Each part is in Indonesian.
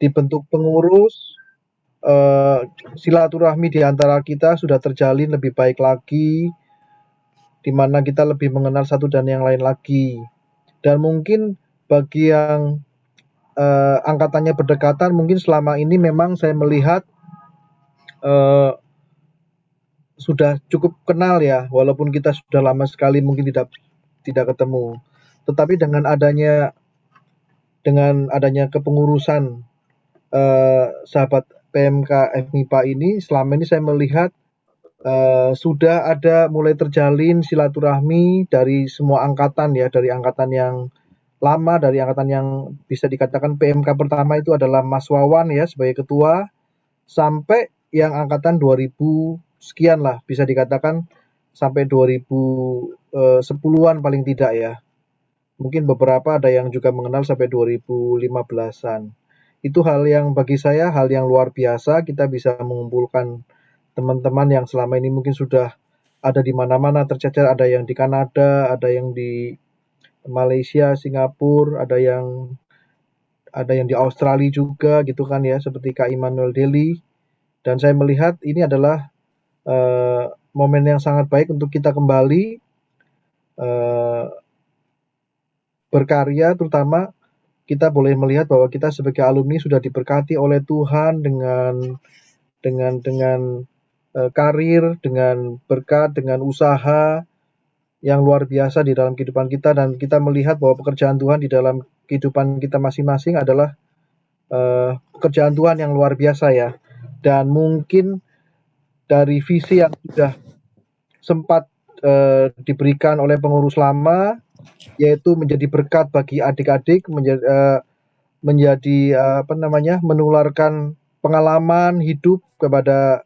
dibentuk pengurus, silaturahmi di antara kita sudah terjalin lebih baik lagi, di mana kita lebih mengenal satu dan yang lain lagi. Dan mungkin bagi yang angkatannya berdekatan, mungkin selama ini memang saya melihat sudah cukup kenal ya, walaupun kita sudah lama sekali mungkin tidak ketemu. Tetapi dengan adanya kepengurusan sahabat PMK FMIPA ini, selama ini saya melihat sudah ada mulai terjalin silaturahmi dari semua angkatan ya, dari angkatan yang lama, dari angkatan yang bisa dikatakan PMK pertama itu adalah Mas Wawan ya sebagai ketua, sampai yang angkatan 2000 sekian lah, bisa dikatakan sampai 2010-an paling tidak ya. Mungkin beberapa ada yang juga mengenal sampai 2015-an. Itu hal yang bagi saya hal yang luar biasa, kita bisa mengumpulkan teman-teman yang selama ini mungkin sudah ada di mana-mana tercecer, ada yang di Kanada, ada yang di Malaysia, Singapura, ada yang di Australia juga gitu kan ya, seperti Kak Immanuel Deli. Dan saya melihat ini adalah momen yang sangat baik untuk kita kembali berkarya, terutama kita boleh melihat bahwa kita sebagai alumni sudah diberkati oleh Tuhan dengan karir, dengan berkat, dengan usaha yang luar biasa di dalam kehidupan kita, dan kita melihat bahwa pekerjaan Tuhan di dalam kehidupan kita masing-masing adalah pekerjaan Tuhan yang luar biasa ya. Dan mungkin dari visi yang sudah sempat diberikan oleh pengurus lama, yaitu menjadi berkat bagi adik-adik, menjadi menularkan pengalaman hidup kepada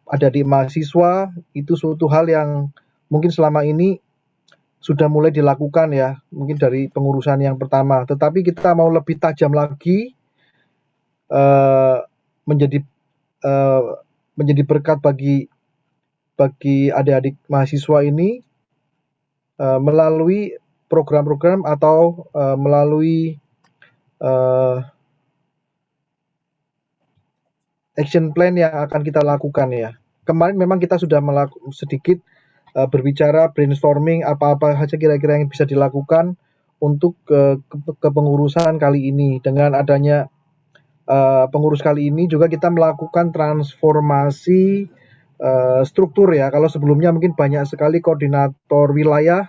adik-adik mahasiswa, itu suatu hal yang mungkin selama ini sudah mulai dilakukan ya, mungkin dari pengurusan yang pertama. Tetapi kita mau lebih tajam lagi, menjadi berkat bagi adik-adik mahasiswa ini melalui program-program atau melalui action plan yang akan kita lakukan ya. Kemarin memang kita sudah sedikit berbicara brainstorming apa-apa saja kira-kira yang bisa dilakukan untuk kepengurusan kali ini. Dengan adanya pengurus kali ini juga kita melakukan transformasi struktur ya. Kalau sebelumnya mungkin banyak sekali koordinator wilayah,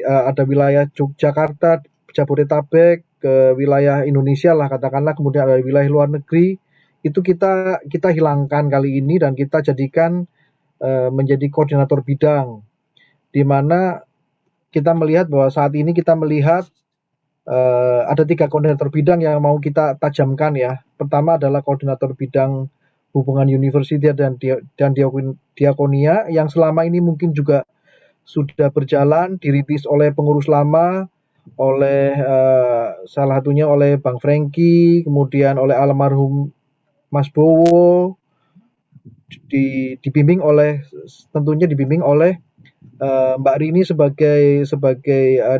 ada wilayah Yogyakarta, Jabodetabek, ke wilayah Indonesia lah katakanlah, kemudian ada wilayah luar negeri. Itu kita hilangkan kali ini dan kita jadikan menjadi koordinator bidang, di mana kita melihat bahwa saat ini kita melihat ada 3 koordinator bidang yang mau kita tajamkan ya. Pertama adalah koordinator bidang hubungan universitas dan diakonia yang selama ini mungkin juga sudah berjalan, dirintis oleh pengurus lama, oleh salah satunya oleh Bang Franky, kemudian oleh almarhum Mas Bowo, tentunya dibimbing oleh Mbak Rini sebagai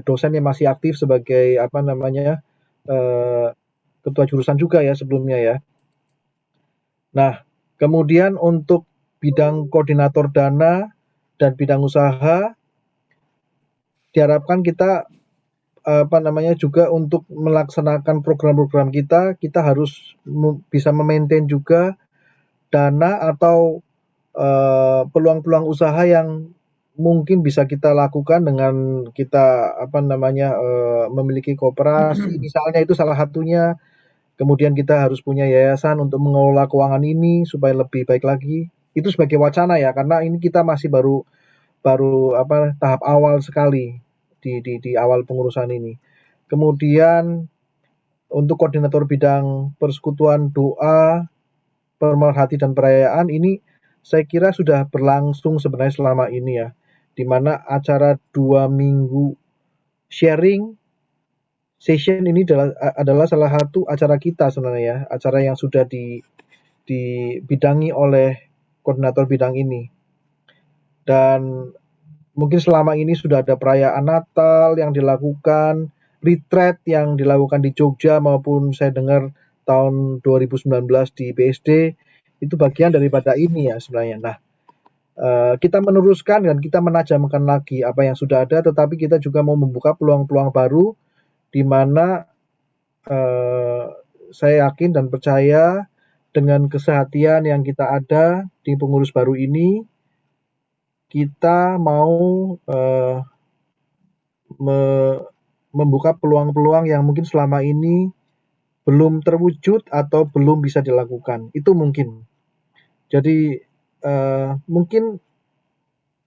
dosen yang masih aktif sebagai ketua jurusan juga ya sebelumnya ya. Nah, kemudian untuk bidang koordinator dana dan bidang usaha diharapkan kita juga untuk melaksanakan program-program kita harus bisa memaintain juga dana atau peluang-peluang usaha yang mungkin bisa kita lakukan dengan kita memiliki koperasi misalnya, itu salah satunya. Kemudian kita harus punya yayasan untuk mengelola keuangan ini supaya lebih baik lagi. Itu sebagai wacana ya, karena ini kita masih baru tahap awal sekali di awal pengurusan ini. Kemudian untuk koordinator bidang persekutuan doa, pemerhati dan perayaan ini saya kira sudah berlangsung sebenarnya selama ini ya, di mana acara 2 minggu sharing session ini adalah salah satu acara kita sebenarnya ya, acara yang sudah dibidangi oleh koordinator bidang ini. Dan mungkin selama ini sudah ada perayaan Natal yang dilakukan. retreat yang dilakukan di Jogja maupun saya dengar tahun 2019 di BSD itu bagian daripada ini ya sebenarnya. Nah, kita meneruskan dan kita menajamkan lagi apa yang sudah ada, tetapi kita juga mau membuka peluang-peluang baru di mana saya yakin dan percaya dengan kesehatian yang kita ada di pengurus baru ini, kita mau membuka peluang-peluang yang mungkin selama ini belum terwujud atau belum bisa dilakukan. Itu mungkin. Jadi mungkin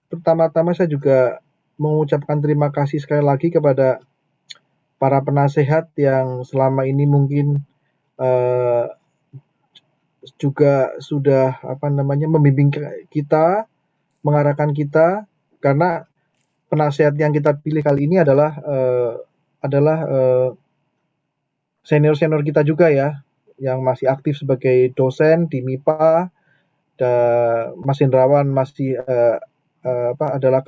pertama-tama saya juga mengucapkan terima kasih sekali lagi kepada para penasehat yang selama ini mungkin juga sudah membimbing kita, mengarahkan kita, karena penasehat yang kita pilih kali ini adalah senior-senior kita juga ya, yang masih aktif sebagai dosen di MIPA, dan Mas Indrawan masih adalah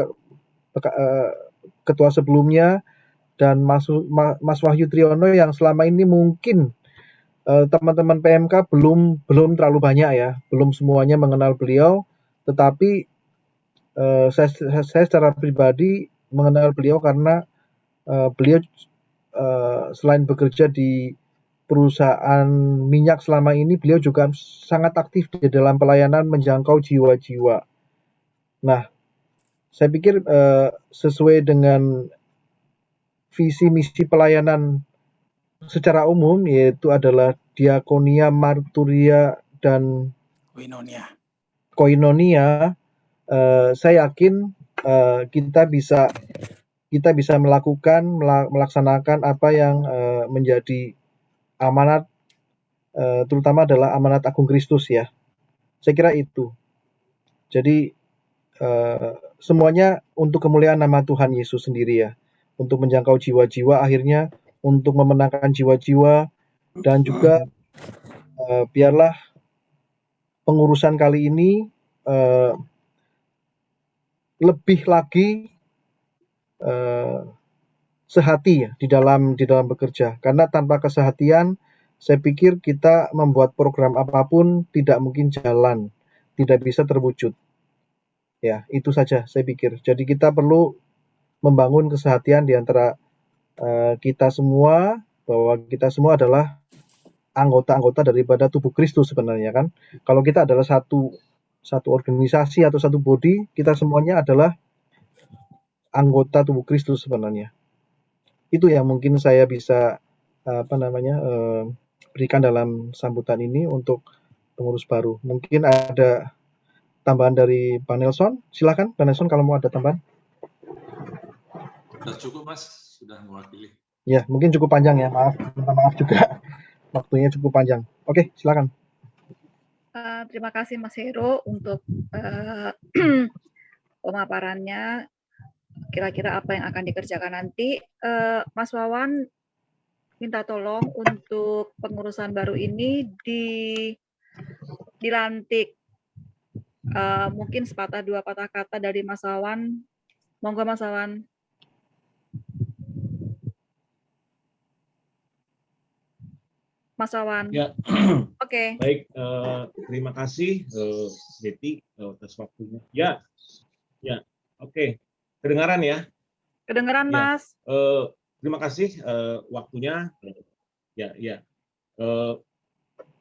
ketua sebelumnya, dan Mas Wahyu Triyono yang selama ini mungkin teman-teman PMK belum terlalu banyak ya, belum semuanya mengenal beliau, tetapi saya secara pribadi mengenal beliau karena beliau selain bekerja di perusahaan minyak selama ini, beliau juga sangat aktif di dalam pelayanan menjangkau jiwa-jiwa. Nah, saya pikir sesuai dengan visi misi pelayanan secara umum, yaitu adalah diakonia, marturia, dan koinonia, saya yakin kita bisa melaksanakan apa yang menjadi amanat, terutama adalah amanat Agung Kristus ya. Saya kira itu. Jadi semuanya untuk kemuliaan nama Tuhan Yesus sendiri ya, untuk menjangkau jiwa-jiwa, akhirnya untuk memenangkan jiwa-jiwa, dan juga biarlah pengurusan kali ini lebih lagi sehati ya di dalam bekerja, karena tanpa kesehatian saya pikir kita membuat program apapun tidak mungkin jalan, tidak bisa terwujud. Ya, itu saja saya pikir. Jadi kita perlu membangun kesehatian di antara kita semua, bahwa kita semua adalah anggota-anggota daripada tubuh Kristus sebenarnya kan. Kalau kita adalah satu organisasi atau satu body, kita semuanya adalah anggota tubuh Kristus sebenarnya. Itu yang mungkin saya bisa berikan dalam sambutan ini untuk pengurus baru. Mungkin ada tambahan dari Pak Nelson. Silakan Pak Nelson kalau mau ada tambahan. Sudah cukup Mas, sudah mewakili. Ya, mungkin cukup panjang ya, minta maaf juga. Waktunya cukup panjang. Oke, silakan. Terima kasih Mas Heru untuk pemaparannya. Kira-kira apa yang akan dikerjakan nanti. Mas Wawan minta tolong untuk pengurusan baru ini dilantik. Mungkin sepatah dua patah kata dari Mas Wawan. Monggo Mas Wawan. Mas Wawan. Ya. Oke. Baik, terima kasih Betty atas waktunya. Ya, oke. Kedengaran ya? Kedengaran ya. Mas. Terima kasih waktunya. Ya.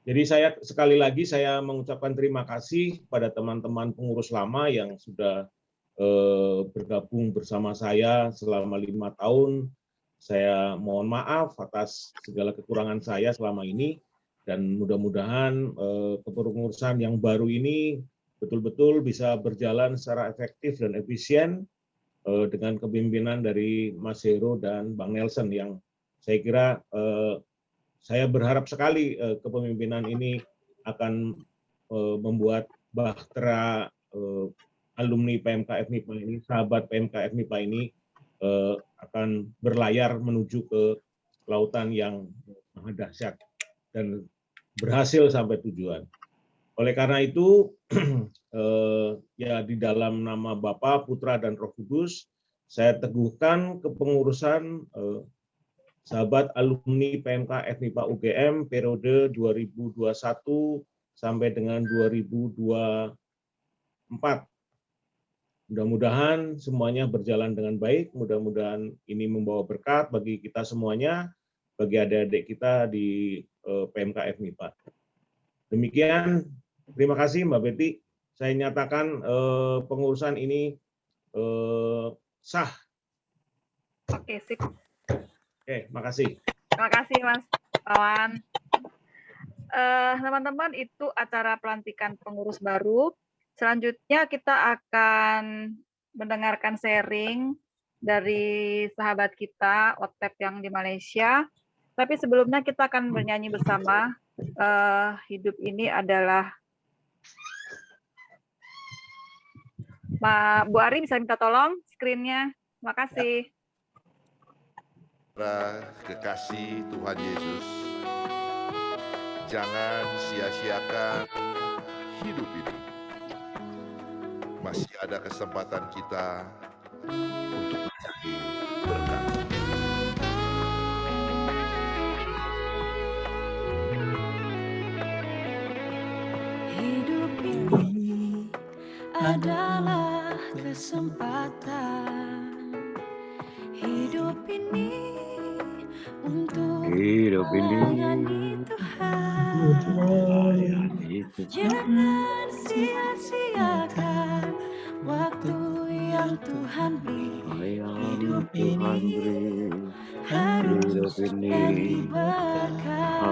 Jadi sekali lagi saya mengucapkan terima kasih pada teman-teman pengurus lama yang sudah bergabung bersama saya selama 5 tahun. Saya mohon maaf atas segala kekurangan saya selama ini, dan mudah-mudahan kepengurusan yang baru ini betul-betul bisa berjalan secara efektif dan efisien dengan kepemimpinan dari Mas Heru dan Bang Nelson, yang saya kira saya berharap sekali kepemimpinan ini akan membuat bahtera alumni PMK FMIPA ini, sahabat PMK FMIPA ini akan berlayar menuju ke lautan yang maha dahsyat dan berhasil sampai tujuan. Oleh karena itu, ya di dalam nama Bapa, Putra, dan Roh Kudus, saya teguhkan kepengurusan sahabat alumni PMK FMIPA UGM periode 2021 sampai dengan 2024. Mudah-mudahan semuanya berjalan dengan baik, mudah-mudahan ini membawa berkat bagi kita semuanya, bagi adik-adik kita di PMK FMIPA. Demikian, terima kasih Mbak Betty. Saya nyatakan pengurusan ini sah. Oke, sip. Oke, makasih. Terima kasih Mas Wawan. Teman-teman, itu acara pelantikan pengurus baru. Selanjutnya kita akan mendengarkan sharing dari sahabat kita, OTEP yang di Malaysia. Tapi sebelumnya kita akan bernyanyi bersama. Hidup ini adalah... Bu Ari bisa minta tolong screen-nya. Terima kasih. Para kekasih Tuhan Yesus, jangan sia-siakan hidup ini. Masih ada kesempatan kita untuk menjadi berkat. Hidup ini adalah kesempatan. Hidup ini untuk melayani Tuhan. Jangan sia-siakan waktu yang Tuhan beri. Hidup ini harus jadi berkat.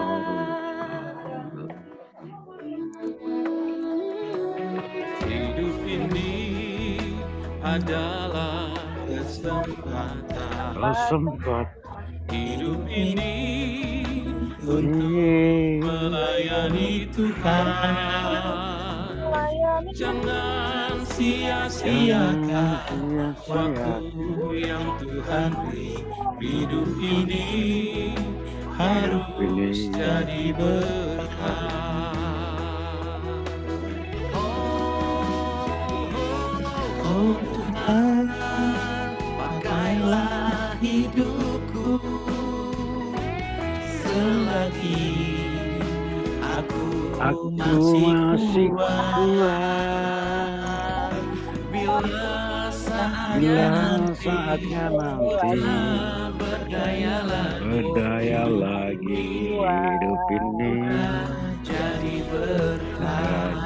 Hidup ini adalah kesempatan. Hidup ini untuk melayani Tuhan. Jangan sia-siakan waktu yang Tuhan beri. Hidup ini harus jadi berkat. Oh Tuhan, pakailah hidupku selagi aku masih kuat. Bila saatnya nanti berdaya lagi, hidup ini jadi berkat.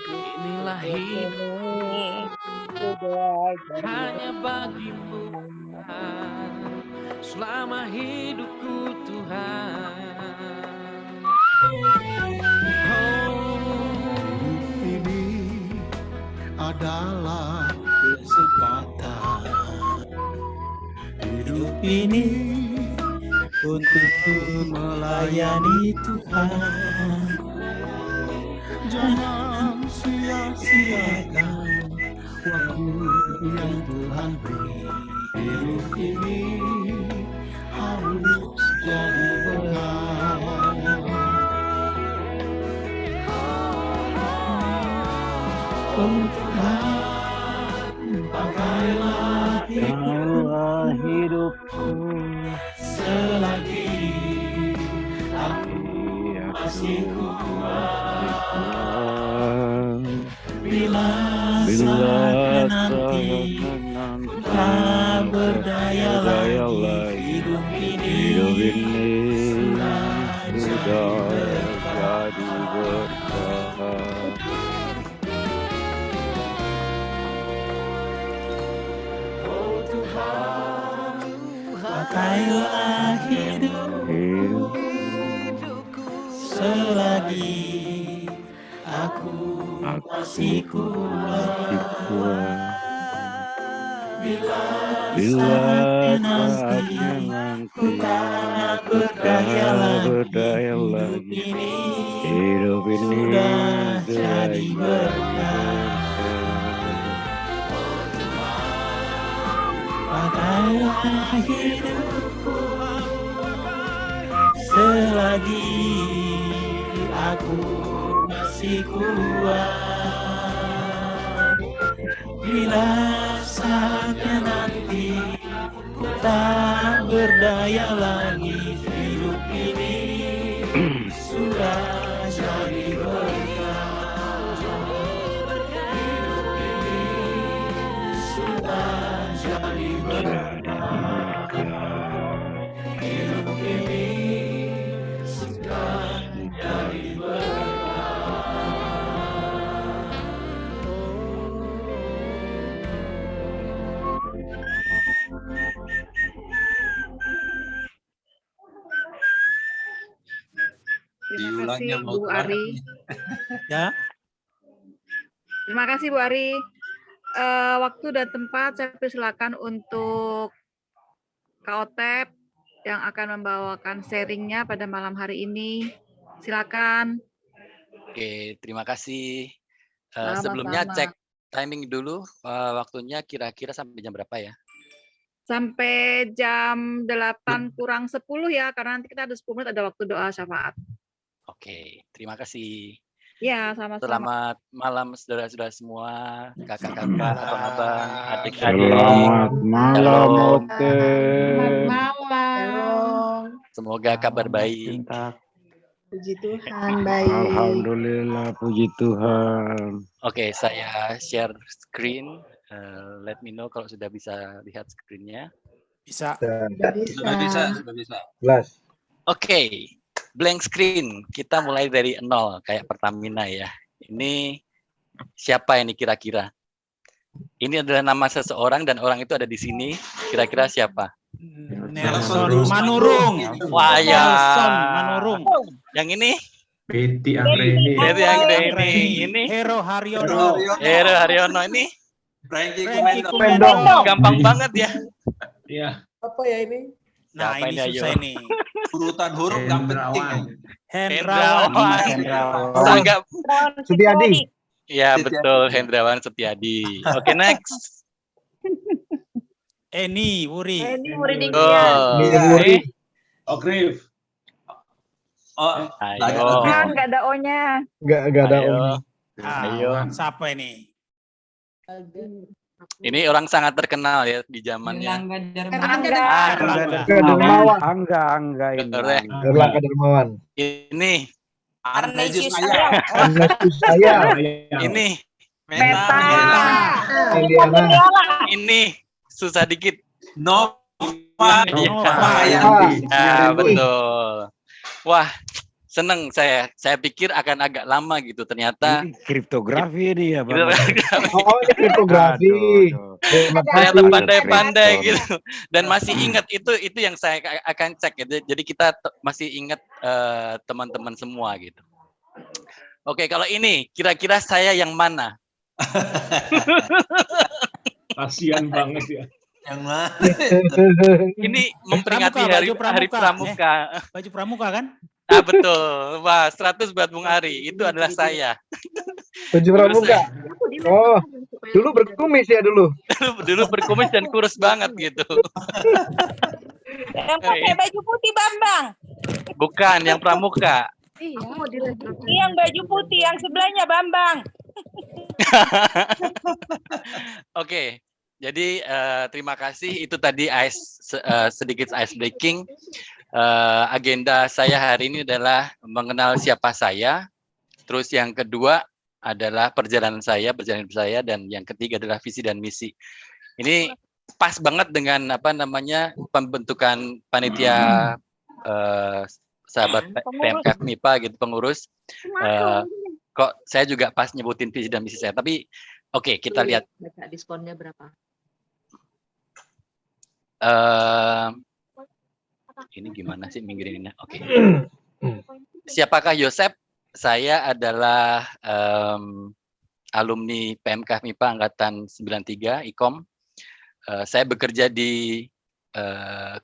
Inilah hidup hanya bagimu Tuhan, selama hidupku Tuhan. Hidup ini adalah kesempatan. Hidup ini untuk melayani Tuhan. Jangan sia-siakan waktu yang Tuhan beri. Hidup ini harus jadi berkat. Oh Tuhan, pakailah hidupku selagi aku masih kuat. Bila saatnya nanti tak berdaya lagi, hidup ini sudah jadi berkat. Oh Tuhan, pakailah hidupku selagi aku masih kuat. Bila saatnya nanti tak berdaya lagi, hidup ini sudah jadi berkat. Pakailah hidupku selagi aku masih kuat. Bila saat saatnya nanti ku tak berdaya lagi. Hidup ini sudah jadi berkah. Hidup ini sudah jadi berkah. Hidup ini sudah jadi berkah. Terima Diulangnya kasih mau Bu kemana Ari. nih? Ya, Terima kasih Bu Ari. Waktu dan tempat saya persilakan untuk Kak Otep yang akan membawakan sharingnya pada malam hari ini. Silakan. Oke, terima kasih. Sama-sama. Sebelumnya cek timing dulu, waktunya kira-kira sampai jam berapa ya? Sampai jam 8 kurang 10 ya, karena nanti kita ada 10 menit ada waktu doa syafaat. Oke, terima kasih. Ya, sama-sama. Selamat malam saudara-saudara semua, kakak-kakak, abang-abang, adik-adik. Selamat malam, Shalom. Ote. Malam. Semoga kabar baik. Puji Tuhan, baik. Alhamdulillah, puji Tuhan. Oke, saya share screen. Let me know kalau sudah bisa lihat screen-nya. bisa. Sudah bisa. Sudah bisa. Jelas. Oke, blank screen. Kita mulai dari nol, kayak Pertamina ya. Ini siapa ini kira-kira? Ini adalah nama seseorang dan orang itu ada di sini. Kira-kira siapa? Nelson Manurung. Wah ya. Nelson Manurung. Yang ini? Betty Anggreni. Itu yang ini. Ini Hero Haryono. Heru Haryono ini. Frankie Frankie Kumendo. Kumendo. Gampang banget ya. Iya. Apa ya ini? Nah, Siapa ini ini, susah ayo? ini. Urutan huruf nggak penting. Hendrawan. Hendrawan. Sanggap. Sutiadi. Ya Setiadi. betul, Hendrawan Setiadi. Oke, next. Eni Wuri. Ini murid Oh, Wuri. Oh, Griff. Oh, ayo. Kan nggak ada O-nya. Nggak ada Ayo. om. Ayo. Siapa ini? Ini orang sangat terkenal ya di zamannya. Angga. Erlangga. Dermawan. Angga ini. Keren. Erlangga Dermawan. Ini, Arnesius Ernesto saya. ini, Meta. Liliana. ini susah dikit. Nova. Ya, ya, betul. Wah, seneng saya. Saya pikir akan agak lama gitu. Ternyata Ini kriptografi ini ya, gitu. Bang. Oh, ini kriptografi. Aduh, aduh. Terima Ternyata kasih. pandai-pandai gitu. Dan masih ingat itu yang saya akan cek gitu. Jadi kita masih ingat teman-teman semua gitu. Oke, kalau ini kira-kira saya yang mana? Kasihan banget ya. Yang mana? Ini memperingati Pramuka, hari baju pramuka. hari pramuka. Baju pramuka kan? Ah betul. Wah, 100 buat Bung Ari. Itu adalah saya. Baju pramuka. Oh, dulu berkumis ya dulu. Dulu berkumis dan kurus banget gitu. Yang pakai baju putih Bambang. Bukan, yang pramuka. Iya. Yang baju putih yang sebelahnya Bambang. Oke. Jadi terima kasih. Itu tadi sedikit ice breaking. Agenda saya hari ini adalah mengenal siapa saya. Terus yang kedua adalah perjalanan saya, dan yang ketiga adalah visi dan misi. Ini pas banget dengan pembentukan panitia sahabat PMK MIPA gitu, pengurus. Kok saya juga pas nyebutin visi dan misi saya. Tapi oke, kita lihat. Diskonnya berapa? Ini gimana sih minggirinnya? Oke. Siapakah Yosep? Saya adalah alumni PMK MIPA angkatan 93 IKOM. Saya bekerja di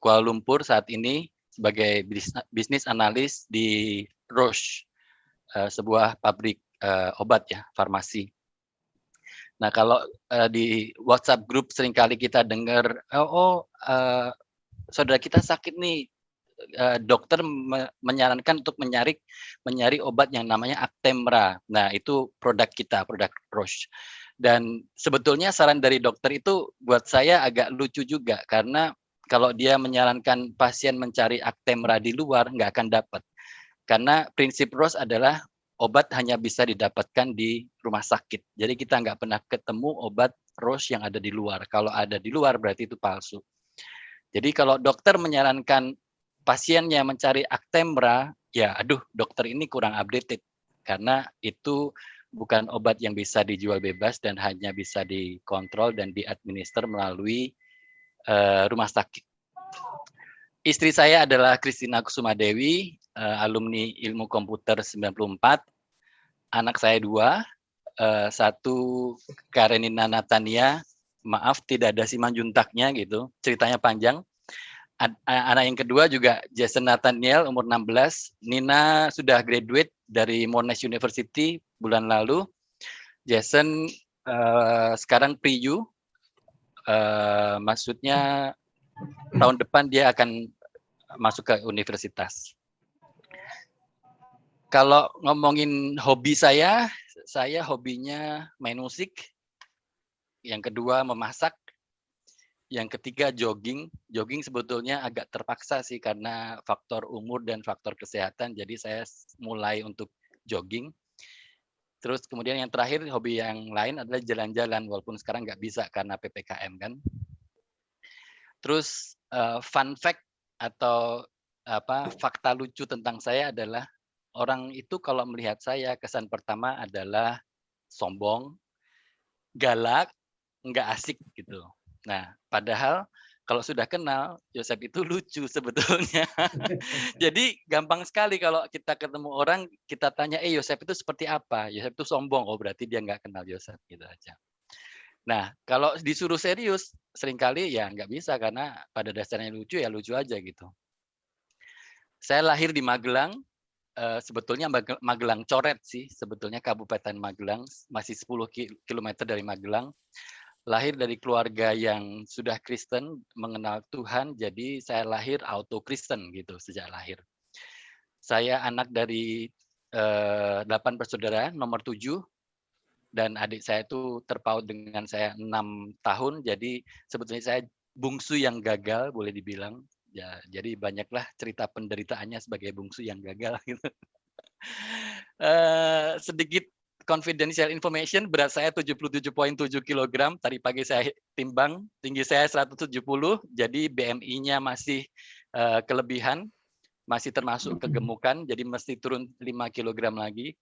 Kuala Lumpur saat ini sebagai bisnis analis di Roche, sebuah pabrik obat ya, farmasi. Nah, kalau di WhatsApp group seringkali kita dengar, saudara kita sakit nih, dokter menyarankan untuk mencari obat yang namanya Actemra. Nah, itu produk kita, produk Roche. Dan sebetulnya saran dari dokter itu buat saya agak lucu juga, karena kalau dia menyarankan pasien mencari Actemra di luar, nggak akan dapat. Karena prinsip Roche adalah obat hanya bisa didapatkan di rumah sakit. Jadi kita nggak pernah ketemu obat Roche yang ada di luar. Kalau ada di luar berarti itu palsu. Jadi kalau dokter menyarankan pasiennya mencari Actemra, ya aduh dokter ini kurang updated. Karena itu bukan obat yang bisa dijual bebas dan hanya bisa dikontrol dan diadminister melalui rumah sakit. Istri saya adalah Christina Kusumadewi, alumni Ilmu Komputer 94. Anak saya 2, satu Karenina Natania, maaf tidak ada Simanjuntaknya gitu, ceritanya panjang. Anak yang kedua juga Jason Nathaniel, umur 16. Nina sudah graduate dari Monash University bulan lalu. Jason sekarang pre-U, maksudnya tahun depan dia akan masuk ke universitas. Kalau ngomongin hobi saya hobinya main musik. Yang kedua memasak. Yang ketiga jogging. Jogging sebetulnya agak terpaksa sih karena faktor umur dan faktor kesehatan. Jadi saya mulai untuk jogging. Terus kemudian yang terakhir hobi yang lain adalah jalan-jalan. Walaupun sekarang nggak bisa karena PPKM kan. Terus fun fact atau fakta lucu tentang saya adalah orang itu kalau melihat saya kesan pertama adalah sombong, galak, nggak asik gitu. Nah, padahal kalau sudah kenal Yosef itu lucu sebetulnya. Jadi gampang sekali kalau kita ketemu orang kita tanya, Yosef itu seperti apa? Yosef itu sombong, oh berarti dia nggak kenal Yosef gitu aja. Nah, kalau disuruh serius, seringkali ya nggak bisa karena pada dasarnya lucu ya lucu aja gitu. Saya lahir di Magelang, sebetulnya Magelang Coret sih, sebetulnya Kabupaten Magelang, masih 10 km dari Magelang. Lahir dari keluarga yang sudah Kristen, mengenal Tuhan, jadi saya lahir auto Kristen gitu sejak lahir. Saya anak dari 8 bersaudara, nomor 7. Dan adik saya itu terpaut dengan saya 6 tahun, jadi sebetulnya saya bungsu yang gagal, boleh dibilang. Ya, jadi banyaklah cerita penderitaannya sebagai bungsu yang gagal. Gitu. Sedikit confidential information, berat saya 77,7 kg, tadi pagi saya timbang, tinggi saya 170, jadi BMI-nya masih kelebihan, masih termasuk kegemukan, jadi mesti turun 5 kg lagi.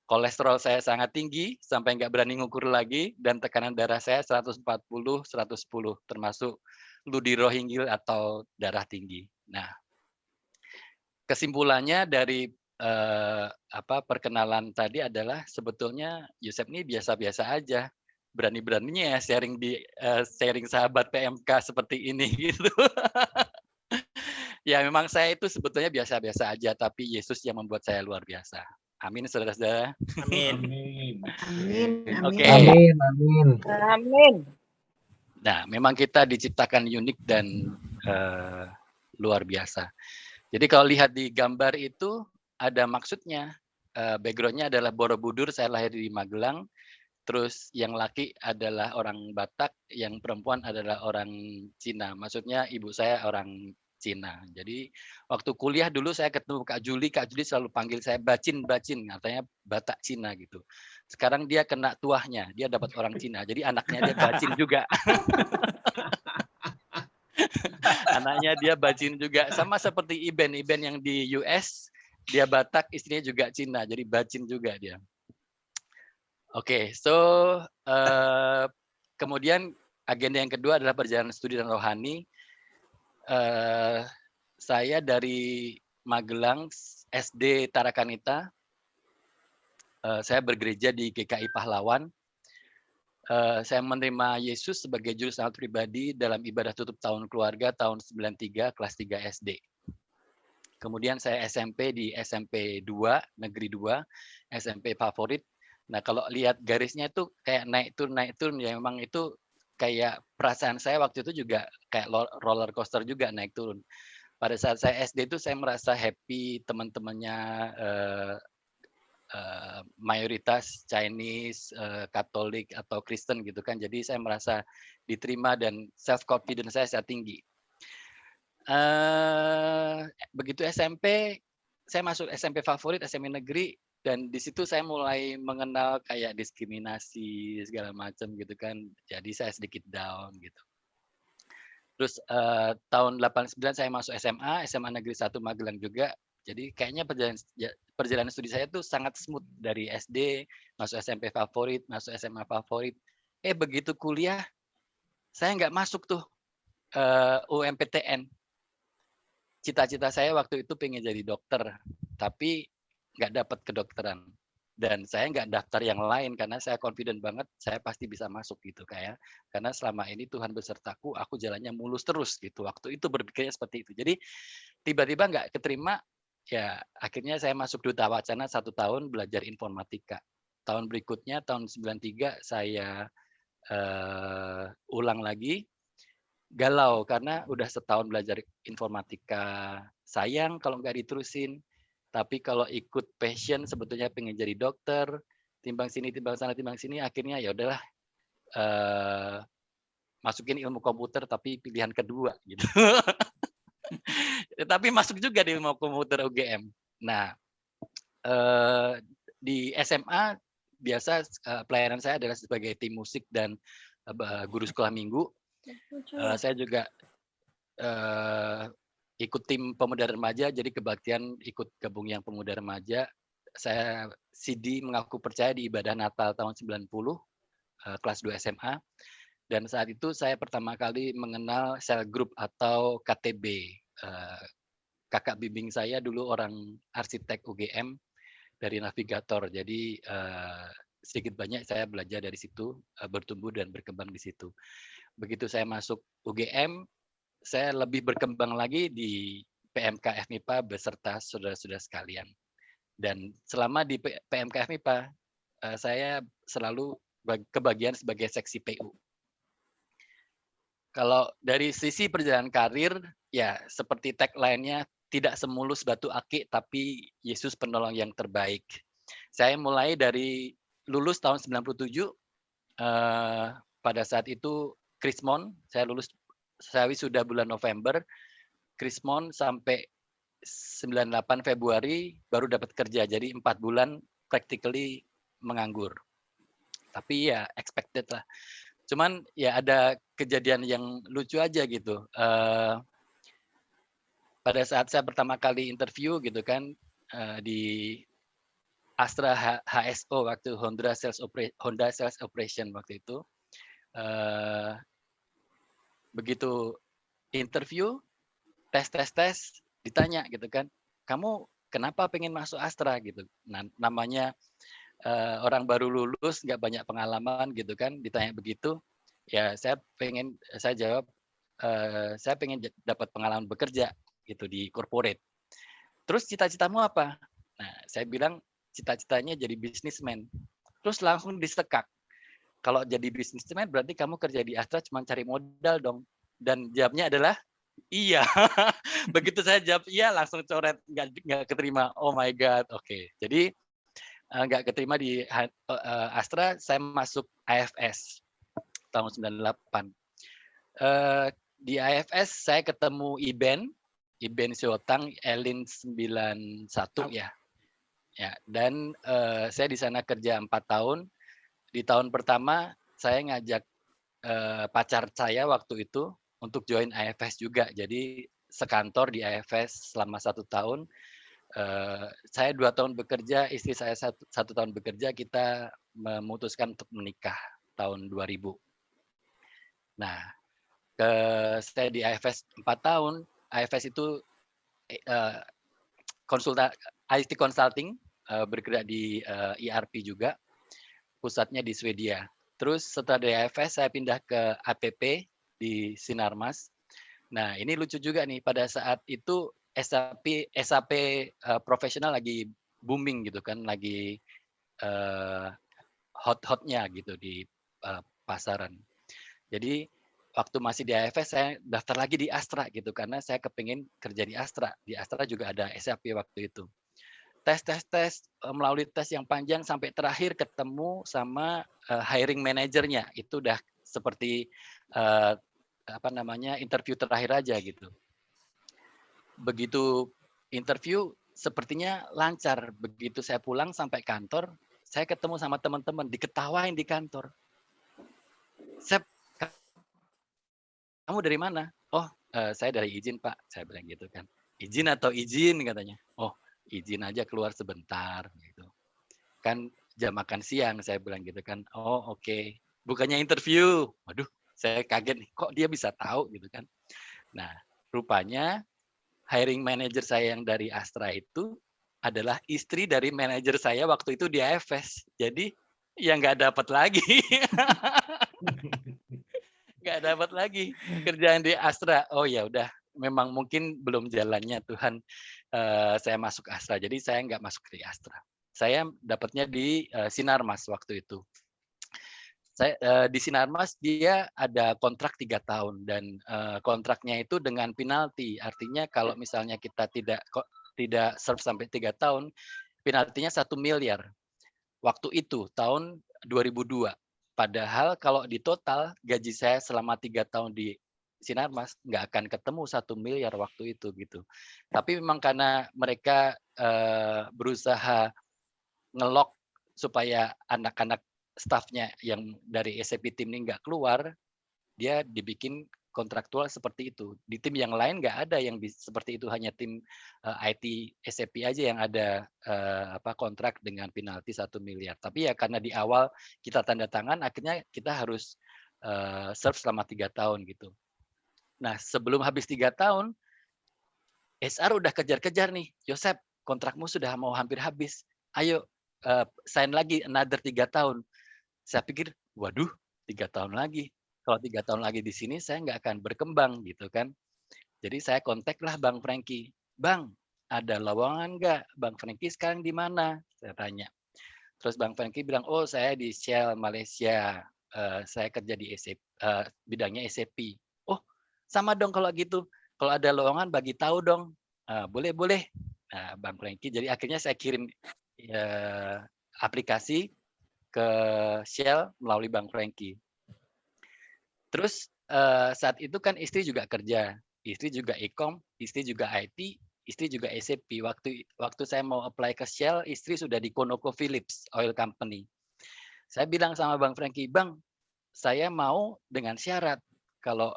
Kolesterol saya sangat tinggi, sampai nggak berani ngukur lagi, dan tekanan darah saya 140/110, termasuk Ludi-Rohingyil atau darah tinggi. Nah, kesimpulannya dari perkenalan tadi adalah sebetulnya Yosef ini biasa-biasa aja, berani-beraninya ya sharing sahabat PMK seperti ini gitu. Ya memang saya itu sebetulnya biasa-biasa aja, tapi Yesus yang membuat saya luar biasa. Amin, saudara-saudara. Amin. Oke. Amin. Nah, memang kita diciptakan unik dan luar biasa. Jadi kalau lihat di gambar itu ada maksudnya. Background-nya adalah Borobudur, saya lahir di Magelang. Terus yang laki adalah orang Batak, yang perempuan adalah orang Cina. Maksudnya ibu saya orang Cina. Jadi waktu kuliah dulu saya ketemu Kak Juli selalu panggil saya Bacin, artinya Batak Cina gitu. Sekarang dia kena tuahnya, dia dapat orang Cina. Jadi anaknya dia Bacin juga. Anaknya dia Bacin juga. Sama seperti Iben yang di US, dia Batak, istrinya juga Cina. Jadi Bacin juga dia. Oke, kemudian agenda yang kedua adalah perjalanan studi dan rohani. Saya dari Magelang, SD Tarakanita. Saya bergereja di GKI Pahlawan. Saya menerima Yesus sebagai juru selamat pribadi dalam ibadah tutup tahun keluarga tahun 93, kelas 3 SD. Kemudian saya SMP di SMP 2, Negeri 2, SMP favorit. Nah, kalau lihat garisnya itu kayak naik turun, ya memang itu kayak perasaan saya waktu itu juga kayak roller coaster juga naik turun. Pada saat saya SD itu saya merasa happy, teman-temannya mayoritas Chinese, Katolik atau Kristen gitu kan. Jadi saya merasa diterima dan self confidence saya tinggi. Begitu SMP, saya masuk SMP favorit, SMP negeri, dan di situ saya mulai mengenal kayak diskriminasi segala macam gitu kan. Jadi saya sedikit down gitu. Terus tahun 89 saya masuk SMA Negeri 1 Magelang juga. Jadi kayaknya perjalanan studi saya tuh sangat smooth dari SD, masuk SMP favorit, masuk SMA favorit. Begitu kuliah, saya nggak masuk tuh UMPTN. Cita-cita saya waktu itu pengen jadi dokter, tapi nggak dapat kedokteran. Dan saya nggak daftar yang lain karena saya confident banget saya pasti bisa masuk gitu kayak. Karena selama ini Tuhan besertaku, aku jalannya mulus terus gitu. Waktu itu berpikirnya seperti itu. Jadi tiba-tiba nggak keterima, ya akhirnya saya masuk Duta Wacana 1 tahun belajar informatika. Tahun berikutnya tahun 93 saya ulang lagi, galau karena udah setahun belajar informatika, sayang kalau nggak diterusin. Tapi kalau ikut passion sebetulnya pengen jadi dokter, timbang sini timbang sana timbang sini, akhirnya ya udahlah masukin ilmu komputer tapi pilihan kedua gitu. Tapi masuk juga di ilmu komputer UGM. Nah, di SMA biasa pelayanan saya adalah sebagai tim musik dan guru sekolah minggu. Saya juga ikut tim pemuda remaja, jadi kebaktian ikut gabung yang pemuda remaja. Saya CD Mengaku Percaya di ibadah Natal tahun 90, kelas 2 SMA. Dan saat itu saya pertama kali mengenal sel group atau KTB. Kakak bimbing saya dulu orang arsitek UGM dari navigator. Jadi sedikit banyak saya belajar dari situ, bertumbuh dan berkembang di situ. Begitu saya masuk UGM, saya lebih berkembang lagi di PMK FMIPA beserta saudara-saudara sekalian. Dan selama di PMK FMIPA, saya selalu kebagian sebagai seksi PU. Kalau dari sisi perjalanan karir, ya seperti tagline-nya, tidak semulus batu akik, tapi Yesus penolong yang terbaik. Saya mulai dari lulus tahun 97, pada saat itu Krismon, saya wisuda bulan November, Krismon sampai 98 Februari baru dapat kerja, jadi 4 bulan practically menganggur. Tapi ya expected lah. Cuman ya ada kejadian yang lucu aja gitu. Pada saat saya pertama kali interview gitu kan di Astra HSO waktu Honda Sales Operation waktu itu. Begitu interview, tes, ditanya gitu kan, kamu kenapa pengen masuk Astra gitu? Nah, namanya orang baru lulus, nggak banyak pengalaman gitu kan, ditanya begitu, ya saya jawab, saya pengen dapat pengalaman bekerja gitu di corporate. Terus cita-citamu apa? Nah, saya bilang cita-citanya jadi businessman. Terus langsung disekak. Kalau jadi businessman berarti kamu kerja di Astra cuma cari modal dong. Dan jawabnya adalah iya. Begitu saya jawab iya langsung coret, nggak keterima. Oh my God, oke. Jadi nggak keterima di Astra, saya masuk AFS tahun 98. Di AFS saya ketemu Iben Siotang, Elin 91 ya. Ya, dan saya di sana kerja 4 tahun. Di tahun pertama saya ngajak pacar saya waktu itu untuk join AFS juga. Jadi sekantor di AFS selama 1 tahun. Saya 2 tahun bekerja, istri saya 1 tahun bekerja. Kita memutuskan untuk menikah tahun 2000. Nah, saya di AFS 4 tahun. AFS itu IT consulting, bergerak di ERP juga. Pusatnya di Swedia. Terus setelah dari AFS saya pindah ke APP di Sinarmas. Nah, ini lucu juga nih, pada saat itu SAP profesional lagi booming gitu kan, lagi hot-hotnya gitu di pasaran. Jadi waktu masih di AFS saya daftar lagi di Astra gitu karena saya kepingin kerja di Astra. Di Astra juga ada SAP waktu itu. tes melalui tes yang panjang sampai terakhir ketemu sama hiring manajernya. Itu udah seperti interview terakhir aja gitu. Begitu interview sepertinya lancar. Begitu saya pulang sampai kantor, saya ketemu sama teman-teman, diketawain di kantor. Sep, kamu dari mana? Oh, saya dari izin Pak, saya bilang gitu kan. Izin atau izin katanya. Oh, izin aja keluar sebentar gitu. Kan jam makan siang saya bilang gitu kan. Oh, oke. Bukannya interview. Waduh, saya kaget nih, kok dia bisa tahu gitu kan. Nah, rupanya hiring manager saya yang dari Astra itu adalah istri dari manajer saya waktu itu di AFS. Jadi ya nggak dapat lagi. Nggak dapat lagi kerjaan di Astra. Oh ya udah, memang mungkin belum jalannya Tuhan saya masuk Astra. Jadi saya nggak masuk di Astra. Saya dapatnya di Sinarmas waktu itu. Saya di Sinarmas dia ada kontrak 3 tahun dan kontraknya itu dengan penalti. Artinya kalau misalnya kita tidak serve sampai 3 tahun, penaltinya 1 miliar. Waktu itu tahun 2002. Padahal kalau di total gaji saya selama 3 tahun di Sinarmas nggak akan ketemu 1 miliar waktu itu gitu. Tapi memang karena mereka berusaha ngelok supaya anak-anak stafnya yang dari SAP tim ini nggak keluar, dia dibikin kontraktual seperti itu. Di tim yang lain nggak ada yang seperti itu, hanya tim IT SAP aja yang ada kontrak dengan penalti 1 miliar. Tapi ya karena di awal kita tanda tangan, akhirnya kita harus serve selama 3 tahun gitu. Nah sebelum habis 3 tahun, HR udah kejar-kejar nih, Yosep, kontrakmu sudah mau hampir habis. Ayo sign lagi another 3 tahun. Saya pikir, waduh, 3 tahun lagi. Kalau 3 tahun lagi di sini, saya nggak akan berkembang gitu kan. Jadi saya kontak lah Bang Franky. Bang, ada lowongan nggak? Bang Franky sekarang di mana? Saya tanya. Terus Bang Franky bilang, oh saya di Shell Malaysia. Saya kerja di SAP, bidangnya SAP. Oh, sama dong kalau gitu. Kalau ada lowongan bagi tahu dong. Boleh. Nah, Bang Franky, jadi akhirnya saya kirim aplikasi ke Shell melalui Bang Franky. Terus saat itu kan istri juga kerja, istri juga e-com, istri juga IT, istri juga SAP. Waktu saya mau apply ke Shell, istri sudah di ConocoPhillips Oil Company. Saya bilang sama Bang Franky, Bang, saya mau dengan syarat kalau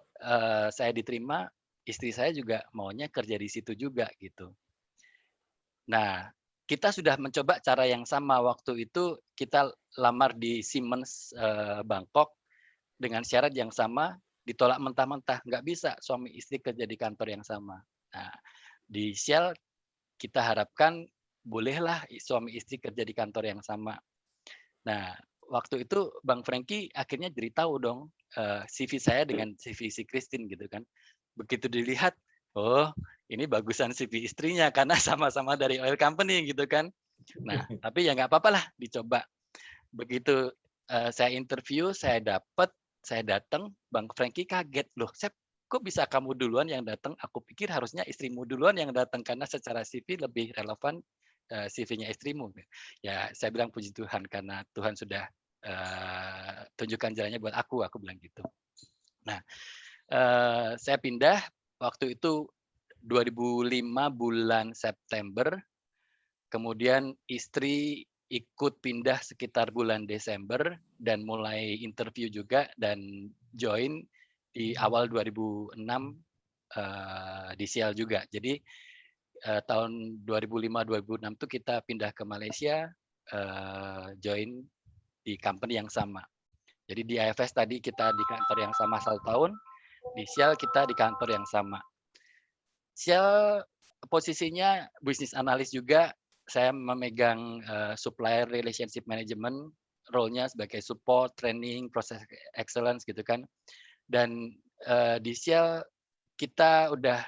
saya diterima, istri saya juga maunya kerja di situ juga gitu. Nah, kita sudah mencoba cara yang sama. Waktu itu kita lamar di Siemens Bangkok dengan syarat yang sama, ditolak mentah-mentah. Nggak bisa suami istri kerja di kantor yang sama. Nah, di Shell kita harapkan bolehlah suami istri kerja di kantor yang sama. Nah, waktu itu Bang Franky akhirnya jadi tahu dong CV saya dengan CV si Christine gitu kan. Begitu dilihat, oh ini bagusan CV istrinya karena sama-sama dari oil company gitu kan. Nah, tapi ya nggak apa-apa lah, dicoba. Begitu saya interview, saya datang, Bang Franky kaget, loh, Sep, kok bisa kamu duluan yang datang? Aku pikir harusnya istrimu duluan yang datang karena secara CV lebih relevan CV-nya istrimu. Ya, saya bilang puji Tuhan karena Tuhan sudah tunjukkan jalannya buat aku bilang gitu. Nah, saya pindah waktu itu 2005 bulan September, kemudian istri ikut pindah sekitar bulan Desember dan mulai interview juga dan join di awal 2006 di Shell juga. Jadi tahun 2005-2006 itu kita pindah ke Malaysia, join di company yang sama. Jadi di AFS tadi kita di kantor yang sama 1 tahun, di Shell kita di kantor yang sama. Shell posisinya bisnis analis juga, saya memegang supplier relationship management, role-nya sebagai support, training, process excellence gitu kan. Dan di Shell kita udah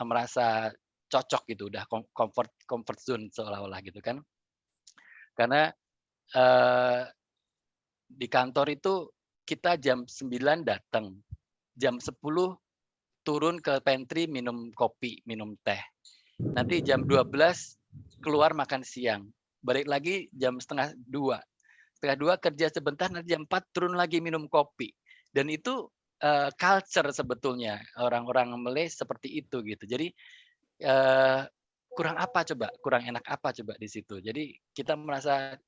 merasa cocok gitu, udah comfort zone seolah-olah gitu kan. Karena di kantor itu kita jam 9 datang, jam 10 turun ke pantry minum kopi, minum teh. Nanti jam 12 keluar makan siang, balik lagi jam setengah 2 kerja sebentar, nanti jam 4 turun lagi minum kopi. Dan itu culture sebetulnya orang-orang Malay seperti itu gitu. Jadi kurang apa coba? Kurang enak apa coba di situ? Jadi kita merasa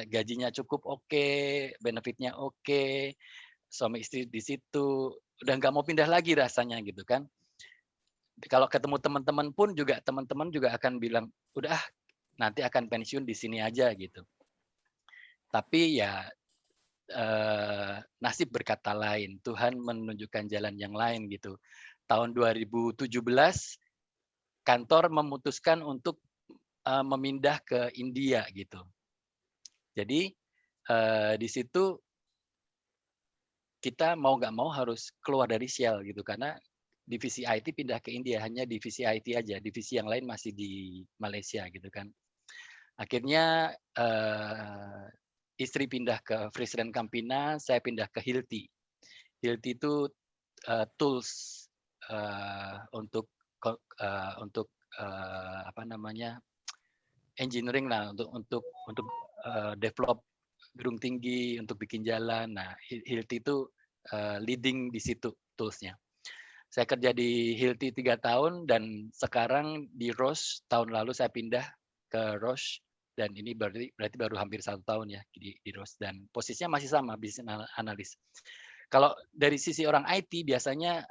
gajinya cukup oke, benefitnya oke, suami istri di situ, udah nggak mau pindah lagi rasanya gitu kan. Kalau ketemu teman-teman pun juga teman-teman juga akan bilang, udah nanti akan pensiun di sini aja gitu. Tapi ya nasib berkata lain, Tuhan menunjukkan jalan yang lain gitu. Tahun 2017 kantor memutuskan untuk memindah ke India gitu. Jadi di situ kita mau nggak mau harus keluar dari Shell gitu, karena divisi IT pindah ke India, hanya divisi IT aja, divisi yang lain masih di Malaysia gitu kan. Akhirnya istri pindah ke Friesland Campina, saya pindah ke Hilti. Hilti itu tools untuk apa namanya, engineering lah, untuk develop gedung tinggi, untuk bikin jalan. Nah, Hilti itu leading di situ toolsnya. Saya kerja di Hilti 3 tahun dan sekarang di Roche, tahun lalu saya pindah ke Roche dan ini berarti baru hampir 1 tahun ya di Roche, dan posisinya masih sama, business analis. Kalau dari sisi orang IT biasanya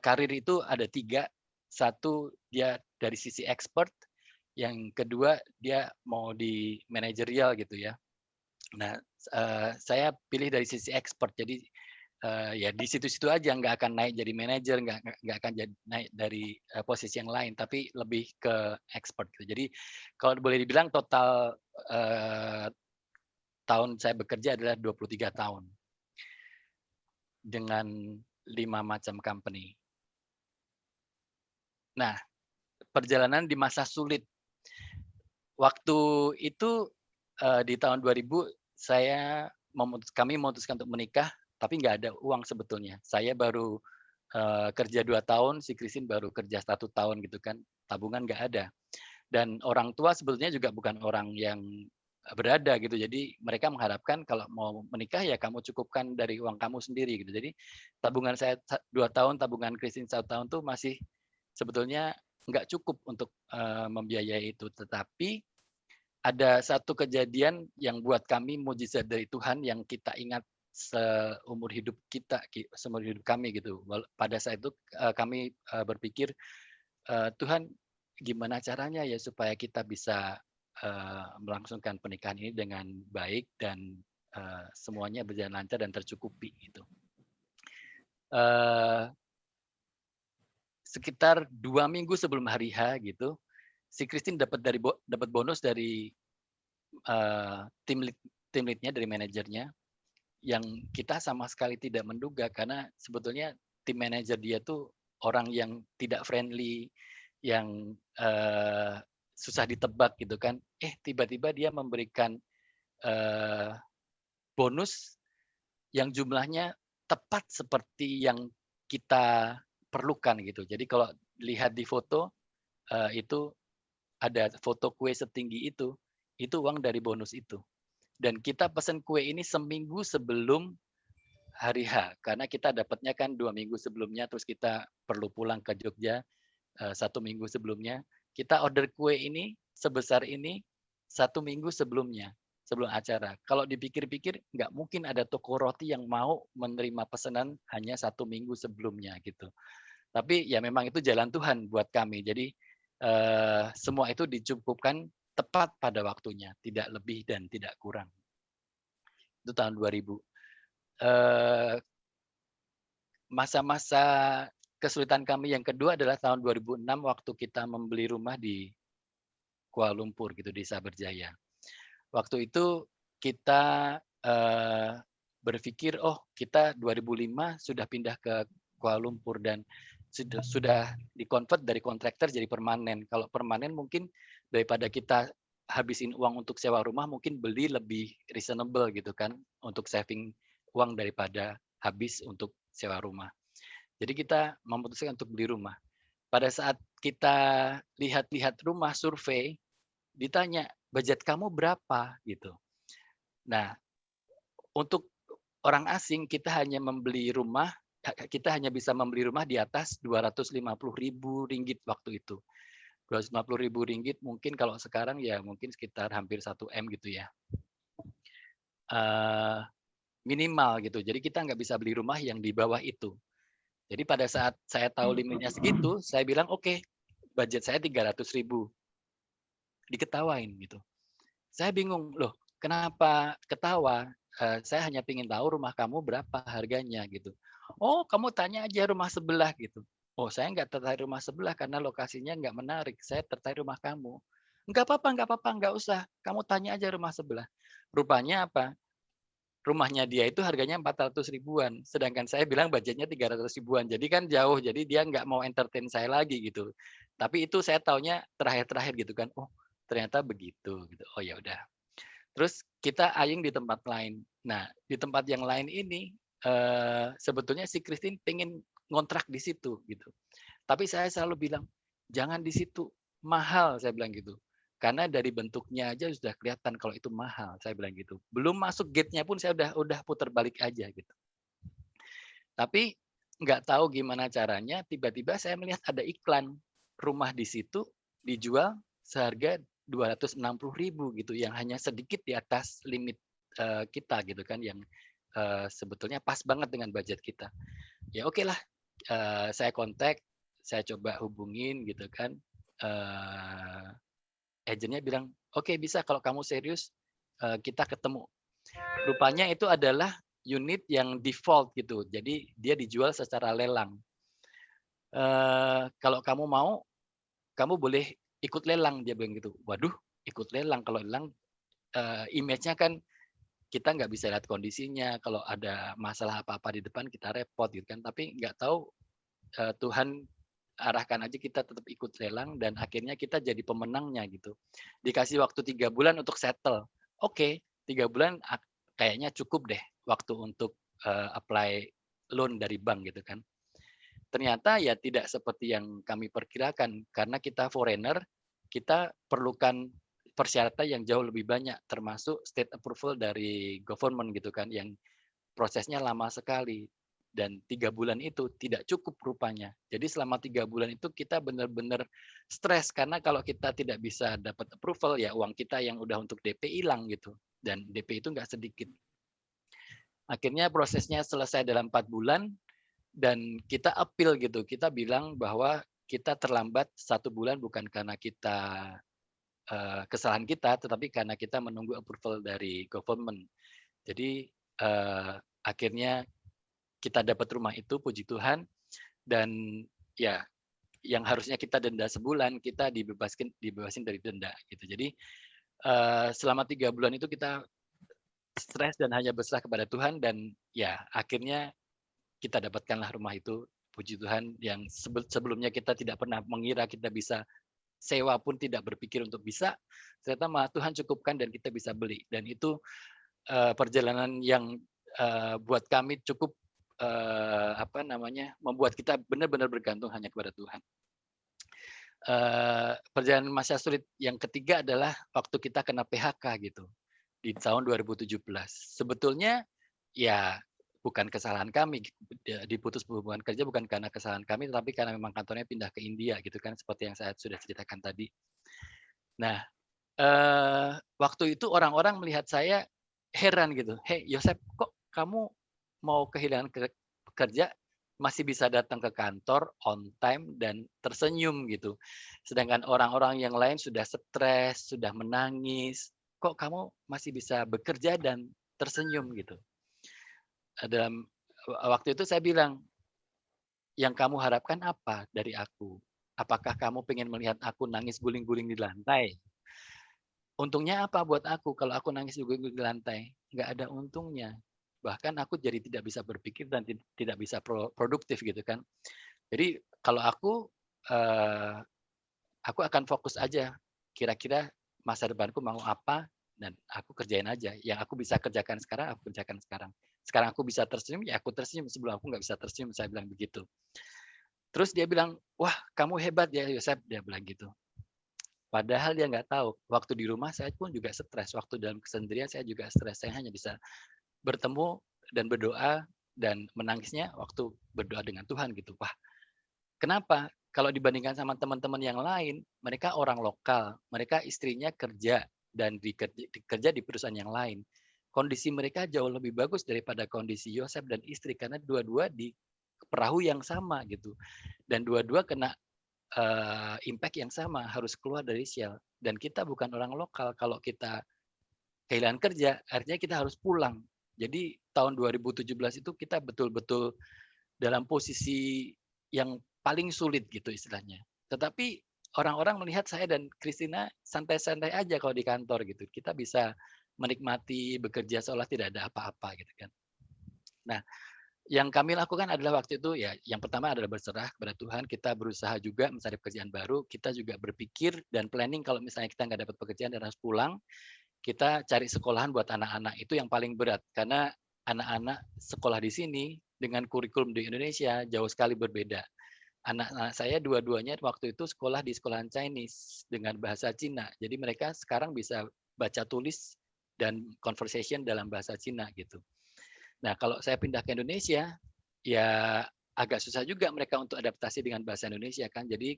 karir itu ada 3. Satu, dia dari sisi expert, yang kedua dia mau di manajerial gitu ya. Nah, saya pilih dari sisi expert, jadi ya di situ-situ aja, nggak akan naik jadi manajer, nggak akan naik dari posisi yang lain, tapi lebih ke expert gitu. Jadi kalau boleh dibilang total tahun saya bekerja adalah 23 tahun dengan 5 macam company. Nah, perjalanan di masa sulit. Waktu itu di tahun 2000 kami memutuskan untuk menikah, tapi nggak ada uang sebetulnya. Saya baru kerja 2 tahun, si Christine baru kerja 1 tahun gitu kan, tabungan nggak ada. Dan orang tua sebetulnya juga bukan orang yang berada gitu. Jadi mereka mengharapkan kalau mau menikah ya kamu cukupkan dari uang kamu sendiri gitu. Jadi tabungan saya 2 tahun, tabungan Christine 1 tahun tuh masih sebetulnya nggak cukup untuk membiayai itu. Tetapi ada satu kejadian yang buat kami mujizat dari Tuhan yang kita ingat seumur hidup kita, seumur hidup kami gitu. Pada saat itu kami berpikir, Tuhan gimana caranya ya supaya kita bisa melangsungkan pernikahan ini dengan baik dan semuanya berjalan lancar dan tercukupi gitu. Sekitar 2 minggu sebelum hari H gitu, si Christine dapat bonus dari tim leadnya, dari manajernya, yang kita sama sekali tidak menduga, karena sebetulnya tim manajer dia tuh orang yang tidak friendly, yang susah ditebak gitu kan. Tiba-tiba dia memberikan bonus yang jumlahnya tepat seperti yang kita perlukan gitu. Jadi kalau lihat di foto itu ada foto kue setinggi itu uang dari bonus itu. Dan kita pesan kue ini seminggu sebelum hari H, karena kita dapatnya kan 2 minggu sebelumnya, terus kita perlu pulang ke Jogja 1 minggu sebelumnya. Kita order kue ini sebesar ini 1 minggu sebelumnya, sebelum acara. Kalau dipikir-pikir, nggak mungkin ada toko roti yang mau menerima pesanan hanya 1 minggu sebelumnya gitu. Tapi ya memang itu jalan Tuhan buat kami. Jadi semua itu dicukupkan tepat pada waktunya, tidak lebih dan tidak kurang. Itu tahun 2000. Masa-masa kesulitan kami yang kedua adalah tahun 2006 waktu kita membeli rumah di Kuala Lumpur gitu, di Saberjaya. Waktu itu kita berpikir, kita 2005 sudah pindah ke Kuala Lumpur dan sudah di-convert dari kontraktor jadi permanen. Kalau permanen mungkin daripada kita habisin uang untuk sewa rumah, mungkin beli lebih reasonable gitu kan, untuk saving uang daripada habis untuk sewa rumah. Jadi kita memutuskan untuk beli rumah. Pada saat kita lihat-lihat rumah, survei, ditanya, budget kamu berapa gitu. Nah, untuk orang asing kita hanya bisa membeli rumah di atas 250.000 ringgit waktu itu. 250.000 ringgit mungkin kalau sekarang ya mungkin sekitar hampir 1 M gitu ya. Minimal gitu. Jadi kita nggak bisa beli rumah yang di bawah itu. Jadi pada saat saya tahu limitnya segitu, saya bilang oke, budget saya 300.000. Diketawain gitu. Saya bingung, loh kenapa ketawa? Saya hanya ingin tahu rumah kamu berapa harganya gitu. Oh, kamu tanya aja rumah sebelah gitu. Oh, saya nggak tertarik rumah sebelah karena lokasinya nggak menarik. Saya tertarik rumah kamu. Nggak apa-apa, nggak usah. Kamu tanya aja rumah sebelah. Rupanya apa? Rumahnya dia itu harganya 400 ribuan. Sedangkan saya bilang budgetnya 300 ribuan. Jadi kan jauh. Jadi dia nggak mau entertain saya lagi gitu. Tapi itu saya taunya terakhir-terakhir gitu kan. Oh, ternyata begitu gitu. Oh ya udah. Terus kita aying di tempat lain. Nah, di tempat yang lain ini sebetulnya si Christine pengen ngontrak di situ gitu. Tapi saya selalu bilang jangan di situ, mahal saya bilang gitu. Karena dari bentuknya aja sudah kelihatan kalau itu mahal, saya bilang gitu. Belum masuk gate-nya pun saya udah putar balik aja gitu. Tapi nggak tahu gimana caranya, tiba-tiba saya melihat ada iklan rumah di situ dijual seharga 260.000 gitu, yang hanya sedikit di atas limit kita gitu kan, yang sebetulnya pas banget dengan budget kita. Ya oke lah, saya kontak, saya coba hubungin gitu kan. Agennya bilang, oke bisa kalau kamu serius kita ketemu. Rupanya itu adalah unit yang default gitu, jadi dia dijual secara lelang. Kalau kamu mau, kamu boleh ikut lelang, dia bilang gitu. Waduh, ikut lelang, kalau lelang image-nya kan kita nggak bisa lihat kondisinya, kalau ada masalah apa-apa di depan kita repot gitu kan. Tapi nggak tahu Tuhan arahkan aja kita tetap ikut lelang dan akhirnya kita jadi pemenangnya gitu. Dikasih waktu 3 bulan untuk settle. Oke, 3 bulan kayaknya cukup deh waktu untuk apply loan dari bank gitu kan. Ternyata ya tidak seperti yang kami perkirakan, karena kita foreigner, kita perlukan persyaratan yang jauh lebih banyak, termasuk state approval dari government gitu kan, yang prosesnya lama sekali. Dan 3 bulan itu tidak cukup rupanya. Jadi selama 3 bulan itu kita benar-benar stres, karena kalau kita tidak bisa dapat approval ya uang kita yang udah untuk DP hilang gitu. Dan DP itu nggak sedikit. Akhirnya prosesnya selesai dalam 4 bulan dan kita appeal gitu. Kita bilang bahwa kita terlambat 1 bulan bukan karena kita kesalahan kita, tetapi karena kita menunggu approval dari government. Jadi akhirnya kita dapat rumah itu, puji Tuhan, dan ya yang harusnya kita denda sebulan, kita dibebasin dari denda gitu. Jadi selama 3 bulan itu kita stres dan hanya berserah kepada Tuhan, dan ya akhirnya kita dapatkanlah rumah itu, puji Tuhan, yang sebelumnya kita tidak pernah mengira kita bisa sewa pun tidak berpikir untuk bisa, ternyata Tuhan cukupkan dan kita bisa beli. Dan itu perjalanan yang buat kami cukup membuat kita benar-benar bergantung hanya kepada Tuhan. Perjalanan masa sulit yang ketiga adalah waktu kita kena PHK gitu di tahun 2017. Sebetulnya ya bukan kesalahan kami, diputus hubungan kerja bukan karena kesalahan kami, tetapi karena memang kantornya pindah ke India gitu kan, seperti yang saya sudah ceritakan tadi. Nah, waktu itu orang-orang melihat saya heran gitu, hey Yosep, kok kamu mau kehilangan kerja masih bisa datang ke kantor on time dan tersenyum gitu. Sedangkan orang-orang yang lain sudah stres, sudah menangis, kok kamu masih bisa bekerja dan tersenyum gitu. Dalam waktu itu saya bilang, yang kamu harapkan apa dari aku? Apakah kamu pengen melihat aku nangis guling-guling di lantai? Untungnya apa buat aku kalau aku nangis guling-guling di lantai? Nggak ada untungnya. Bahkan aku jadi tidak bisa berpikir dan tidak bisa produktif gitu kan. Jadi kalau aku akan fokus aja, kira-kira masa depanku mau apa, dan aku kerjain aja. Yang aku bisa kerjakan sekarang, aku kerjakan sekarang. Sekarang aku bisa tersenyum, ya aku tersenyum. Sebelum aku nggak bisa tersenyum, saya bilang begitu. Terus dia bilang, wah kamu hebat ya Yosep, dia bilang gitu. Padahal dia nggak tahu. Waktu di rumah saya pun juga stres. Waktu dalam kesendirian saya juga stres. Saya hanya bisa bertemu dan berdoa dan menangisnya waktu berdoa dengan Tuhan gitu. Wah, kenapa? Kalau dibandingkan sama teman-teman yang lain, mereka orang lokal, mereka istrinya kerja dan kerja di perusahaan yang lain. Kondisi mereka jauh lebih bagus daripada kondisi Yosef dan istri karena dua-dua di perahu yang sama gitu. Dan dua-dua kena impact yang sama, harus keluar dari Shell. Dan kita bukan orang lokal. Kalau kita kehilangan kerja, artinya kita harus pulang. Jadi tahun 2017 itu kita betul-betul dalam posisi yang paling sulit gitu istilahnya. Tetapi orang-orang melihat saya dan Christina santai-santai aja kalau di kantor gitu. Kita bisa menikmati bekerja seolah tidak ada apa-apa gitu kan. Nah, yang kami lakukan adalah waktu itu ya yang pertama adalah berserah kepada Tuhan. Kita berusaha juga mencari pekerjaan baru. Kita juga berpikir dan planning kalau misalnya kita nggak dapat pekerjaan dan harus pulang, kita cari sekolahan buat anak-anak. Itu yang paling berat karena anak-anak sekolah di sini dengan kurikulum di Indonesia jauh sekali berbeda. Anak-anak saya dua-duanya waktu itu sekolah di sekolahan Chinese dengan bahasa Cina. Jadi mereka sekarang bisa baca tulis dan conversation dalam bahasa Cina gitu. Nah, kalau saya pindah ke Indonesia, ya agak susah juga mereka untuk adaptasi dengan bahasa Indonesia kan. Jadi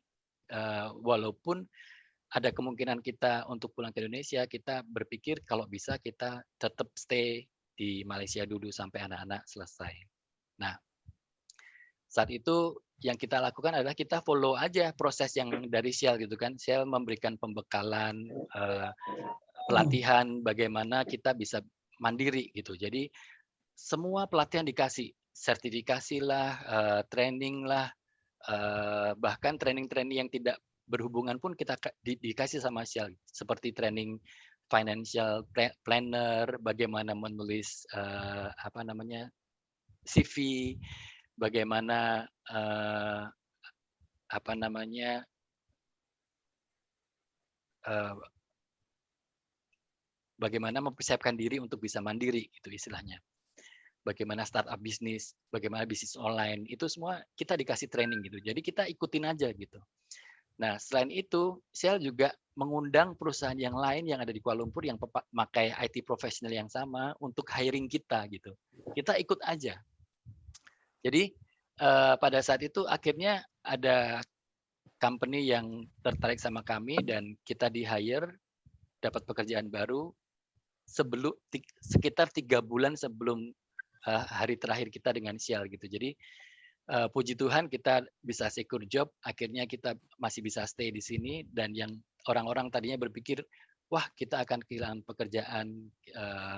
walaupun ada kemungkinan kita untuk pulang ke Indonesia, kita berpikir kalau bisa kita tetap stay di Malaysia dulu sampai anak-anak selesai. Nah, saat itu yang kita lakukan adalah kita follow aja proses yang dari Shell gitu kan. Shell memberikan pembekalan, pelatihan bagaimana kita bisa mandiri gitu. Jadi semua pelatihan dikasih, sertifikasi lah, training lah, bahkan training-training yang tidak berhubungan pun kita dikasih sama Shell, seperti training financial planner, bagaimana menulis CV, bagaimana bagaimana mempersiapkan diri untuk bisa mandiri itu istilahnya. Bagaimana startup bisnis, bagaimana bisnis online, itu semua kita dikasih training gitu. Jadi kita ikutin aja gitu. Nah, selain itu, Shell juga mengundang perusahaan yang lain yang ada di Kuala Lumpur yang memakai IT professional yang sama untuk hiring kita gitu. Kita ikut aja. Jadi pada saat itu akhirnya ada company yang tertarik sama kami dan kita di-hire, dapat pekerjaan baru sekitar 3 bulan sebelum hari terakhir kita dengan Shell gitu. Jadi puji Tuhan kita bisa secure job, akhirnya kita masih bisa stay di sini dan yang orang-orang tadinya berpikir wah kita akan kehilangan pekerjaan,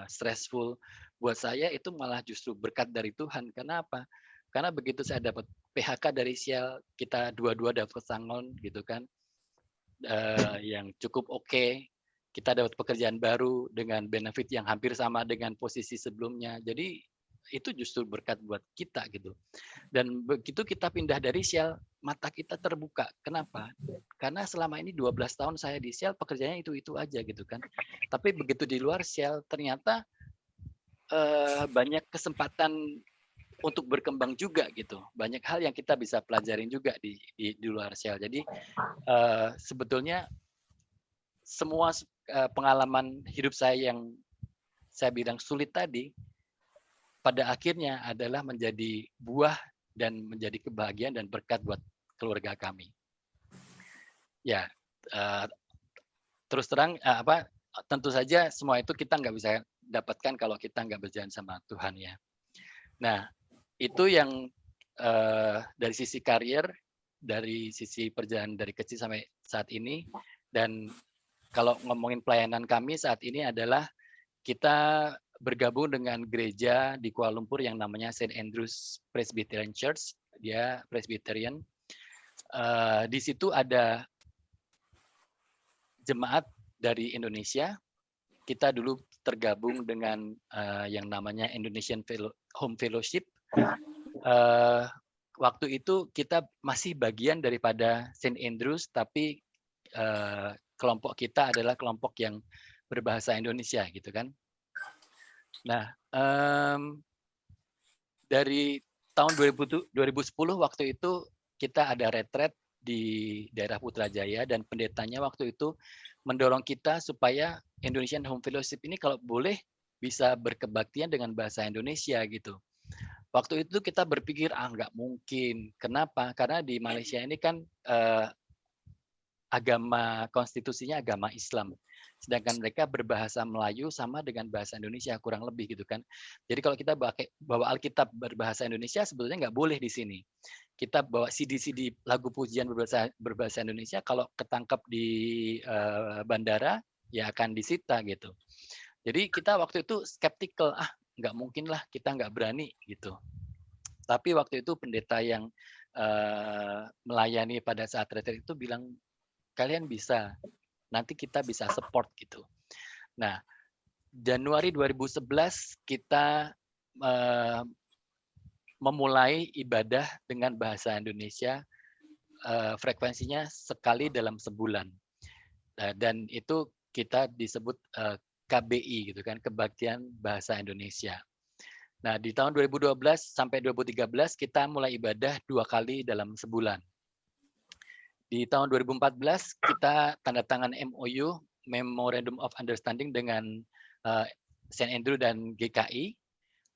stressful. Buat saya itu malah justru berkat dari Tuhan. Kenapa? Karena begitu saya dapat PHK dari Shell, kita dua-dua dapat pesangon gitu kan, yang cukup oke. Kita dapat pekerjaan baru dengan benefit yang hampir sama dengan posisi sebelumnya. Jadi itu justru berkat buat kita gitu. Dan begitu kita pindah dari Shell, mata kita terbuka. Kenapa? Karena selama ini 12 tahun saya di Shell, pekerjaannya itu aja gitu kan. Tapi begitu di luar Shell, ternyata banyak kesempatan untuk berkembang juga gitu. Banyak hal yang kita bisa pelajarin juga di luar Shell. Jadi sebetulnya semua pengalaman hidup saya yang saya bilang sulit tadi, pada akhirnya adalah menjadi buah dan menjadi kebahagiaan dan berkat buat keluarga kami. Ya, terus terang tentu saja semua itu kita nggak bisa dapatkan kalau kita nggak berjalan sama Tuhan ya. Nah, itu yang dari sisi karier, dari sisi perjalanan dari kecil sampai saat ini. Dan kalau ngomongin pelayanan kami saat ini adalah kita bergabung dengan gereja di Kuala Lumpur yang namanya St. Andrews Presbyterian Church. Dia Presbyterian. Di situ ada jemaat dari Indonesia. Kita dulu tergabung dengan yang namanya Indonesian Home Fellowship. Waktu itu kita masih bagian daripada St. Andrews, tapi kelompok kita adalah kelompok yang berbahasa Indonesia gitu kan. Nah, dari tahun 2010 waktu itu kita ada retret di daerah Putrajaya, dan pendetanya waktu itu mendorong kita supaya Indonesian Home Fellowship ini kalau boleh bisa berkebaktian dengan bahasa Indonesia gitu. Waktu itu kita berpikir nggak mungkin. Kenapa? Karena di Malaysia ini kan agama konstitusinya agama Islam. Sedangkan mereka berbahasa Melayu sama dengan bahasa Indonesia kurang lebih gitu kan. Jadi kalau kita bawa Alkitab berbahasa Indonesia sebetulnya nggak boleh di sini. Kita bawa CD-CD lagu pujian berbahasa Indonesia, kalau ketangkap di bandara ya akan disita gitu. Jadi kita waktu itu skeptikal, nggak mungkin lah, kita nggak berani gitu. Tapi waktu itu pendeta yang melayani pada saat retreat itu bilang, kalian bisa, nanti kita bisa support gitu. Nah, Januari 2011 kita memulai ibadah dengan bahasa Indonesia, frekuensinya sekali dalam sebulan. Dan itu kita disebut KBI gitu kan, Kebaktian Bahasa Indonesia. Nah, di tahun 2012 sampai 2013 kita mulai ibadah 2 kali dalam sebulan. Di tahun 2014 kita tanda tangan MOU, Memorandum of Understanding, dengan St. Andrew dan GKI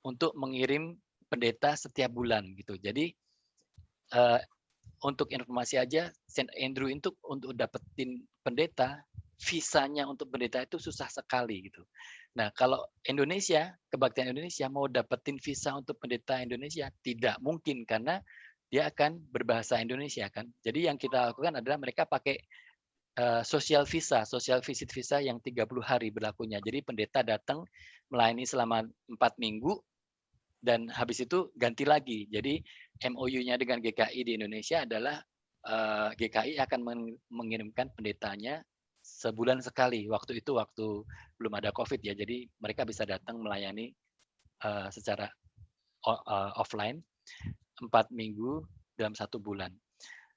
untuk mengirim pendeta setiap bulan gitu. Jadi untuk informasi aja, St. Andrew untuk dapetin pendeta, visanya untuk pendeta itu susah sekali gitu. Nah, kalau Indonesia, Kebaktian Indonesia mau dapetin visa untuk pendeta Indonesia tidak mungkin, karena dia akan berbahasa Indonesia kan. Jadi yang kita lakukan adalah mereka pakai social visit visa yang 30 hari berlakunya. Jadi pendeta datang melayani selama 4 minggu dan habis itu ganti lagi. Jadi MOU-nya dengan GKI di Indonesia adalah GKI akan mengirimkan pendetanya sebulan sekali. Waktu itu waktu belum ada COVID ya. Jadi mereka bisa datang melayani secara offline 4 minggu dalam 1 bulan.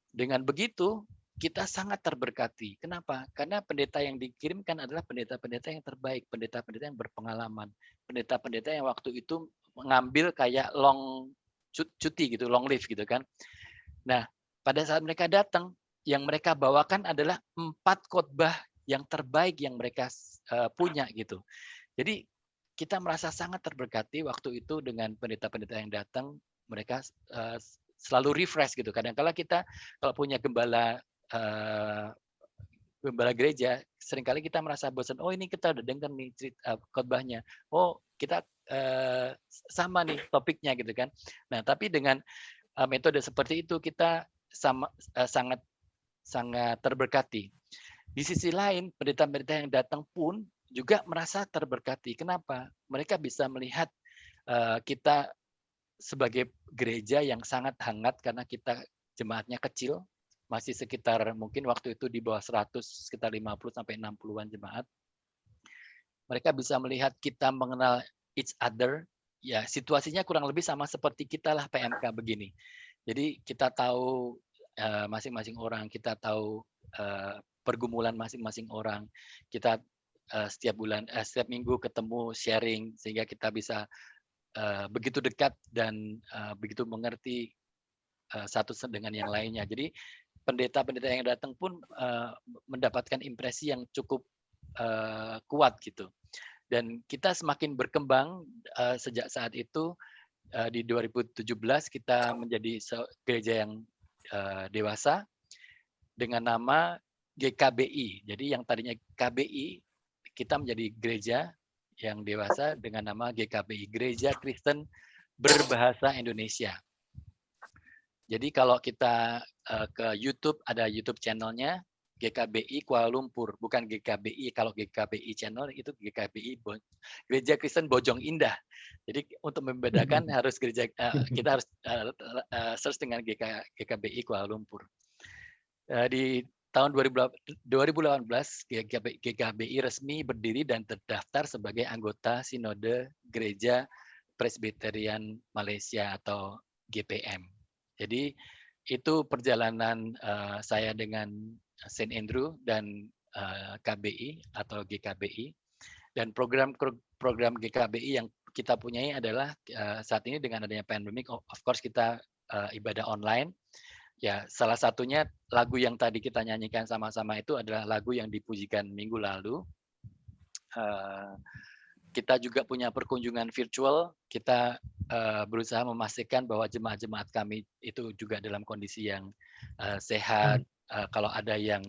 Dengan begitu, kita sangat terberkati. Kenapa? Karena pendeta yang dikirimkan adalah pendeta-pendeta yang terbaik, pendeta-pendeta yang berpengalaman, pendeta-pendeta yang waktu itu mengambil kayak long cuti gitu, long leave gitu kan. Nah, pada saat mereka datang, yang mereka bawakan adalah 4 khotbah yang terbaik yang mereka punya gitu. Jadi kita merasa sangat terberkati waktu itu dengan pendeta-pendeta yang datang. Mereka selalu refresh gitu. Kadang-kala kita kalau punya gembala gereja, seringkali kita merasa bosan. Oh, ini kita udah dengar nih cerita khotbahnya. Oh, kita sama nih topiknya gitu kan. Nah, tapi dengan metode seperti itu kita sangat terberkati. Di sisi lain, pendeta-pendeta yang datang pun juga merasa terberkati. Kenapa? Mereka bisa melihat kita sebagai gereja yang sangat hangat karena kita jemaatnya kecil, masih sekitar mungkin waktu itu di bawah 100, sekitar 50 sampai 60-an jemaat. Mereka bisa melihat kita mengenal each other, ya situasinya kurang lebih sama seperti kita lah PMK begini. Jadi kita tahu masing-masing orang, kita tahu pergumulan masing-masing orang, kita setiap minggu ketemu sharing sehingga kita bisa begitu dekat dan begitu mengerti satu dengan yang lainnya. Jadi pendeta-pendeta yang datang pun mendapatkan impresi yang cukup kuat gitu. Dan kita semakin berkembang sejak saat itu. Di 2017 kita menjadi gereja yang dewasa dengan nama GKBI. Jadi yang tadinya KBI, kita menjadi gereja yang dewasa dengan nama GKBI, Gereja Kristen Berbahasa Indonesia. Jadi kalau kita ke YouTube, ada YouTube channelnya GKBI Kuala Lumpur, bukan GKBI. Kalau GKBI channel itu GKBI Gereja Kristen Bojong Indah. Jadi untuk membedakan harus kita harus search dengan GKBI Kuala Lumpur. Di tahun 2018 GKBI resmi berdiri dan terdaftar sebagai anggota Sinode Gereja Presbyterian Malaysia atau GPM. Jadi itu perjalanan saya dengan St. Andrew dan KBI atau GKBI. Dan program GKBI yang kita punyai adalah saat ini dengan adanya pandemik, of course kita ibadah online. Ya, salah satunya lagu yang tadi kita nyanyikan sama-sama itu adalah lagu yang dipujikan minggu lalu. Kita juga punya perkunjungan virtual. Kita berusaha memastikan bahwa jemaat-jemaat kami itu juga dalam kondisi yang sehat. Kalau ada yang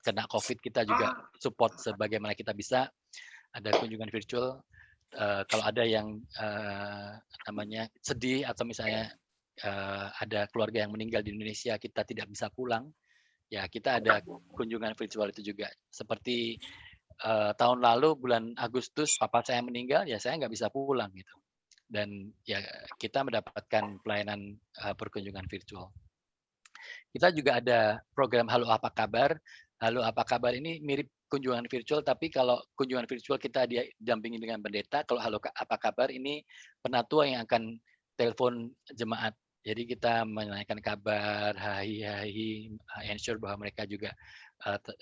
kena COVID, kita juga support sebagaimana kita bisa. Ada kunjungan virtual. Kalau ada yang namanya sedih atau misalnya ada keluarga yang meninggal di Indonesia, kita tidak bisa pulang. Ya, kita ada kunjungan virtual itu juga. Seperti tahun lalu bulan Agustus papa saya meninggal, ya saya nggak bisa pulang gitu. Dan ya kita mendapatkan pelayanan perkunjungan virtual. Kita juga ada program Halo Apa Kabar. Halo Apa Kabar ini mirip kunjungan virtual, tapi kalau kunjungan virtual kita didampingi dengan pendeta. Kalau Halo Apa Kabar ini penatua yang akan telepon jemaat. Jadi kita menanyakan kabar, hai, ensure bahwa mereka juga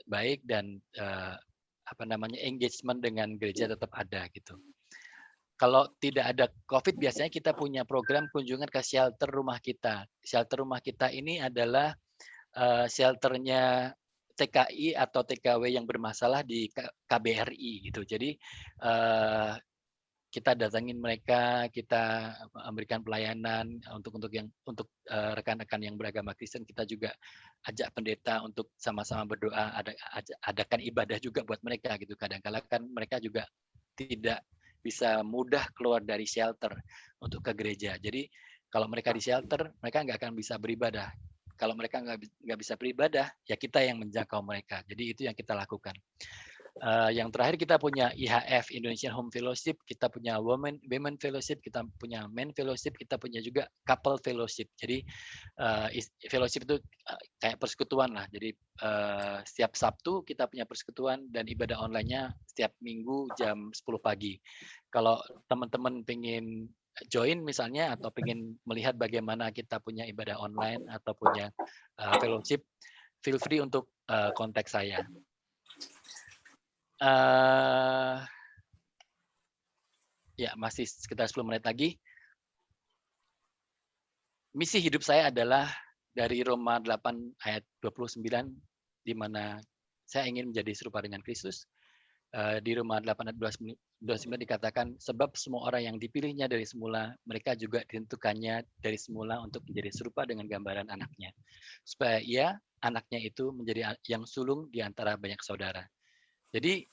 baik dan engagement dengan gereja tetap ada gitu. Kalau tidak ada COVID, biasanya kita punya program kunjungan ke shelter rumah kita. Shelter rumah kita ini adalah shelternya TKI atau TKW yang bermasalah di KBRI gitu. Jadi kita datangin mereka, kita memberikan pelayanan untuk rekan-rekan yang beragama Kristen. Kita juga ajak pendeta untuk sama-sama berdoa, adakan ibadah juga buat mereka gitu. Kadang-kala kan mereka juga tidak bisa mudah keluar dari shelter untuk ke gereja. Jadi kalau mereka di shelter, mereka nggak akan bisa beribadah. Kalau mereka nggak bisa beribadah, ya kita yang menjangkau mereka. Jadi itu yang kita lakukan. Yang terakhir kita punya IHF Indonesian Home Fellowship, kita punya Women Fellowship, kita punya Men Fellowship, kita punya juga Couple Fellowship. Jadi fellowship itu kayak persekutuan lah. Jadi setiap Sabtu kita punya persekutuan dan ibadah online-nya setiap Minggu jam 10 pagi. Kalau teman-teman pengen join misalnya atau pengen melihat bagaimana kita punya ibadah online atau punya fellowship, feel free untuk kontak saya. Ya, masih sekitar 10 menit lagi. Misi hidup saya adalah dari Roma 8 ayat 29, di mana saya ingin menjadi serupa dengan Kristus. Di Roma 8 ayat 29 dikatakan, sebab semua orang yang dipilihnya dari semula, mereka juga ditentukannya dari semula untuk menjadi serupa dengan gambaran anaknya. Supaya anaknya itu menjadi yang sulung di antara banyak saudara. Jadi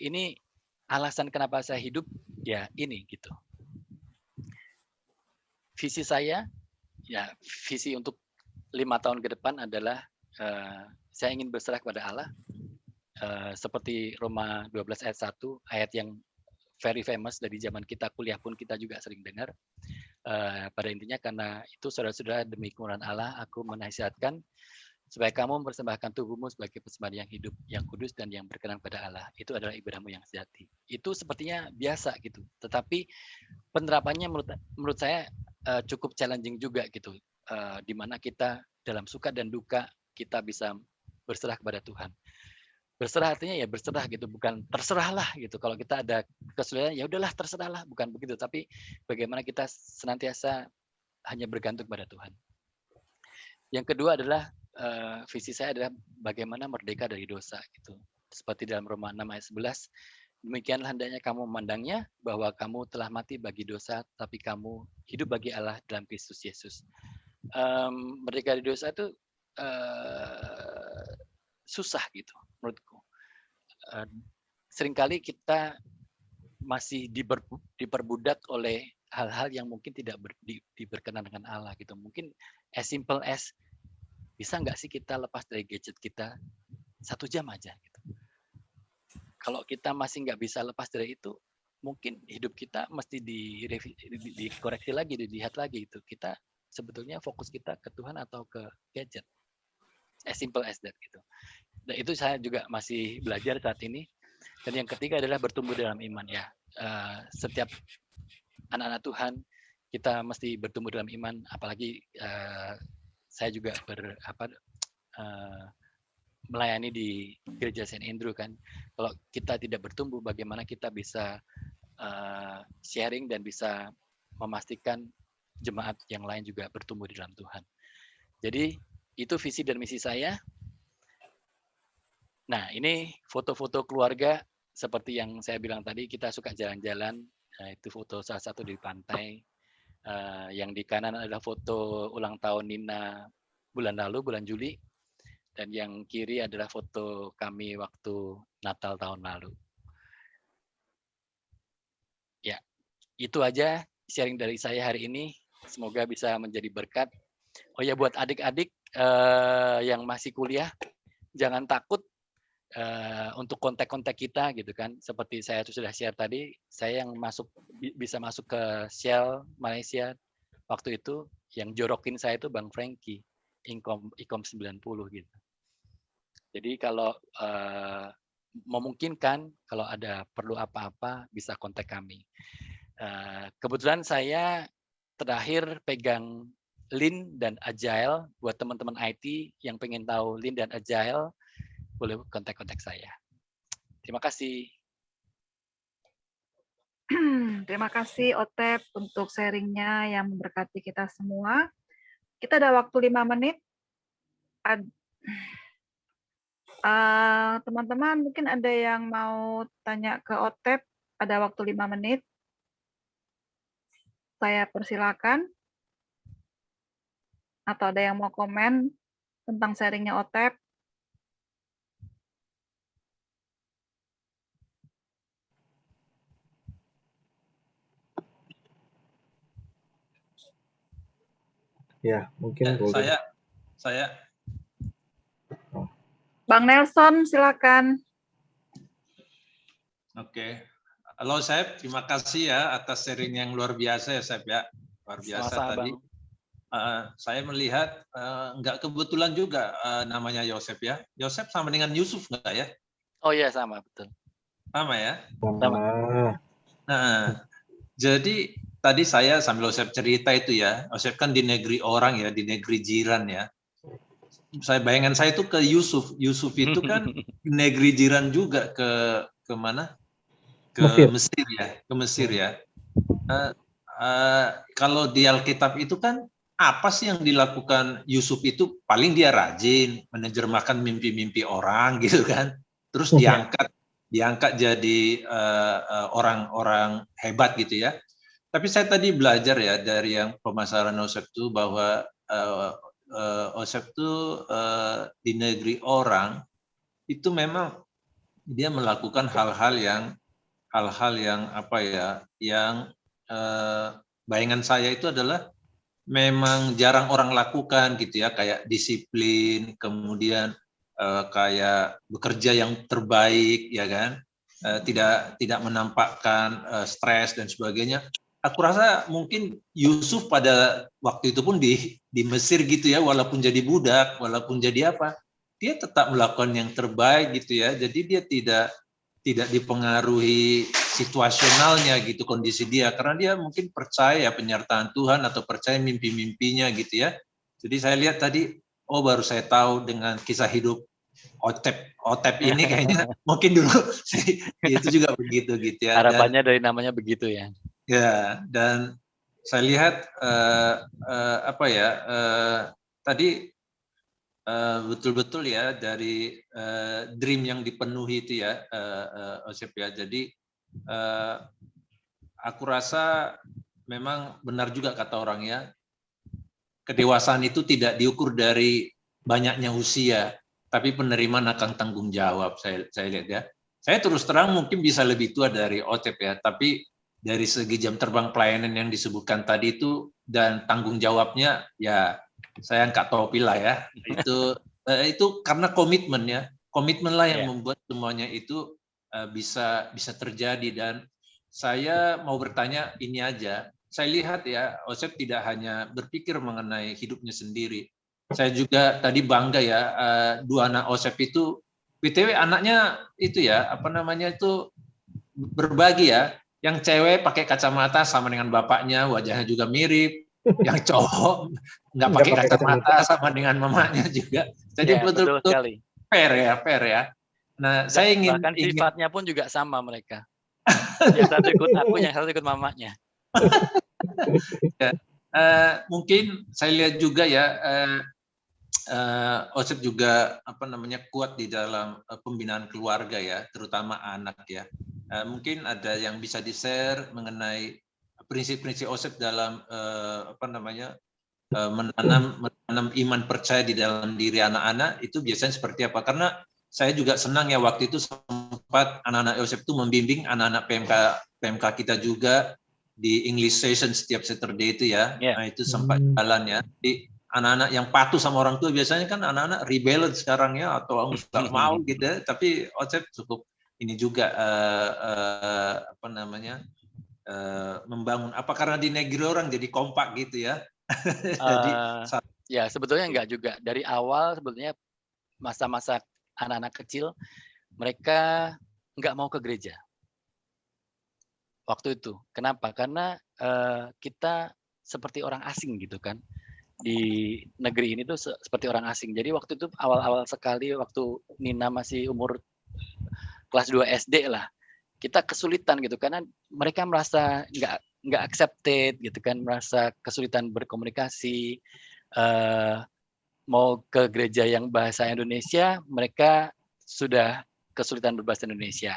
ini alasan kenapa saya hidup, ya ini gitu. Visi saya, ya visi untuk 5 tahun ke depan adalah saya ingin berserah kepada Allah. Seperti Roma 12 ayat 1, ayat yang very famous dari zaman kita kuliah pun kita juga sering dengar. Pada intinya karena itu saudara-saudara demi kemurahan Allah, aku menasihatkan supaya kamu mempersembahkan tubuhmu sebagai persembahan yang hidup, yang kudus, dan yang berkenan pada Allah. Itu adalah ibadahmu yang sejati. Itu sepertinya biasa gitu. Tetapi penerapannya menurut saya cukup challenging juga gitu. Di mana kita dalam suka dan duka, kita bisa berserah kepada Tuhan. Berserah artinya ya berserah gitu, bukan terserahlah gitu. Kalau kita ada kesulitan, ya udahlah terserahlah, bukan begitu. Tapi bagaimana kita senantiasa hanya bergantung pada Tuhan. Yang kedua adalah visi saya adalah bagaimana merdeka dari dosa gitu. Seperti dalam Roma 6 ayat 11, demikianlah hendaknya kamu memandangnya bahwa kamu telah mati bagi dosa, tapi kamu hidup bagi Allah dalam Kristus Yesus. Merdeka dari dosa itu susah gitu menurutku. Seringkali kita masih diperbudak oleh hal-hal yang mungkin tidak diberkenan dengan Allah gitu. Mungkin as simple as, bisa nggak sih kita lepas dari gadget kita 1 jam aja gitu. Kalau kita masih nggak bisa lepas dari itu, mungkin hidup kita mesti dikoreksi lagi, dilihat lagi itu. Kita sebetulnya fokus kita ke Tuhan atau ke gadget. As simple as that gitu. Dan itu saya juga masih belajar saat ini. Dan yang ketiga adalah bertumbuh dalam iman ya. Setiap anak-anak Tuhan, kita mesti bertumbuh dalam iman, apalagi saya juga melayani di gereja Saint Andrew kan. Kalau kita tidak bertumbuh, bagaimana kita bisa sharing dan bisa memastikan jemaat yang lain juga bertumbuh di dalam Tuhan. Jadi itu visi dan misi saya. Nah, ini foto-foto keluarga seperti yang saya bilang tadi, kita suka jalan-jalan. Nah, itu foto salah satu di pantai. Yang di kanan adalah foto ulang tahun Nina bulan lalu, bulan Juli. Dan yang kiri adalah foto kami waktu Natal tahun lalu. Ya, itu aja sharing dari saya hari ini. Semoga bisa menjadi berkat. Oh ya, buat adik-adik yang masih kuliah, jangan takut untuk kontak-kontak kita gitu kan. Seperti saya sudah share tadi, saya yang bisa masuk ke Shell Malaysia waktu itu, yang jorokin saya itu Bang Frankie, Ikom 90 gitu. Jadi kalau memungkinkan, kalau ada perlu apa-apa bisa kontak kami. Kebetulan saya terakhir pegang Lean dan Agile. Buat teman-teman IT yang pengen tahu Lean dan Agile, boleh kontak-kontak saya. Terima kasih. Terima kasih Otep untuk sharingnya yang memberkati kita semua. Kita ada waktu 5 menit. Teman-teman mungkin ada yang mau tanya ke Otep, ada waktu 5 menit. Saya persilakan. Atau ada yang mau komen tentang sharingnya Otep. Ya, mungkin boleh. Saya. Bang Nelson, silakan. Oke. Halo Sep, terima kasih ya atas sharing yang luar biasa ya Sep ya. Luar biasa Sama-sama, tadi. Saya melihat nggak kebetulan juga namanya Yosep ya. Yosep sama dengan Yusuf nggak ya? Oh iya, sama, betul. Sama ya? Sama. Nah, jadi tadi saya sambil Yosep cerita itu ya, Yosep kan di negeri orang ya, di negeri jiran ya. Bayangan saya itu ke Yusuf. Yusuf itu kan di negeri jiran juga ke mana? Ke Mesir ya, ke Mesir ya. Kalau di Alkitab itu kan apa sih yang dilakukan Yusuf itu? Paling dia rajin menerjemahkan mimpi-mimpi orang gitu kan. Terus diangkat jadi orang-orang hebat gitu ya. Tapi saya tadi belajar ya dari yang pemasaran Yosef itu bahwa Yosef itu di negeri orang itu memang dia melakukan hal-hal yang apa ya, yang bayangan saya itu adalah memang jarang orang lakukan gitu ya, kayak disiplin, kemudian kayak bekerja yang terbaik ya kan, tidak menampakkan stres dan sebagainya. Aku rasa mungkin Yusuf pada waktu itu pun di Mesir gitu ya, walaupun jadi budak, walaupun jadi apa, dia tetap melakukan yang terbaik gitu ya. Jadi dia tidak dipengaruhi situasionalnya gitu kondisi dia, karena dia mungkin percaya penyertaan Tuhan atau percaya mimpi-mimpinya gitu ya. Jadi saya lihat tadi, oh baru saya tahu dengan kisah hidup Otep ini kayaknya mungkin dulu itu juga begitu gitu ya. Harapannya dari namanya begitu ya. Ya, dan saya lihat tadi betul-betul ya dari dream yang dipenuhi itu ya, Osep ya. Jadi aku rasa memang benar juga kata orang ya, kedewasaan itu tidak diukur dari banyaknya usia, tapi penerimaan akan tanggung jawab. Saya lihat ya. Saya terus terang mungkin bisa lebih tua dari Osep ya, tapi dari segi jam terbang pelayanan yang disebutkan tadi itu dan tanggung jawabnya ya saya angkat topi lah ya. Itu karena komitmen ya. Komitmen lah yang membuat semuanya itu bisa terjadi. Dan saya mau bertanya ini aja. Saya lihat ya, Osep tidak hanya berpikir mengenai hidupnya sendiri. Saya juga tadi bangga ya, 2 anak Osep itu, BTW anaknya itu ya, berbagi ya. Yang cewek pakai kacamata sama dengan bapaknya, wajahnya juga mirip. Yang cowok nggak pakai kacamata sama dengan mamanya juga. Jadi betul-betul fair ya. Nah, saya ingin bahkan sifatnya pun juga sama mereka. Yang satu ikut aku, yang satu ikut mamanya. Mungkin saya lihat juga ya, OSEP juga kuat di dalam pembinaan keluarga ya, terutama anak ya. Mungkin ada yang bisa di-share mengenai prinsip-prinsip OSEP dalam menanam iman percaya di dalam diri anak-anak itu biasanya seperti apa? Karena saya juga senang ya waktu itu sempat anak-anak OSEP itu membimbing anak-anak PMK kita juga di English session setiap Saturday itu ya. Nah, itu sempat jalan ya. Jadi anak-anak yang patuh sama orang tua biasanya kan anak-anak rebellion sekarang ya atau nggak mau gitu ya. Tapi OSEP cukup ini juga membangun apa karena di negeri orang jadi kompak gitu ya. Jadi ya sebetulnya enggak juga. Dari awal sebetulnya masa-masa anak-anak kecil mereka enggak mau ke gereja. Waktu itu. Kenapa? Karena kita seperti orang asing gitu kan. Di negeri ini tuh seperti orang asing. Jadi waktu itu awal-awal sekali waktu Nina masih umur kelas 2 SD lah. Kita kesulitan gitu karena mereka merasa nggak accepted gitu kan, merasa kesulitan berkomunikasi, mau ke gereja yang bahasa Indonesia mereka sudah kesulitan berbahasa Indonesia,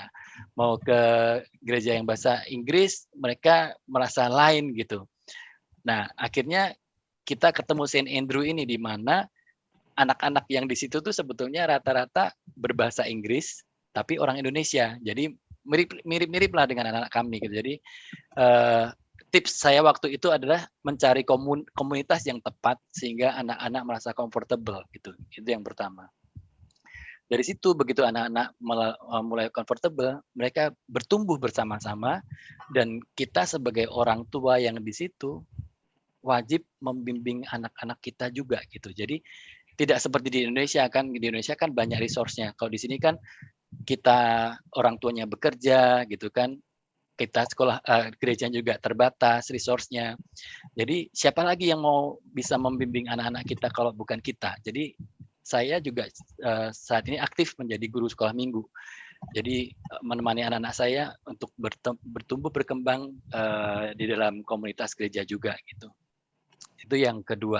mau ke gereja yang bahasa Inggris mereka merasa lain gitu. Nah akhirnya kita ketemu Saint Andrew ini di mana anak-anak yang di situ tuh sebetulnya rata-rata berbahasa Inggris tapi orang Indonesia, jadi mirip-mirip lah dengan anak-anak kami gitu. Jadi tips saya waktu itu adalah mencari komunitas yang tepat sehingga anak-anak merasa comfortable gitu. Itu yang pertama. Dari situ begitu anak-anak mulai comfortable, mereka bertumbuh bersama-sama dan kita sebagai orang tua yang di situ wajib membimbing anak-anak kita juga gitu. Jadi tidak seperti di Indonesia kan, di Indonesia kan banyak resource-nya. Kalau di sini kan kita orang tuanya bekerja gitu kan, kita sekolah gereja juga terbatas resource-nya. Jadi siapa lagi yang mau bisa membimbing anak-anak kita kalau bukan kita. Jadi saya juga saat ini aktif menjadi guru sekolah minggu. Jadi menemani anak-anak saya untuk bertumbuh berkembang di dalam komunitas gereja juga gitu. Itu yang kedua.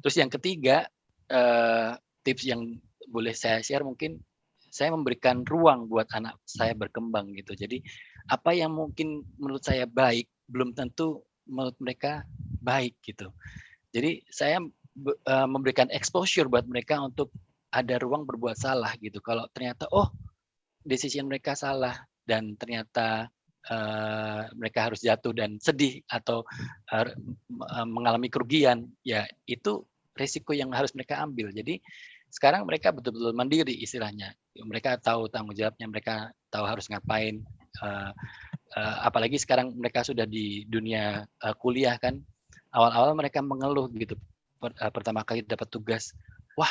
Terus yang ketiga, tips yang boleh saya share mungkin saya memberikan ruang buat anak saya berkembang gitu. Jadi apa yang mungkin menurut saya baik belum tentu menurut mereka baik gitu. Jadi saya memberikan exposure buat mereka untuk ada ruang berbuat salah gitu. Kalau ternyata decision mereka salah dan ternyata mereka harus jatuh dan sedih atau mengalami kerugian, ya itu risiko yang harus mereka ambil. Jadi sekarang mereka betul-betul mandiri istilahnya. Mereka tahu tanggung jawabnya, mereka tahu harus ngapain. Apalagi sekarang mereka sudah di dunia kuliah kan. Awal-awal mereka mengeluh gitu. Pertama kali dapat tugas, wah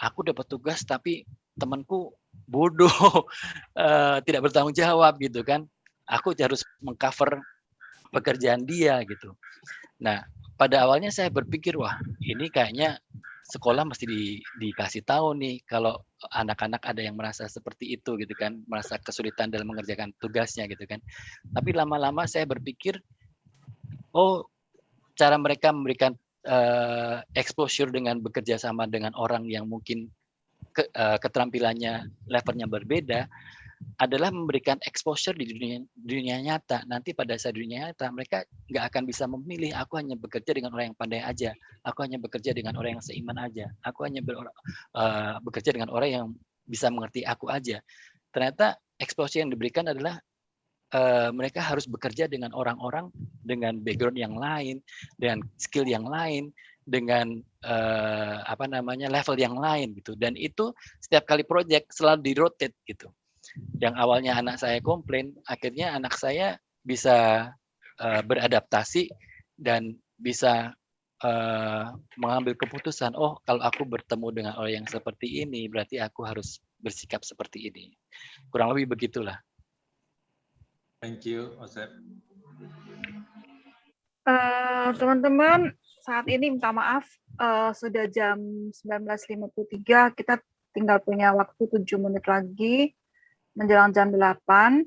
aku dapat tugas tapi temanku bodoh, tidak bertanggung jawab gitu kan. Aku harus mengcover pekerjaan dia gitu. Nah pada awalnya saya berpikir wah ini kayaknya sekolah mesti dikasih tahu nih kalau anak-anak ada yang merasa seperti itu gitu kan, merasa kesulitan dalam mengerjakan tugasnya gitu kan. Tapi lama-lama saya berpikir, cara mereka memberikan exposure dengan bekerja sama dengan orang yang mungkin keterampilannya levelnya berbeda adalah memberikan exposure di dunia nyata. Nanti pada saat dunia nyata mereka nggak akan bisa memilih, aku hanya bekerja dengan orang yang pandai aja, aku hanya bekerja dengan orang yang seiman aja, aku hanya bekerja dengan orang yang bisa mengerti aku aja. Ternyata exposure yang diberikan adalah mereka harus bekerja dengan orang-orang dengan background yang lain, dengan skill yang lain, dengan level yang lain gitu. Dan itu setiap kali project selalu di-rotate gitu. Yang awalnya anak saya komplain, akhirnya anak saya bisa beradaptasi dan bisa mengambil keputusan, kalau aku bertemu dengan orang yang seperti ini, berarti aku harus bersikap seperti ini. Kurang lebih begitulah. Thank you, Osep. Teman-teman, saat ini minta maaf, sudah jam 19.53, kita tinggal punya waktu 7 menit lagi, menjelang jam 8.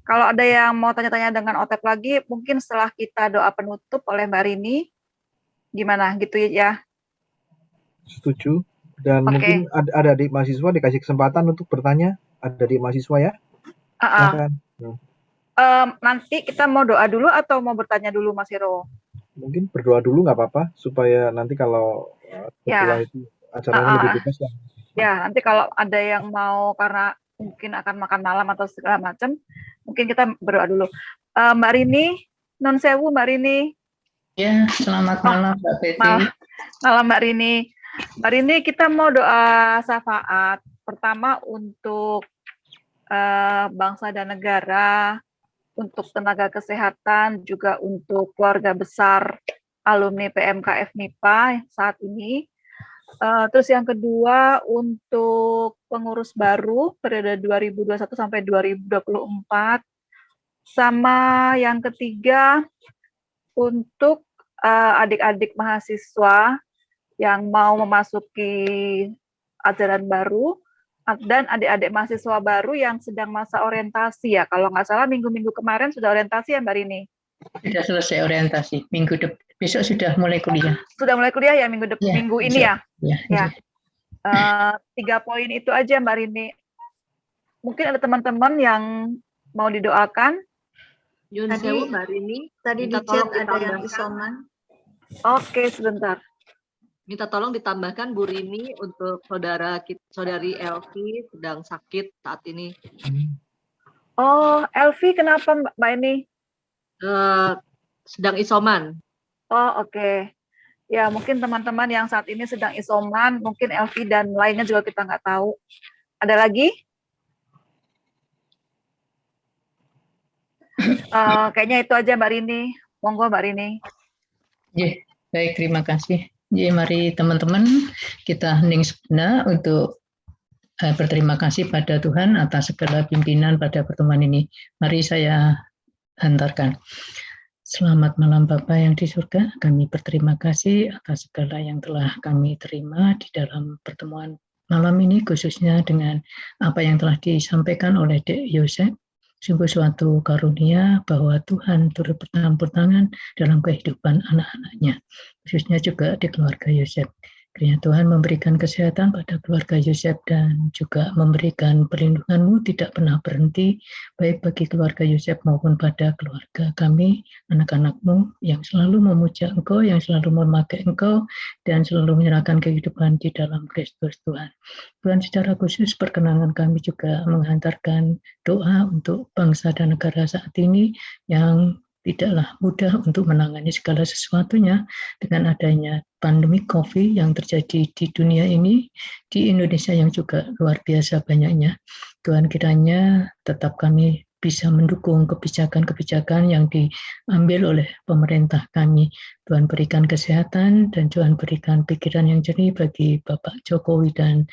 Kalau ada yang mau tanya-tanya dengan Otep lagi, mungkin setelah kita doa penutup oleh Mbak Rini, Gimana gitu ya? Setuju. Dan Oke. mungkin ada adik mahasiswa dikasih kesempatan untuk bertanya. Ada adik mahasiswa ya? Silakan. Nanti kita mau doa dulu atau mau bertanya dulu, Mas Hero? Mungkin berdoa dulu nggak apa-apa supaya nanti kalau setelah itu acaranya lebih bebas lah. Ya, nanti kalau ada yang mau karena mungkin akan makan malam atau segala macam, mungkin kita berdoa dulu. Mbak Rini, non sewu Mbak Rini. Ya, selamat malam Mbak Peti. Malam Mbak Rini. Mbak Rini, kita mau doa syafaat. Pertama untuk bangsa dan negara, untuk tenaga kesehatan, juga untuk keluarga besar alumni PMK FMIPA saat ini. Terus yang kedua untuk pengurus baru periode 2021 sampai 2024. Sama yang ketiga untuk adik-adik mahasiswa yang mau memasuki ajaran baru dan adik-adik mahasiswa baru yang sedang masa orientasi ya. Kalau nggak salah minggu-minggu kemarin sudah orientasi ya Mbak Rini? Sudah selesai orientasi. Besok sudah mulai kuliah. Sudah mulai kuliah ya minggu ini ya? Ya. 3 poin itu aja Mbak Rini. Mungkin ada teman-teman yang mau didoakan. Yun sewu Mbak Rini. Tadi di chat ada yang isoman. Oke, sebentar. Minta tolong ditambahkan Bu Rini untuk saudari Elvi sedang sakit saat ini. Oh, Elvi kenapa Mbak ini? Sedang isoman. Oh, oke. Ya, mungkin teman-teman yang saat ini sedang isoman, mungkin Elvi dan lainnya juga kita nggak tahu. Ada lagi? Kayaknya itu aja Mbak Rini. Monggo Mbak Rini. Baik, terima kasih. Mari teman-teman kita hening sebentar untuk berterima kasih pada Tuhan atas segala pimpinan pada pertemuan ini. Mari saya hantarkan. Selamat malam Bapa yang di surga, kami berterima kasih atas segala yang telah kami terima di dalam pertemuan malam ini, khususnya dengan apa yang telah disampaikan oleh Dek Yosef. Sungguh suatu karunia bahwa Tuhan turut bercampur tangan dalam kehidupan anak-anaknya, khususnya juga di keluarga Yosef. Kiranya Tuhan memberikan kesehatan pada keluarga Yosef dan juga memberikan perlindungan-Mu tidak pernah berhenti, baik bagi keluarga Yosef maupun pada keluarga kami, anak-anak-Mu yang selalu memuja Engkau, yang selalu memakai Engkau, dan selalu menyerahkan kehidupan di dalam Kristus Tuhan. Tuhan, secara khusus perkenankan kami juga menghantarkan doa untuk bangsa dan negara saat ini yang tidaklah mudah untuk menangani segala sesuatunya dengan adanya pandemi COVID yang terjadi di dunia ini, di Indonesia yang juga luar biasa banyaknya. Tuhan, kiranya tetap kami bisa mendukung kebijakan-kebijakan yang diambil oleh pemerintah kami. Tuhan berikan kesehatan dan Tuhan berikan pikiran yang jernih bagi Bapak Jokowi dan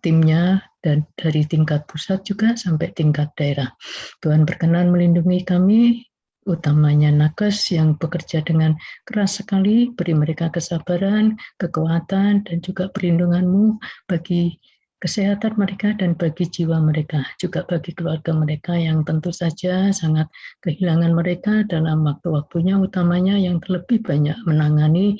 timnya, dan dari tingkat pusat juga sampai tingkat daerah. Tuhan berkenan melindungi kami, utamanya nakes yang bekerja dengan keras sekali, beri mereka kesabaran, kekuatan, dan juga perlindungan-Mu bagi kesehatan mereka dan bagi jiwa mereka, juga bagi keluarga mereka yang tentu saja sangat kehilangan mereka dalam waktu-waktunya, utamanya yang terlebih banyak menangani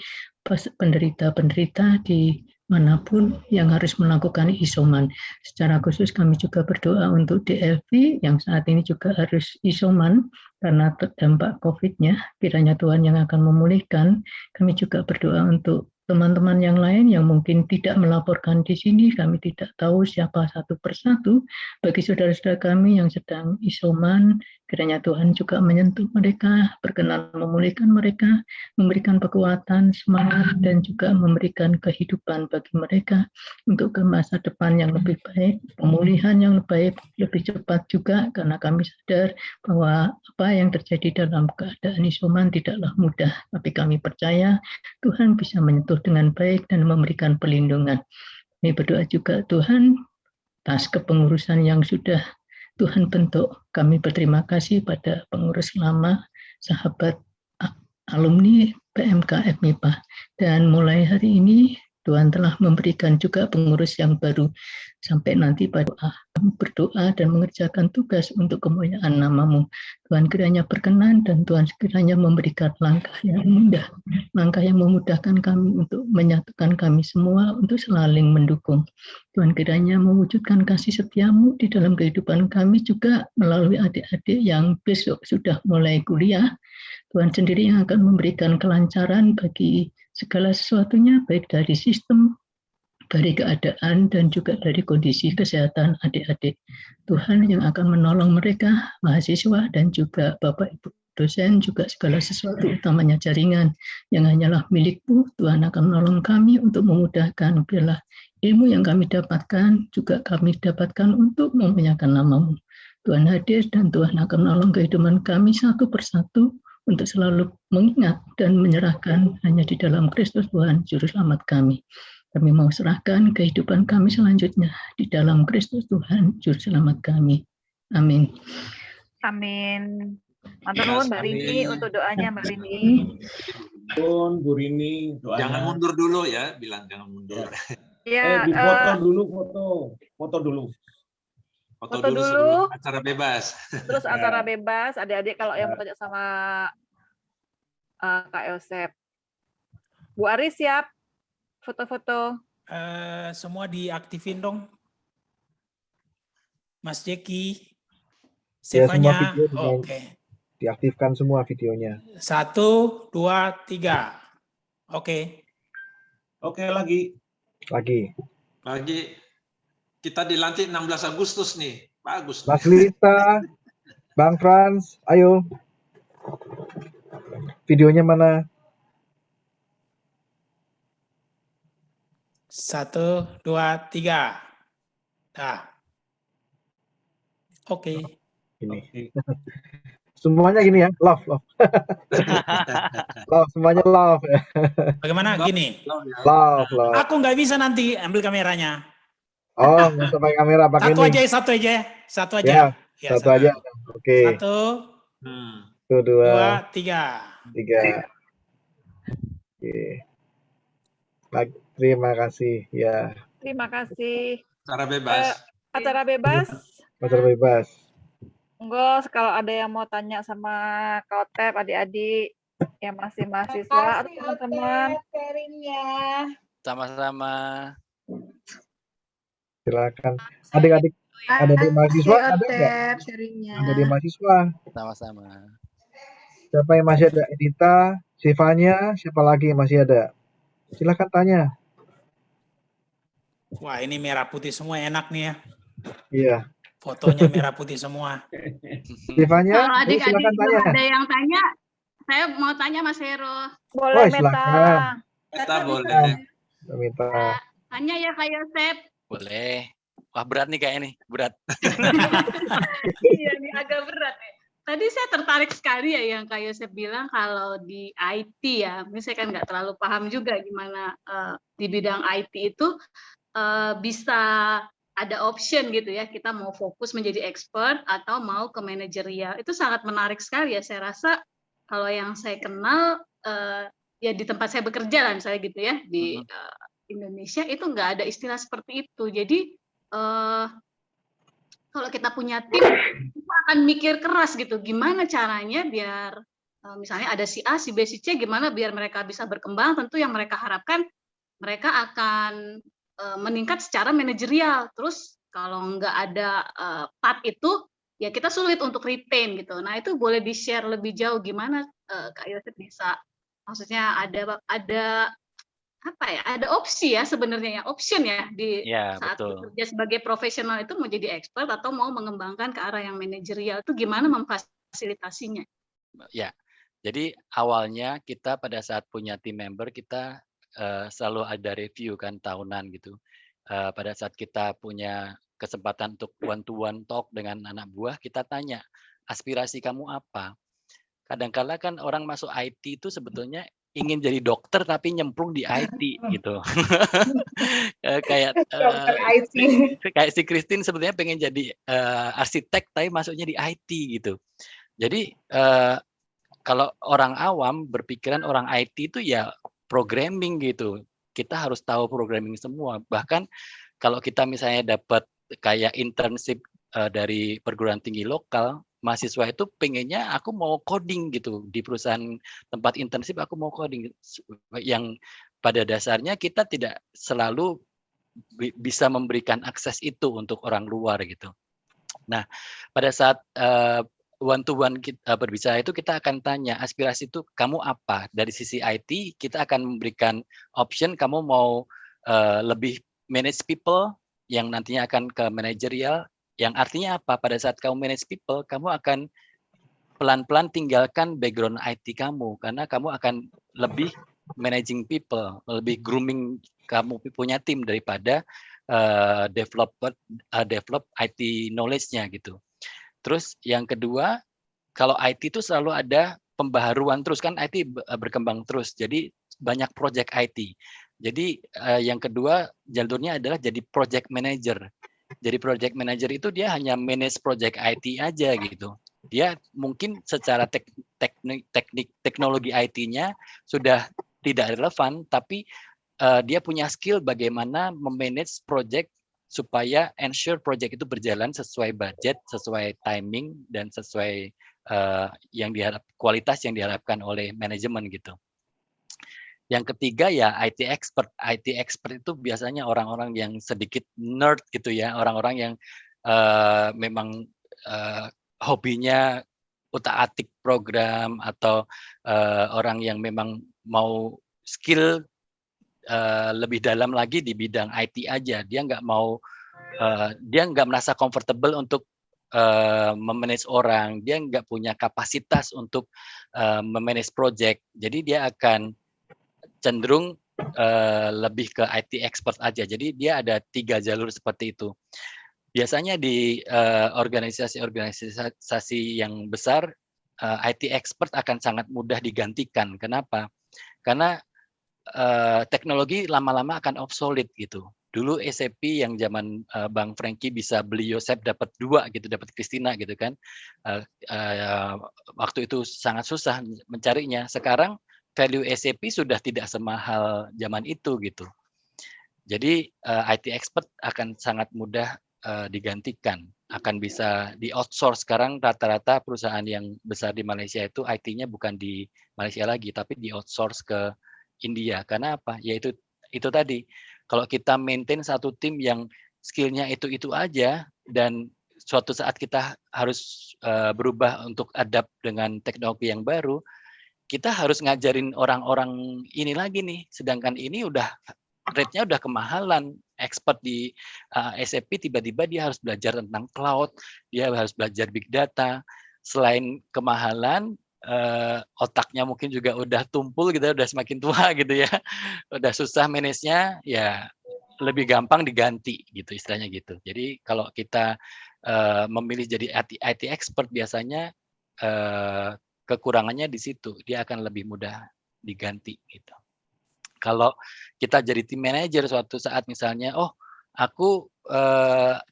penderita-penderita di manapun yang harus melakukan isoman. Secara khusus kami juga berdoa untuk DLV yang saat ini juga harus isoman karena terdampak COVID-nya. Kiranya Tuhan yang akan memulihkan. Kami juga berdoa untuk teman-teman yang lain yang mungkin tidak melaporkan di sini, kami tidak tahu siapa satu persatu. Bagi saudara-saudara kami yang sedang isoman, kiranya Tuhan juga menyentuh mereka, berkenan memulihkan mereka, memberikan kekuatan, semangat, dan juga memberikan kehidupan bagi mereka untuk ke masa depan yang lebih baik, pemulihan yang lebih baik, lebih cepat juga, karena kami sadar bahwa apa yang terjadi dalam keadaan isoman tidaklah mudah, tapi kami percaya Tuhan bisa menyentuh dengan baik dan memberikan perlindungan. Kami berdoa juga Tuhan atas kepengurusan yang sudah Tuhan bentuk. Kami berterima kasih pada pengurus lama, sahabat alumni PMK FMIPA. Dan mulai hari ini Tuhan telah memberikan juga pengurus yang baru. Sampai nanti pada kami berdoa dan mengerjakan tugas untuk kemuliaan nama-Mu. Tuhan kiranya berkenan dan Tuhan kiranya memberikan langkah yang mudah, langkah yang memudahkan kami untuk menyatukan kami semua untuk saling mendukung. Tuhan kiranya mewujudkan kasih setia-Mu di dalam kehidupan kami juga melalui adik-adik yang besok sudah mulai kuliah. Tuhan sendiri yang akan memberikan kelancaran bagi segala sesuatunya, baik dari sistem, dari keadaan, dan juga dari kondisi kesehatan adik-adik. Tuhan yang akan menolong mereka, mahasiswa, dan juga Bapak Ibu dosen, juga segala sesuatu, utamanya jaringan yang hanyalah milik-Mu. Tuhan akan menolong kami untuk memudahkan, biarlah ilmu yang kami dapatkan, juga kami dapatkan untuk memuliakan nama-Mu. Tuhan hadir dan Tuhan akan menolong kehidupan kami satu persatu, untuk selalu mengingat dan menyerahkan hanya di dalam Kristus Tuhan, Juru Selamat kami. Kami mau serahkan kehidupan kami selanjutnya di dalam Kristus Tuhan, Juru Selamat kami. Amin. Amin. Matur nuwun Mbak Rini untuk doanya Mbak Rini. Bu Rini, doanya. Jangan mundur dulu ya, bilang jangan mundur. Ya, foto dulu, foto dulu. Foto dulu sebelum acara bebas. Terus acara bebas, adik-adik kalau yang mau tanya sama Kak Yosep. Bu Ari siap foto-foto? Semua diaktifin dong. Mas Jeki, Ya, semua Stefanya, video oke. diaktifkan semua videonya. 1, 2, 3. Oke. Oke, lagi. Kita dilantik 16 Agustus nih. Bagus. Mas Lita, Bang Frans, ayo. Videonya mana? 1, 2, 3. Dah. Oke. Ini. Semuanya gini ya, love. Love, semuanya love. Bagaimana gini? Love. Aku nggak bisa nanti ambil kameranya. Oh, nggak usah pakai kamera, pakai Satu ini. aja. Satu aja. Ya, satu aja. Oke. 1, 2, 3. Oke. Terima kasih. Ya. Terima kasih. Acara bebas. Acara bebas. Acara bebas. Enggak, kalau ada yang mau tanya sama Kak Otep, adik-adik yang masih mahasiswa atau teman-teman. Sama-sama. Silakan. Adik-adik mahasiswa ada nggak? Adik mahasiswa. Sama-sama. Siapa yang masih ada? Edita, Sivanya, siapa lagi yang masih ada? Silakan tanya. Wah, ini merah putih semua enak nih ya. Iya. Fotonya merah putih semua. Sivanya, Kalau adik-adik silakan tanya. ada yang tanya, saya mau tanya Mas Hero. Boleh, silakan. Meta boleh. Minta. Tanya ya Kak Yosep. Boleh. Wah, berat nih kayak ini. Berat. Iya nih agak berat ya. Tadi saya tertarik sekali ya yang Kak Yosep bilang kalau di IT ya, mungkin saya kan nggak terlalu paham juga gimana di bidang IT itu bisa ada option gitu ya, kita mau fokus menjadi expert atau mau ke manajerial. Itu sangat menarik sekali ya, saya rasa kalau yang saya kenal ya di tempat saya bekerja lah misalnya gitu ya, di Indonesia itu nggak ada istilah seperti itu. Jadi kalau kita punya tim, kita akan mikir keras gitu, gimana caranya biar misalnya ada si A, si B, si C, gimana biar mereka bisa berkembang. Tentu yang mereka harapkan mereka akan meningkat secara manajerial. Terus kalau nggak ada part itu, ya kita sulit untuk retain gitu. Nah itu boleh di-share lebih jauh gimana Kak Yosep bisa, maksudnya ada apa ya? Ada opsi ya sebenarnya ya, option ya di saat bekerja sebagai profesional itu mau jadi expert atau mau mengembangkan ke arah yang manajerial itu gimana memfasilitasinya? Ya, jadi awalnya kita pada saat punya team member kita selalu ada review kan tahunan gitu. Pada saat kita punya kesempatan untuk one-to-one talk dengan anak buah, kita tanya aspirasi kamu apa. Kadang-kala kan orang masuk IT itu sebetulnya ingin jadi dokter tapi nyemplung di IT gitu. Kayak kayak si Christine sebetulnya pengen jadi arsitek tapi masuknya di IT gitu. Jadi kalau orang awam berpikiran orang IT itu ya programming gitu, kita harus tahu programming semua. Bahkan kalau kita misalnya dapat kayak internship dari perguruan tinggi lokal, mahasiswa itu pengennya aku mau coding gitu di perusahaan tempat internship, aku mau coding, yang pada dasarnya kita tidak selalu bisa memberikan akses itu untuk orang luar gitu. Nah, pada saat one to one kita berbicara itu, kita akan tanya aspirasi itu kamu apa. Dari sisi IT kita akan memberikan option, kamu mau lebih manage people yang nantinya akan ke manajerial, yang artinya apa? Pada saat kamu manage people, kamu akan pelan-pelan tinggalkan background IT kamu, karena kamu akan lebih managing people, lebih grooming kamu punya tim daripada develop IT knowledge-nya gitu. Terus yang kedua, kalau IT itu selalu ada pembaharuan terus, kan IT berkembang terus, jadi banyak project IT. Jadi yang kedua jalurnya adalah jadi project manager. Jadi project manager itu dia hanya manage project IT aja gitu. Dia mungkin secara teknologi IT-nya sudah tidak relevan, tapi dia punya skill bagaimana memanage project supaya ensure project itu berjalan sesuai budget, sesuai timing, dan sesuai kualitas yang diharapkan oleh manajemen gitu. Yang ketiga ya IT expert. IT expert itu biasanya orang-orang yang sedikit nerd gitu ya, orang-orang yang memang hobinya utak-atik program, atau orang yang memang mau skill lebih dalam lagi di bidang IT aja. Dia nggak mau, dia nggak merasa comfortable untuk memanage orang, dia nggak punya kapasitas untuk memanage project. Jadi dia akan cenderung lebih ke IT expert aja. Jadi dia ada 3 jalur seperti itu. Biasanya di organisasi-organisasi yang besar, IT expert akan sangat mudah digantikan. Kenapa? Karena teknologi lama-lama akan obsolete gitu. Dulu SAP yang zaman Bang Frankie bisa beli Yosep dapat 2 gitu, dapat Christina gitu kan. Waktu itu sangat susah mencarinya. Sekarang value SAP sudah tidak semahal zaman itu gitu. Jadi IT expert akan sangat mudah digantikan, akan bisa di outsource. Sekarang rata-rata perusahaan yang besar di Malaysia itu IT-nya bukan di Malaysia lagi, tapi di outsource ke India. Karena apa? Yaitu itu tadi. Kalau kita maintain satu tim yang skillnya itu aja, dan suatu saat kita harus berubah untuk adapt dengan teknologi yang baru, kita harus ngajarin orang-orang ini lagi nih. Sedangkan ini udah rate-nya udah kemahalan. Expert di SAP tiba-tiba dia harus belajar tentang cloud, dia harus belajar big data. Selain kemahalan, otaknya mungkin juga udah tumpul gitu, udah semakin tua gitu ya, udah susah manage-nya, ya lebih gampang diganti gitu istilahnya gitu. Jadi kalau kita memilih jadi IT expert, biasanya kekurangannya di situ, dia akan lebih mudah diganti gitu. Kalau kita jadi tim manager suatu saat misalnya, oh aku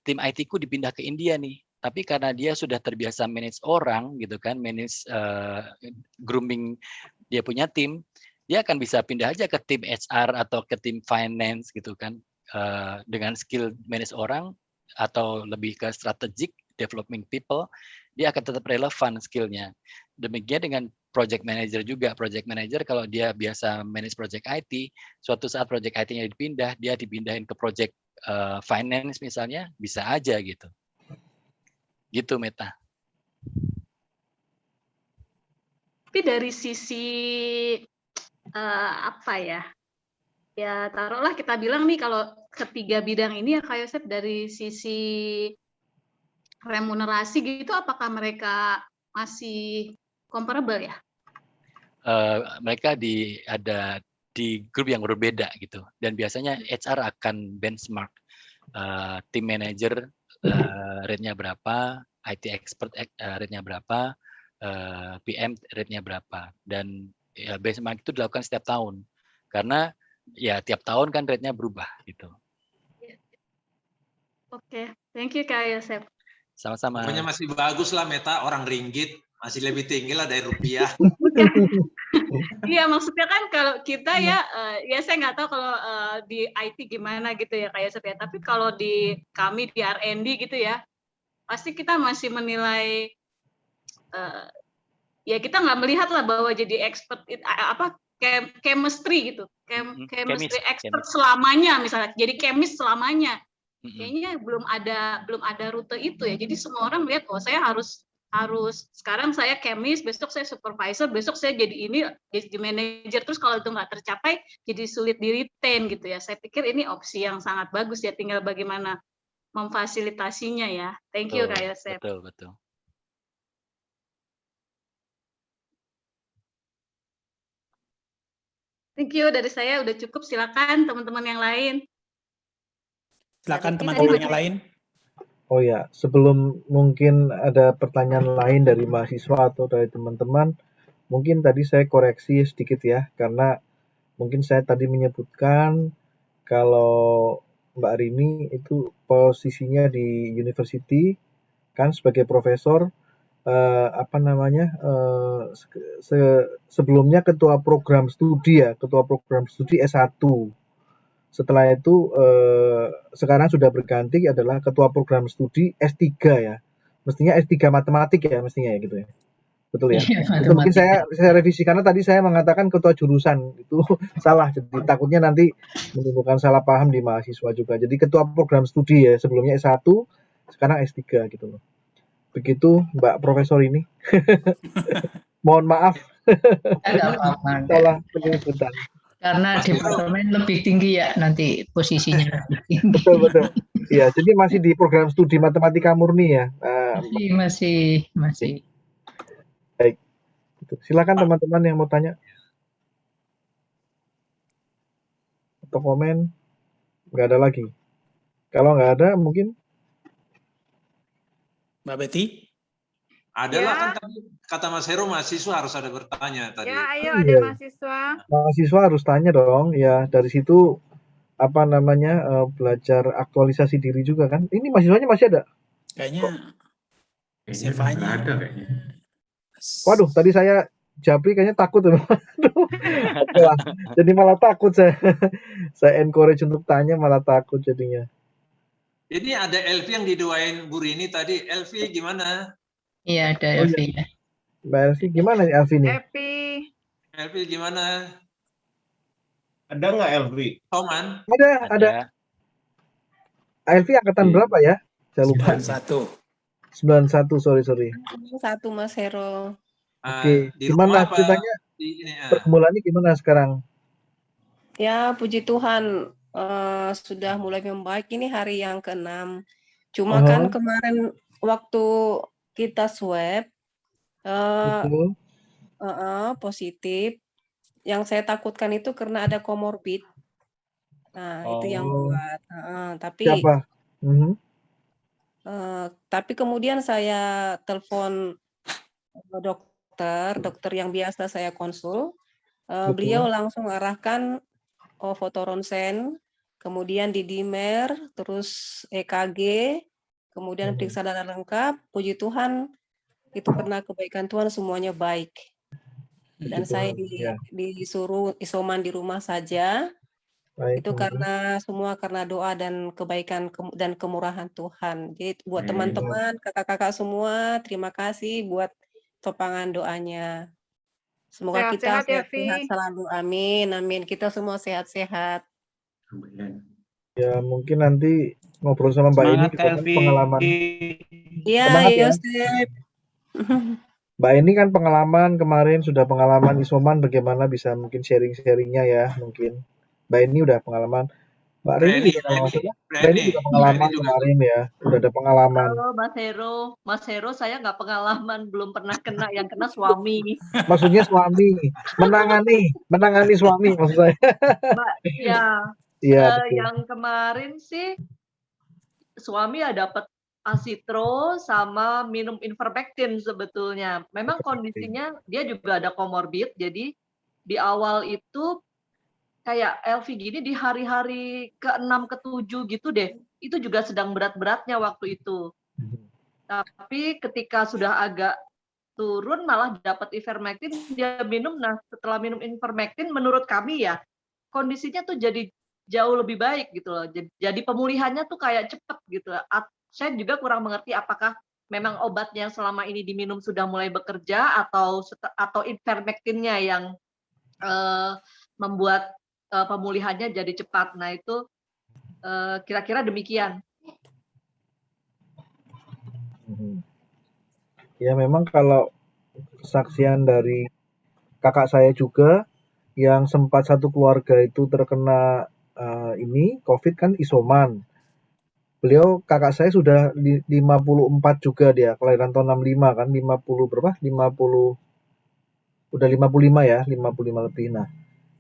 tim IT-ku dipindah ke India nih, tapi karena dia sudah terbiasa manage orang gitu kan, manage grooming dia punya tim, dia akan bisa pindah aja ke tim HR atau ke tim finance gitu kan, dengan skill manage orang atau lebih ke strategic developing people, dia akan tetap relevan skillnya. Demikian dengan project manager juga. Project manager kalau dia biasa manage project IT, suatu saat project IT-nya dipindah, dia dipindahin ke project finance misalnya, bisa aja gitu. Gitu Meta. Tapi dari sisi apa ya? Ya taruhlah kita bilang nih kalau ketiga bidang ini ya Kak Yosep, dari sisi remunerasi gitu, apakah mereka masih comparable ya? Mereka ada di grup yang berbeda gitu, dan biasanya HR akan benchmark tim manager rate-nya berapa, IT expert rate-nya berapa, PM rate-nya berapa, dan ya, benchmark itu dilakukan setiap tahun karena ya tiap tahun kan rate-nya berubah gitu. Oke, thank you Kak Yosep. Sama-sama. Pokoknya masih bagus lah Meta, orang ringgit masih lebih tinggi lah dari rupiah. Iya, maksudnya kan kalau kita ya, ya saya nggak tahu kalau di IT gimana gitu ya kayak saya. Tapi kalau di kami di R&D gitu ya, pasti kita masih menilai, ya kita nggak melihat lah bahwa jadi expert chemistry gitu, chemistry expert selamanya misalnya, jadi chemist selamanya. Kayaknya belum ada rute itu ya. Jadi semua orang melihat, oh saya harus sekarang saya chemist, besok saya supervisor, besok saya jadi ini, jadi manager. Terus kalau itu nggak tercapai, jadi sulit di retain gitu ya. Saya pikir ini opsi yang sangat bagus ya, tinggal bagaimana memfasilitasinya ya. Thank you Kak Yosef. Betul. Thank you dari saya udah cukup. Silakan teman-teman yang lain. Silakan teman-teman yang lain. Oh ya, sebelum mungkin ada pertanyaan lain dari mahasiswa atau dari teman-teman, mungkin tadi saya koreksi sedikit ya, karena mungkin saya tadi menyebutkan kalau Mbak Rini itu posisinya di university kan sebagai profesor, sebelumnya ketua program studi S1. Setelah itu sekarang sudah berganti adalah ketua program studi S3 ya. Mestinya S3 matematik ya mestinya ya gitu ya. Betul ya? Itu mungkin saya revisi karena tadi saya mengatakan ketua jurusan itu salah. Jadi takutnya nanti menimbulkan salah paham di mahasiswa juga. Jadi ketua program studi ya, sebelumnya S1, sekarang S3 gitu loh. Begitu Mbak Profesor ini. Mohon maaf. Salah penyebutan. Karena departemen lebih tinggi ya nanti posisinya lebih tinggi. Betul. Iya, jadi masih di program studi matematika murni ya. Masih. Baik. Silakan teman-teman yang mau tanya atau komen. Nggak ada lagi. Kalau nggak ada mungkin Mbak Betty? Adalah kan tadi kata Mas Hero mahasiswa harus ada bertanya tadi. Ya, ayo ada mahasiswa. Mahasiswa harus tanya dong. Ya, dari situ belajar aktualisasi diri juga kan. Ini mahasiswanya masih ada? Kayaknya Silvanya ada kayaknya. Waduh, tadi saya japri kayaknya takut. Jadi malah takut saya. Saya encourage untuk tanya malah takut jadinya. Ini ada Elvi yang didoain Bu Rini tadi. Elvi gimana? Iya, ada Elvi ya. Mbak Elvi gimana nih Elvi nih? Elvi gimana? Ada nggak Elvi? Toman? Ada. Elvi angkatan berapa ya? Saya lupa. 91, sorry. 1 Mas Hero. Oke, gimana ceritanya? Pergumulannya gimana sekarang? Ya, puji Tuhan sudah mulai membaik. Ini hari yang ke-6. Cuma kan kemarin waktu kita swab positif. Yang saya takutkan itu karena ada komorbid. Nah, itu yang buat. Tapi siapa? Tapi kemudian saya telepon dokter yang biasa saya konsul. Beliau langsung arahkan foto ronsen, kemudian di dimer, terus EKG, kemudian periksa darah lengkap. Puji Tuhan, itu karena kebaikan Tuhan semuanya baik. Dan saya disuruh isoman di rumah saja. Baik, itu karena doa dan kebaikan dan kemurahan Tuhan. Jadi buat teman-teman, kakak-kakak semua, terima kasih buat topangan doanya. Semoga kita sehat-sehat selalu. Amin. Kita semua sehat-sehat. Ya, mungkin nanti ngobrol sama Mbak ini juga kan pengalaman. Iya, Yosef. Mbak ini kan pengalaman kemarin sudah pengalaman isoman, bagaimana bisa mungkin sharing-sharingnya ya mungkin. Mbak ini udah pengalaman. Mbak Rini juga pengalaman kemarin ya, udah ada pengalaman. Halo Mas Hero, saya nggak pengalaman, belum pernah kena, yang kena suami. Maksudnya suami, menangani suami maksud saya. Yang kemarin sih suami dapat asitro sama minum ivermectin sebetulnya. Memang kondisinya dia juga ada komorbid, jadi di awal itu kayak Elvi gini di hari-hari ke-6 ke-7 gitu deh. Itu juga sedang berat-beratnya waktu itu. Tapi ketika sudah agak turun malah dapat ivermectin, dia minum. Nah, setelah minum ivermectin menurut kami ya, kondisinya tuh jadi jauh lebih baik gitu loh. Jadi pemulihannya tuh kayak cepet gitu. Saya juga kurang mengerti apakah memang obat yang selama ini diminum sudah mulai bekerja atau ivermectinnya yang membuat pemulihannya jadi cepat. Nah, itu kira-kira demikian. Ya memang kalau kesaksian dari kakak saya juga yang sempat satu keluarga itu terkena ini COVID kan isoman. Beliau kakak saya sudah 54 juga dia, kelahiran tahun 65 kan, 50 berapa? 50 udah 55 ya, 55 lebih. Nah,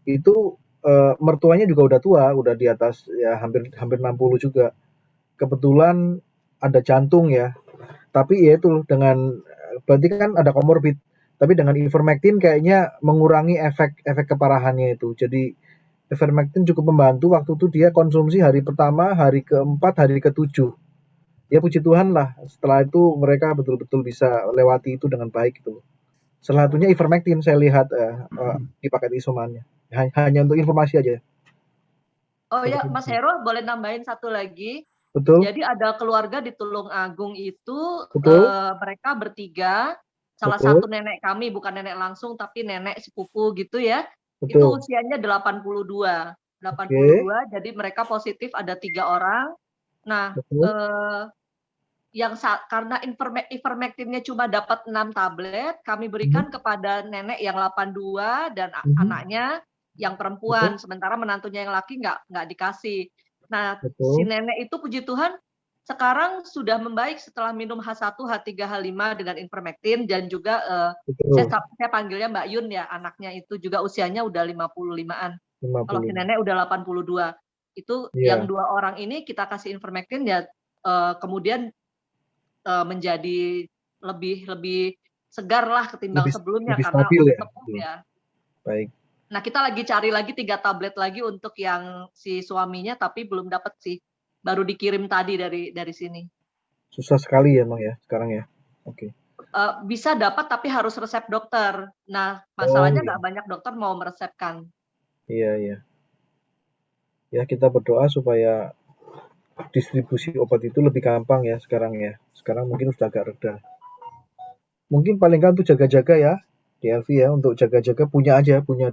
itu mertuanya juga udah tua, udah di atas ya hampir 60 juga. Kebetulan ada jantung ya. Tapi ya itu dengan berarti kan ada komorbid. Tapi dengan ivermectin kayaknya mengurangi efek keparahannya itu. Jadi ivermectin cukup membantu. Waktu itu dia konsumsi hari pertama, hari keempat, hari ketujuh. Ya puji Tuhan lah. Setelah itu mereka betul-betul bisa lewati itu dengan baik gitu. Salah satunya ivermectin saya lihat di paket isomannya. Hanya untuk informasi aja. Oh ya, Mas Hero boleh nambahin satu lagi. Betul. Jadi ada keluarga di Tulung Agung itu, mereka bertiga, salah Betul. satu nenek kami, bukan nenek langsung tapi nenek sepupu gitu ya. Betul. Itu usianya 82. 82, jadi mereka positif ada 3 orang. Nah, karena ivermectinnya cuma dapat 6 tablet, kami berikan kepada nenek yang 82 dan anaknya yang perempuan, sementara menantunya yang laki nggak dikasih. Nah, si nenek itu puji Tuhan sekarang sudah membaik setelah minum H1, H3, H5 dengan ivermectin, dan juga saya panggilnya Mbak Yun ya, anaknya itu juga usianya udah 55-an. Kalau si nenek udah 82. Itu yang 2 orang ini kita kasih ivermectin ya, kemudian menjadi lebih segar lah ketimbang sebelumnya karena ya. Baik. Nah, kita lagi cari lagi 3 tablet lagi untuk yang si suaminya, tapi belum dapat sih. Baru dikirim tadi dari sini. Susah sekali ya, Bang ya, sekarang ya. Oke. Bisa dapat tapi harus resep dokter. Nah, masalahnya nggak banyak dokter mau meresepkan. Iya. Ya, kita berdoa supaya distribusi obat itu lebih gampang ya sekarang ya. Sekarang mungkin sudah agak reda. Mungkin paling nggak untuk jaga-jaga ya. DLV ya, untuk jaga-jaga punya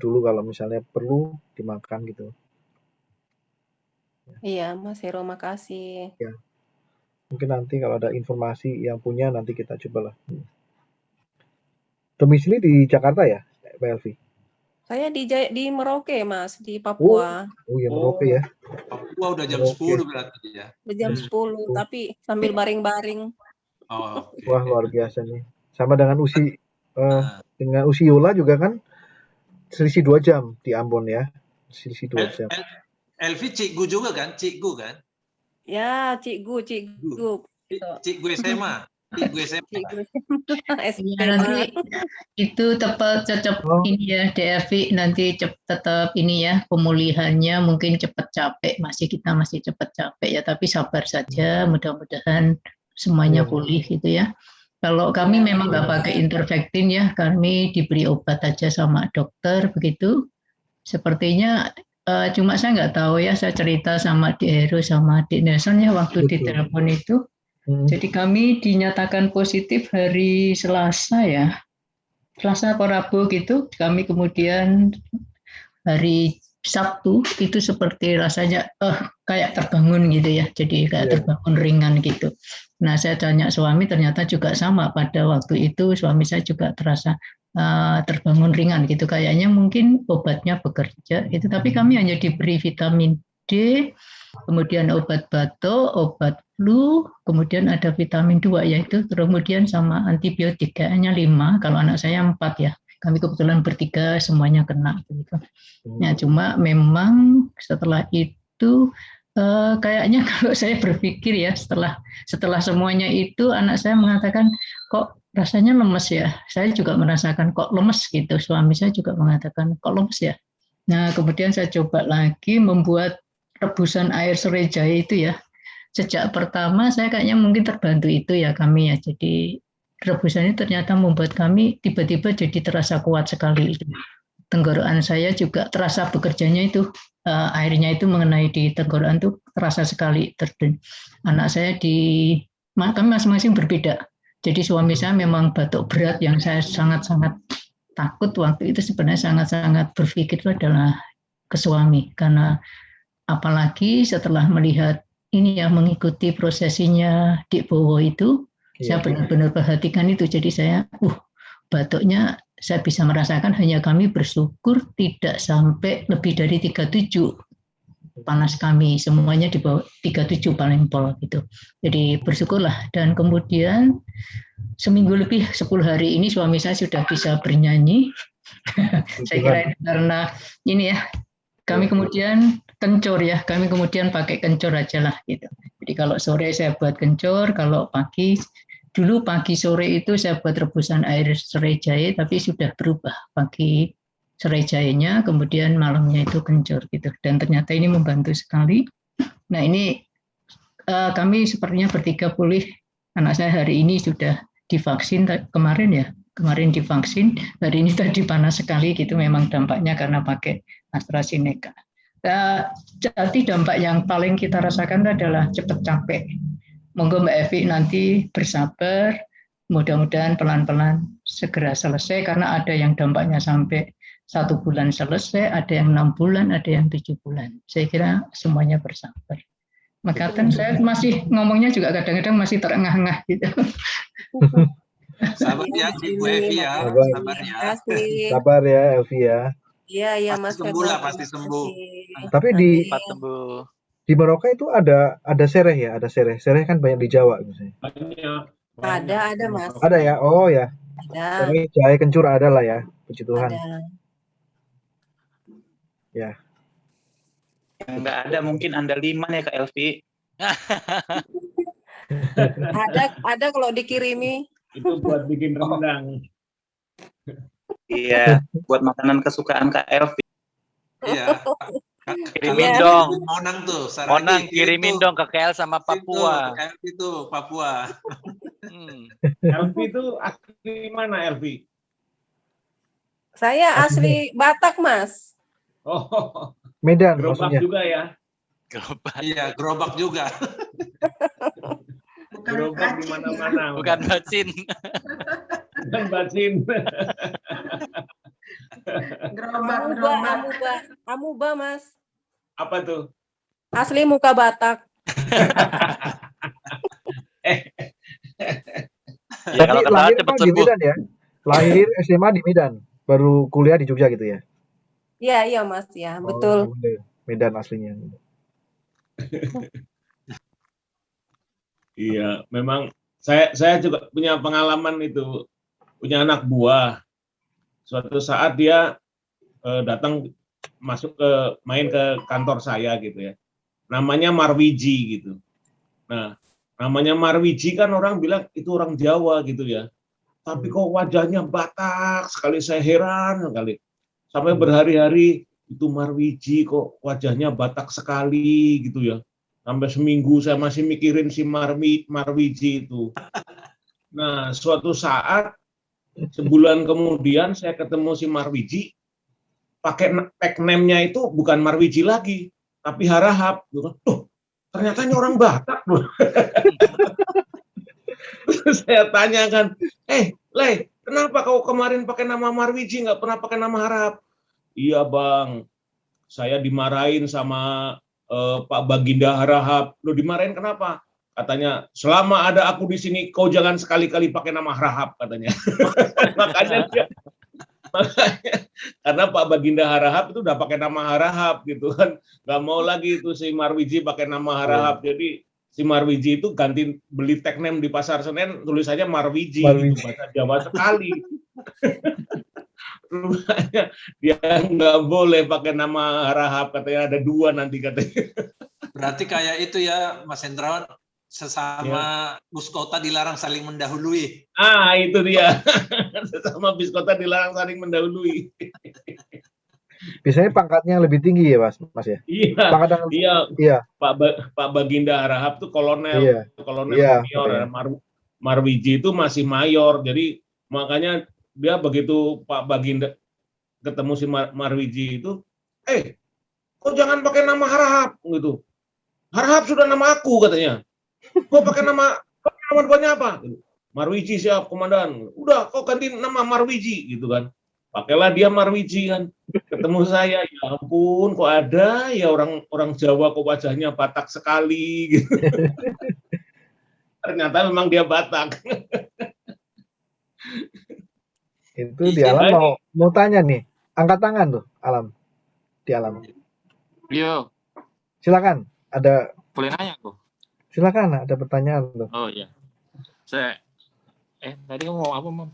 dulu kalau misalnya perlu dimakan gitu. Iya, Mas Hero, makasih. Ya. Mungkin nanti kalau ada informasi yang punya nanti kita cobalah. Domisili di Jakarta ya, Mbak Elvi? Saya di Merauke, Mas, di Papua. Oh ya, Merauke ya. Papua udah jam 10 berarti ya. Udah jam 10, tapi sambil baring-baring. Oh, okay. Wah, luar biasa nih. Sama dengan dengan Usi Yola juga kan selisih 2 jam di Ambon ya. Selisih 2 jam. Elvi cikgu juga kan? Cikgu kan? Ya, cikgu. Cikgu SMA. Ya, nanti itu tepat cocok ini ya DLV nanti tetap ini ya pemulihannya mungkin cepat capek kita masih cepat capek ya, tapi sabar saja, mudah-mudahan semuanya pulih gitu ya. Kalau kami memang nggak pakai ivermectin ya, kami diberi obat aja sama dokter begitu. Sepertinya cuma saya nggak tahu ya, saya cerita sama Dik Heru sama Dik Nelson ya waktu di telepon itu. Jadi kami dinyatakan positif hari Selasa ya, Selasa atau Rabu gitu. Kami kemudian hari Sabtu itu seperti rasanya kayak terbangun gitu ya, jadi kayak terbangun ringan gitu. Nah, saya tanya suami, ternyata juga sama, pada waktu itu suami saya juga terasa terbangun ringan gitu, kayaknya mungkin obatnya bekerja itu, tapi kami hanya diberi vitamin D, kemudian obat batuk, obat flu, kemudian ada vitamin 2 yaitu, kemudian sama antibiotik, kayaknya 5, kalau anak saya 4 ya. Kami kebetulan bertiga semuanya kena gitu. Nah, cuma memang setelah itu kayaknya kalau saya berpikir ya setelah semuanya itu anak saya mengatakan kok rasanya lemes ya. Saya juga merasakan kok lemes gitu. Suami saya juga mengatakan kok lemes ya. Nah, kemudian saya coba lagi membuat rebusan air serai jahe itu ya. Sejak pertama saya kayaknya mungkin terbantu itu ya kami ya. Jadi rebusan itu ternyata membuat kami tiba-tiba jadi terasa kuat sekali. Tenggorokan saya juga terasa bekerjanya itu, airnya itu mengenai di tenggorokan itu terasa sekali. Anak saya kami masing-masing berbeda. Jadi suami saya memang batuk berat yang saya sangat-sangat takut waktu itu, sebenarnya sangat-sangat berpikir itu adalah ke suami. Karena apalagi setelah melihat ini ya, mengikuti prosesinya Dik Bowo itu, saya benar-benar perhatikan itu. Jadi saya, batuknya saya bisa merasakan, hanya kami bersyukur tidak sampai lebih dari 37 panas kami, semuanya di bawah 37 paling pol gitu. Jadi bersyukurlah. Dan kemudian seminggu lebih, 10 hari ini suami saya sudah bisa bernyanyi. Saya kira karena ini ya, kami kemudian kencur ya, kami kemudian pakai kencur aja lah gitu. Jadi kalau sore saya buat kencur, kalau pagi, dulu pagi sore itu saya buat rebusan air serai jahe, tapi sudah berubah, pagi serai jahenya, kemudian malamnya itu kencur gitu. Dan ternyata ini membantu sekali. Nah ini kami sepertinya bertiga pulih. Anak saya hari ini sudah divaksin kemarin divaksin, hari ini tadi panas sekali gitu. Memang dampaknya karena pakai AstraZeneca. Jadi dampak yang paling kita rasakan adalah cepat capek. Monggo Mbak Evi nanti bersabar, mudah-mudahan pelan-pelan segera selesai, karena ada yang dampaknya sampai 1 bulan selesai, ada yang 6 bulan, ada yang 7 bulan. Saya kira semuanya bersabar. Makanya saya masih ngomongnya juga kadang-kadang masih terengah-engah gitu. Sabar ya, Bu Evi ya. Sabar ya. Sabar ya, Elvi ya. Iya, Mas. Pasti sembuh lah, pasti sembuh. Tapi di Merauke itu ada sereh ya, ada sereh. Sereh kan banyak di Jawa misalnya. Ada, Mas. Ada ya, oh ya. Ada. Sereh, jahe, kencur ada lah ya, puji Tuhan. Ada. Ya. Yang nggak ada mungkin andaliman ya Kak Elvi. ada kalau dikirimi. Itu buat bikin rendang. Iya, buat makanan kesukaan Kak Elvi. Iya. Kirimin dong. Monang tuh. Monang kirimin dong ke KL sama Papua. Itu Papua. Elvi itu asli mana Elvi? Saya asli Batak, Mas. Oh. Medan gerobak maksudnya. Juga ya. Gerobak. Iya, gerobak juga. Gerobak di mana-mana. Bukan bacin. Bukan bacin. Amuba, Mas. Apa tuh? Asli muka Batak. Ya, kalau ketawa lahir cepet di sembuh. Medan ya? Lahir SMA di Medan, baru kuliah di Jogja gitu ya? Iya Mas ya, betul. Medan aslinya. Iya, memang saya juga punya pengalaman itu, punya anak buah. Suatu saat dia datang main ke kantor saya gitu ya. Namanya Marwiji gitu. Nah, namanya Marwiji kan orang bilang itu orang Jawa gitu ya. Tapi kok wajahnya Batak sekali, saya heran sekali. Sampai berhari-hari itu Marwiji kok wajahnya Batak sekali gitu ya. Sampai seminggu saya masih mikirin si Marwiji itu. Nah, suatu saat sebulan kemudian saya ketemu si Marwiji, pakai tag name-nya itu bukan Marwiji lagi, tapi Harahap. Tuh, ternyata ini orang Batak loh. Saya tanyakan, Lei, kenapa kau kemarin pakai nama Marwiji, nggak pernah pakai nama Harahap? Iya Bang, saya dimarahin sama Pak Baginda Harahap. Lo dimarahin kenapa? Katanya, selama ada aku di sini, kau jangan sekali-kali pakai nama Harahap, katanya. makanya karena Pak Baginda Harahap itu udah pakai nama Harahap gitu kan, nggak mau lagi itu si Marwiji pakai nama Harahap. Jadi si Marwiji itu ganti beli tag name di Pasar Senen, tulisannya Marwiji. Gitu, bahasa Jawa sekali. Rupanya dia nggak boleh pakai nama Harahap, katanya ada dua nanti katanya. Berarti kayak itu ya Mas Hendrawan, sesama biskota dilarang saling mendahului. Ah, itu dia. Sesama biskota dilarang saling mendahului. Biasanya pangkatnya lebih tinggi ya, Mas ya? Iya. Iya. Pak Baginda Harahap tuh kolonel, Iya. kolonel Iya, senior. Marwiji itu masih mayor, jadi makanya dia begitu Pak Baginda ketemu si Marwiji itu, kok jangan pakai nama Harahap gitu. Harahap sudah nama aku katanya. Kok pakai nama depannya apa? Marwiji siap komandan. Udah, kok ganti nama Marwiji gitu kan. Pakailah dia Marwiji kan. Ketemu saya, ya ampun, kok ada ya orang Jawa kok wajahnya Batak sekali gitu. Ternyata memang dia Batak. Itu di Alam mau tanya nih, angkat tangan tuh Alam, di Alam. Yo, Silakan, ada. boleh nanya tuh? Silakan, ada pertanyaan tuh. Oh iya. Tadi ngomong apa, Mam?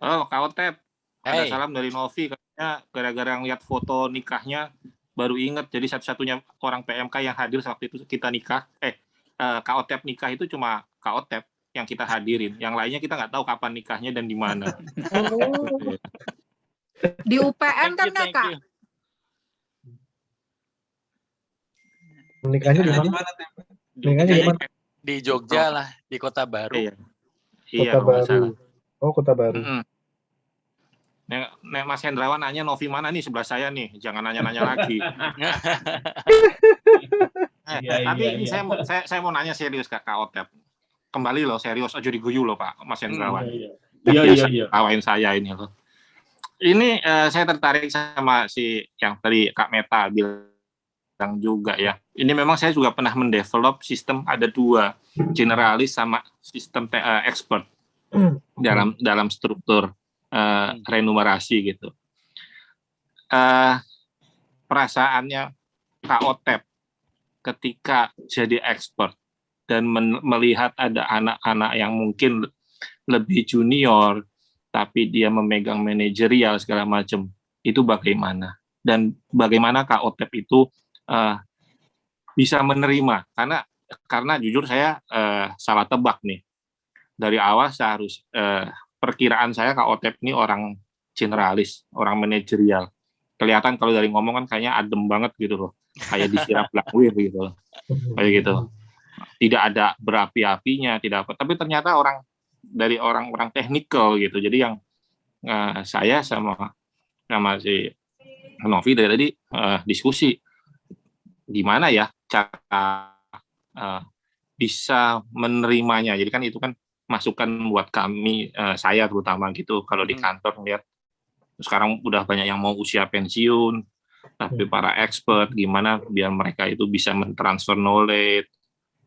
Oh, Kak Otep. Ada salam dari Novi, katanya gara-gara ngeliat foto nikahnya baru inget, jadi satu-satunya orang PMK yang hadir waktu itu kita nikah. Kak Otep nikah itu cuma Kak Otep yang kita hadirin. Yang lainnya kita nggak tahu kapan nikahnya dan di mana. Di UPN kan Kak? Nikahnya di mana? Nikahnya di mana? Di Jogja lah, di Kota Baru. Kota Baru. Oh, Kota Baru. Nek Mas Hendrawan nanya Novi mana nih, sebelah saya nih, jangan nanya-nanya lagi. Tapi ini saya mau nanya serius Kak Otep. Kembali loh, serius aja diguyu loh Pak Mas Hendrawan. Iya. Tawain saya ini loh. Ini saya tertarik sama si yang tadi Kak Meta bilang juga ya. Ini memang saya juga pernah mendevelop sistem, ada 2, generalis sama sistem expert dalam struktur renumerasi gitu. Perasaannya Kak Otep ketika jadi expert dan melihat ada anak-anak yang mungkin lebih junior tapi dia memegang manajerial segala macam, itu bagaimana? Dan bagaimana Kak Otep itu bisa menerima? Karena jujur saya salah tebak nih. Dari awal saya harus perkiraan saya Kak Otep ini orang generalis, orang manajerial. Kelihatan kalau dari ngomong kan kayaknya adem banget gitu loh. Kayak disiram Blackwir gitu loh. Kayak gitu. Tidak ada berapi-apinya, tidak apa. Tapi ternyata dari orang-orang teknikal gitu. Jadi yang saya sama si Novi dari tadi diskusi gimana ya cara bisa menerimanya. Jadi kan itu kan masukan buat kami, saya terutama gitu. Kalau di kantor lihat sekarang udah banyak yang mau usia pensiun, tapi para expert gimana biar mereka itu bisa mentransfer knowledge,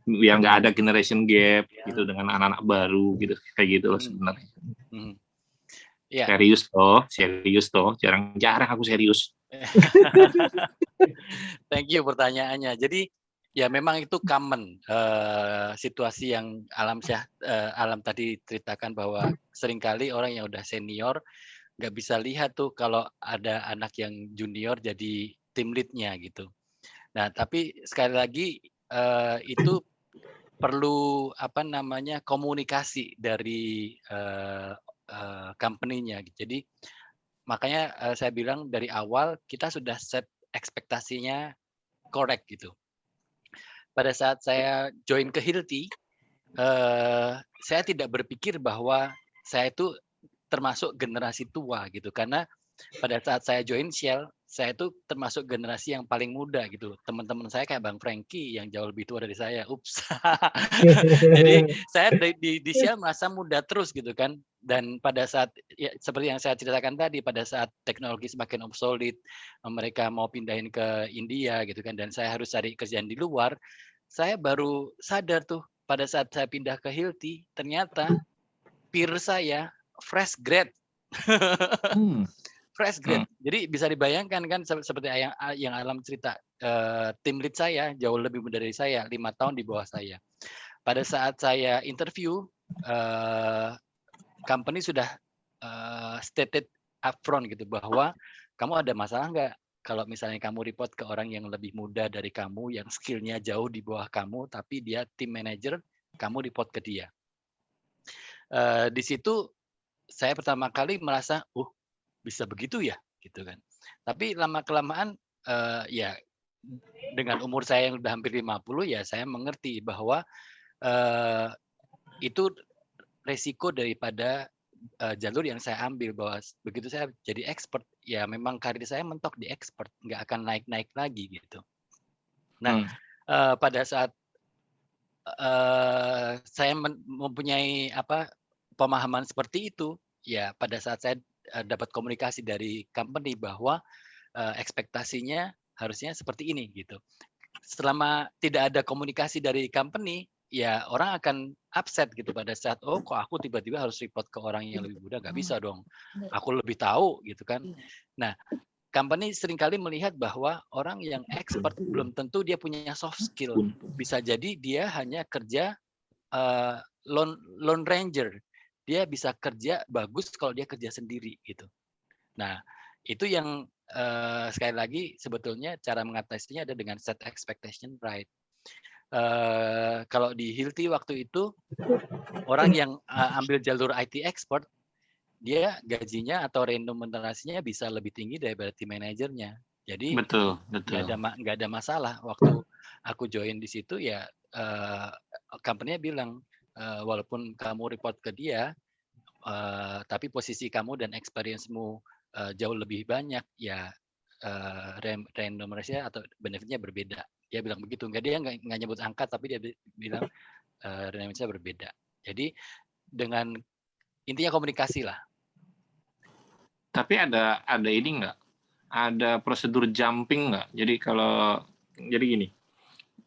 biar nggak ada generation gap gitu dengan anak-anak baru gitu, kayak gitu loh sebenarnya. Serius toh, jarang aku serius. Thank you pertanyaannya. Jadi ya memang itu common situasi yang Alam tadi ceritakan, bahwa seringkali orang yang udah senior nggak bisa lihat tuh kalau ada anak yang junior jadi tim lead-nya gitu. Nah, tapi sekali lagi itu perlu komunikasi dari company-nya. Jadi makanya saya bilang dari awal kita sudah set ekspektasinya correct gitu. Pada saat saya join ke Hilti, saya tidak berpikir bahwa saya itu termasuk generasi tua gitu, karena pada saat saya join Shell, saya itu termasuk generasi yang paling muda gitu. Teman-teman saya kayak Bang Frankie yang jauh lebih tua dari saya. Ups. Jadi saya di Shell merasa muda terus gitu kan. Dan pada saat ya, seperti yang saya ceritakan tadi, pada saat teknologi semakin obsolete, mereka mau pindahin ke India gitu kan, dan saya harus cari kerjaan di luar, saya baru sadar tuh pada saat saya pindah ke Hilti, ternyata peer saya fresh grade. Fresh grade. Jadi bisa dibayangkan kan seperti yang Alam cerita, tim lead saya jauh lebih muda dari saya, 5 tahun di bawah saya. Pada saat saya interview, company sudah stated upfront gitu bahwa kamu ada masalah nggak kalau misalnya kamu report ke orang yang lebih muda dari kamu, yang skillnya jauh di bawah kamu, tapi dia team manager, kamu report ke dia. Di situ saya pertama kali merasa, bisa begitu ya, gitu kan. Tapi lama kelamaan, ya dengan umur saya yang udah hampir 50, ya saya mengerti bahwa itu resiko daripada jalur yang saya ambil, bahwa begitu saya jadi expert, ya memang karir saya mentok di expert, nggak akan naik-naik lagi gitu. Nah, pada saat saya mempunyai pemahaman seperti itu, ya pada saat saya dapat komunikasi dari company bahwa ekspektasinya harusnya seperti ini gitu. Selama tidak ada komunikasi dari company, ya orang akan upset gitu pada saat, oh kok aku tiba-tiba harus report ke orang yang lebih muda, nggak bisa dong, aku lebih tahu gitu kan. Nah, company seringkali melihat bahwa orang yang expert belum tentu dia punya soft skill, bisa jadi dia hanya kerja lone ranger, dia bisa kerja bagus kalau dia kerja sendiri gitu. Nah, itu yang sekali lagi sebetulnya cara mengatasinya ada dengan set expectation right. Kalau di Hilti waktu itu orang yang ambil jalur IT expert, dia gajinya atau remunerasinya bisa lebih tinggi daripada tim manajernya. Jadi nggak ada masalah. Waktu aku join di situ ya company-nya bilang walaupun kamu report ke dia, tapi posisi kamu dan experience-mu jauh lebih banyak, ya remunerasinya atau benefitnya berbeda. Dia bilang begitu. Dia nggak nyebut angka, tapi dia bilang remunerasinya berbeda. Jadi dengan intinya komunikasi lah. Tapi ada ini nggak? Ada prosedur jumping nggak? Jadi gini,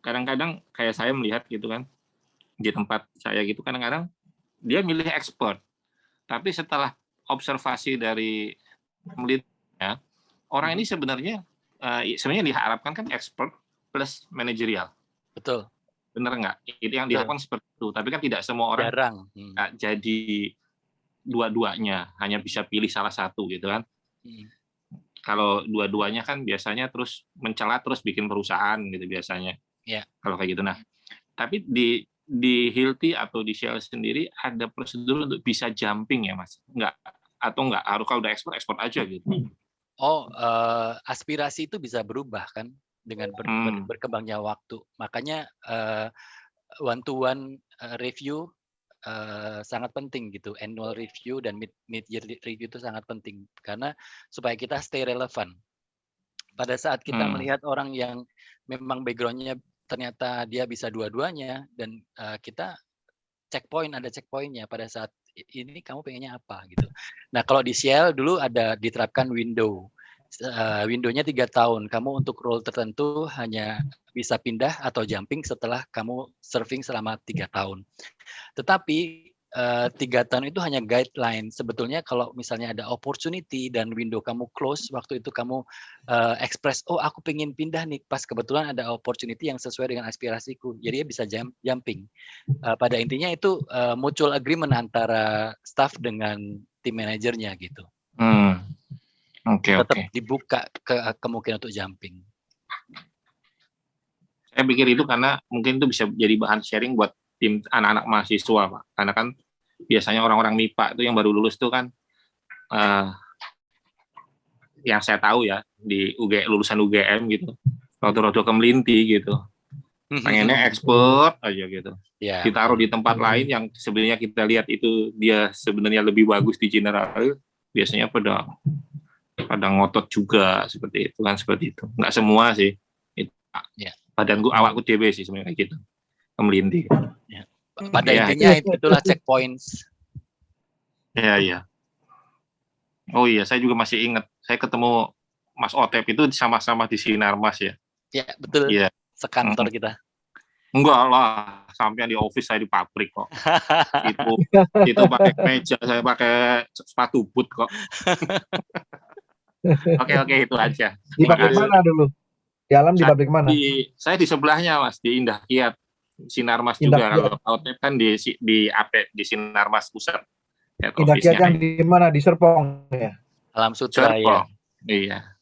kadang-kadang kayak saya melihat gitu kan, di tempat saya gitu kadang-kadang dia milih expert, tapi setelah observasi dari melitnya, orang ini sebenarnya diharapkan kan expert plus manajerial. Betul. Benar nggak? Itu yang diharapkan seperti itu. Tapi kan tidak semua orang jadi dua-duanya, hanya bisa pilih salah satu gitu kan. Kalau dua-duanya kan biasanya terus mencela terus bikin perusahaan gitu biasanya. Kalau kayak gitu. Nah, tapi di Hilti atau di Shell sendiri ada prosedur untuk bisa jumping ya Mas? Nggak harus kalau udah ekspor aja gitu. Aspirasi itu bisa berubah kan dengan berkembangnya waktu. Makanya one-to-one review sangat penting gitu. Annual review dan mid-year review itu sangat penting karena supaya kita stay relevan. Pada saat kita melihat orang yang memang background-nya ternyata dia bisa dua-duanya dan kita ada checkpoint-nya pada saat ini kamu pengennya apa gitu. Nah kalau di Shell dulu ada diterapkan window-nya 3 tahun. Kamu untuk role tertentu hanya bisa pindah atau jumping setelah kamu serving selama 3 tahun. Tetapi 3 tahun itu hanya guideline. Sebetulnya kalau misalnya ada opportunity dan window kamu close, waktu itu kamu express, oh aku pengen pindah nih, pas kebetulan ada opportunity yang sesuai dengan aspirasiku. Jadi dia bisa jumping. Pada intinya itu mutual agreement antara staff dengan tim manajernya gitu. Tetap dibuka kemungkinan untuk jumping. Saya pikir itu karena mungkin itu bisa jadi bahan sharing buat tim anak-anak mahasiswa, Pak. Karena kan biasanya orang-orang MIPA itu yang baru lulus tuh kan, yang saya tahu ya di lulusan UGM gitu, rodo-rodo kemelinti gitu, pengennya expert aja gitu, ditaruh di tempat lain yang sebenarnya kita lihat itu dia sebenarnya lebih bagus di general, biasanya pada ngotot juga seperti itu kan, seperti itu. Nggak semua sih, badanku awakku dewe sih sebenarnya kayak gitu, kemelinti. Pada intinya itulah checkpoints. Iya. Oh iya, saya juga masih ingat. Saya ketemu Mas Otep itu sama-sama di Sinarmas ya. Iya, betul. Iya. Sekantor kita. Enggak lah, sampai di office saya di pabrik kok. itu pakai meja, saya pakai sepatu boot kok. Oke, itu aja. Di pabrik mana dulu? Di alam di pabrik mana? Saya di sebelahnya Mas, di Indah Kiat. Sinarmas juga kalau outlet kan di Sinarmas pusat. Indah Kiat yang di mana? Di Serpong ya? Alam Sutra ya. Iya.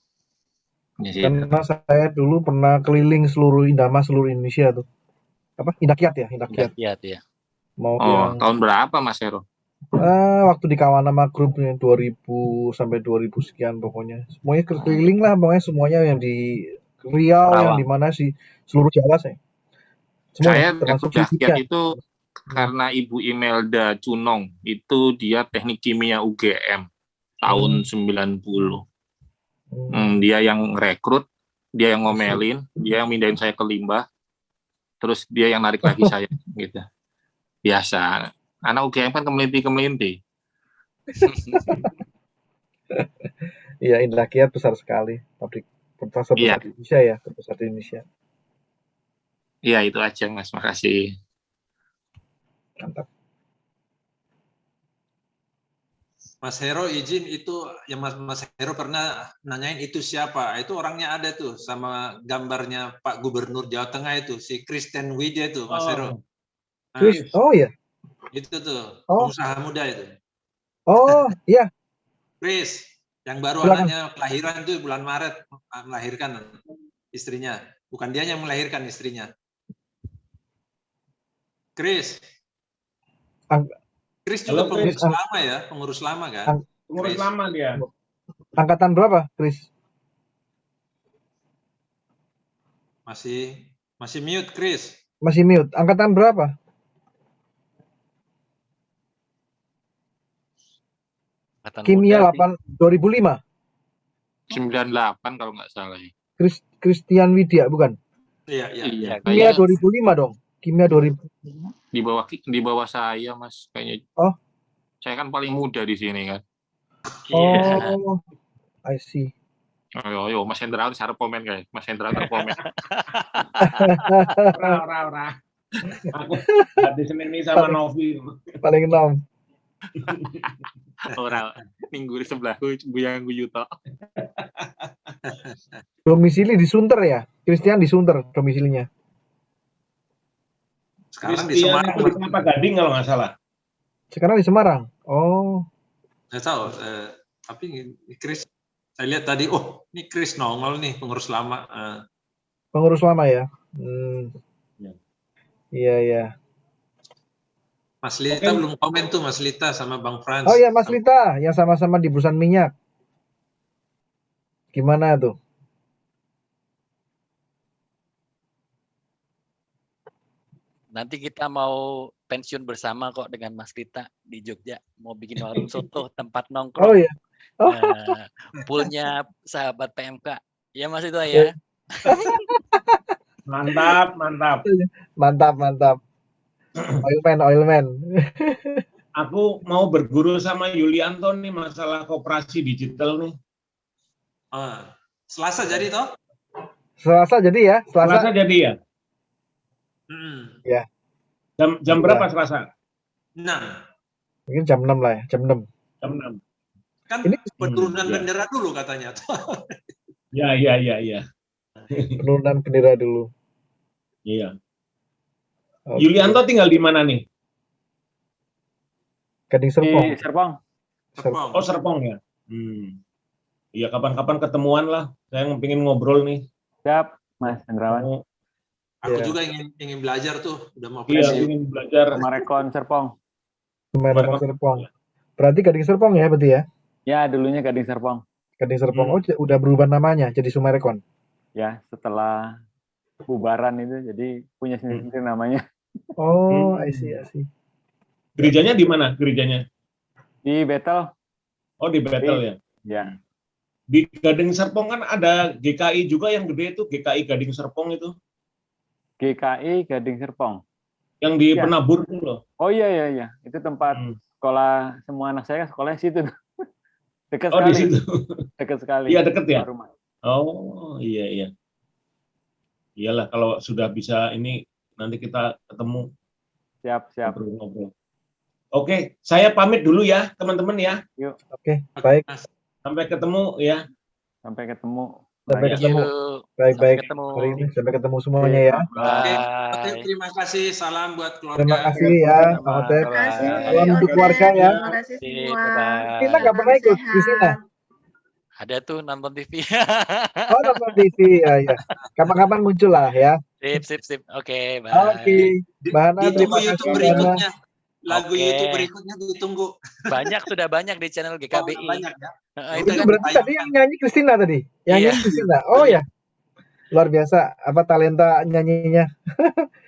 Karena saya dulu pernah keliling seluruh Indonesia tuh. Apa? Indah Kiat ya? Indah Kiat ya. Tahun berapa Mas Hero? Waktu di Kawanama Group 2000 sampai 2000 sekian pokoknya. Semuanya keliling lah, pokoknya semuanya yang di Riau, yang di mana sih seluruh Jawa saya. Saya termasuk Kiat itu karena Ibu Imelda Cunong itu dia teknik kimia UGM tahun 90. Dia yang rekrut, dia yang ngomelin, dia yang mindahin saya ke limbah, terus dia yang narik lagi saya gitu. Biasa. Anak UGM kan kemelinti-kemelinti. Iya, Indah Kiat besar sekali. Pabrik terbesar di Indonesia ya, terbesar di Indonesia. Iya, itu aja Mas, makasih. Mantap. Mas Hero izin itu yang Mas Hero pernah nanyain itu siapa? Itu orangnya ada tuh sama gambarnya Pak Gubernur Jawa Tengah itu si Kristen Widya itu Mas Hero. Nah, Oh ya. itu tuh pengusaha muda itu. Oh iya. Chris yang baru Silakan. anaknya kelahiran tuh bulan Maret melahirkan istrinya. Bukan dia yang melahirkan istrinya. Chris. Chris juga pengurus lama ya, pengurus lama kan? Pengurus lama dia. Angkatan berapa, Chris? Masih mute, Chris. Masih mute. Angkatan berapa? Kimia 2005. 98 kalau nggak salah. Christian Widya bukan? Iya. Kimia 2005 dong. Kimia 2000. Di bawah saya Mas kayaknya. Oh. Saya kan paling muda di sini kan. Oh. I see. Yo Mas Hendra harus komen guys. Mas Hendra harus komen. Ora. Aku di sini ini sama Novi. Paling 6. Ora minggu di sebelahku Buyang Guyuto. Domisili di Sunter ya? Christian di Sunter domisilinya. Sekarang di Semarang. Kenapa Gading kalau nggak salah? Sekarang di Semarang. Oh. Nggak tahu. Tapi Chris, saya lihat tadi, ini Chris nongol nih pengurus lama. Pengurus lama ya. Iya. Mas Lita belum komen tuh, Mas Lita sama Bang Frans. Oh iya, Mas Lita yang sama-sama di perusahaan minyak. Gimana tuh? Nanti kita mau pensiun bersama kok dengan Mas Lita di Jogja. Mau bikin warung soto, tempat nongkrong. Oh iya. Poolnya sahabat PMK. Ya Mas itu ya. Mantap. Mantap. Oilman. Aku mau berguru sama Yulianto nih masalah koperasi digital nih. Selasa jadi toh? Selasa jadi ya? Selasa jadi ya? Ya. Jam berapa Selasa? 6. Mungkin jam 6 lah ya, jam 6. Kan ini penurunan bendera dulu katanya. Iya. Penurunan bendera dulu. Iya. Okay. Yulianto tinggal di mana nih? Gading Serpong. Di Serpong. Oh Serpong ya. Iya kapan-kapan ketemuan lah. Saya pengen ngobrol nih. Siap, Mas Hendrawan. Aku juga ingin belajar tuh. Udah mau ingin belajar. Marekon Serpong. Marekon Serpong. Berarti Gading Serpong ya berarti ya? Ya, dulunya Gading Serpong. Gading Serpong. Oh, udah berubah namanya jadi Sumarekon. Ya, setelah bubaran itu jadi punya sendiri namanya. Oh, I see. Gerejanya di mana? Gerejanya? Di Betel. Oh, di Betel ya? Ya. Di Gading Serpong kan ada GKI juga yang gede itu, GKI Gading Serpong itu. GKI Gading Serpong. Yang di Penabur itu loh. Oh iya. Itu tempat sekolah semua anak saya sekolahnya situ. Dekat sekali. Di situ. Dekat sekali. Iya, dekat ya? Rumah. Oh, iya. Iyalah kalau sudah bisa ini nanti kita ketemu. Siap. Ngobrol. Oke, saya pamit dulu ya, teman-teman ya. Yuk. Oke, baik. Sampai ketemu ya. Sampai ketemu. Baik. Hari ini sampai ketemu semuanya ya. Oke, terima kasih. Salam buat keluarga. Terima kasih ya, Pak Otep. Salam untuk keluarga ya. Terima kasih semua. Kita nggak pernah ikut di sini. Ada tuh nonton TV. Oh, nonton TV ya. Kapan-kapan muncul lah ya. Sip. Oke, bye. Oke. Bahana terima kasih. YouTube berikutnya. Lagu YouTube berikutnya ditunggu. Sudah banyak di channel GKBI. Banyak ya. Itu berarti tadi yang nyanyi Christina tadi. Yang nyanyi Christina. Oh ya. Luar biasa talenta nyanyinya.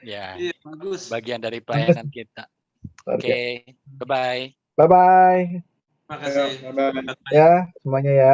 Ya, Iya, bagus. bagian dari pelayanan kita. Oke, bye-bye. Bye bye. Terima kasih. Ya semuanya ya.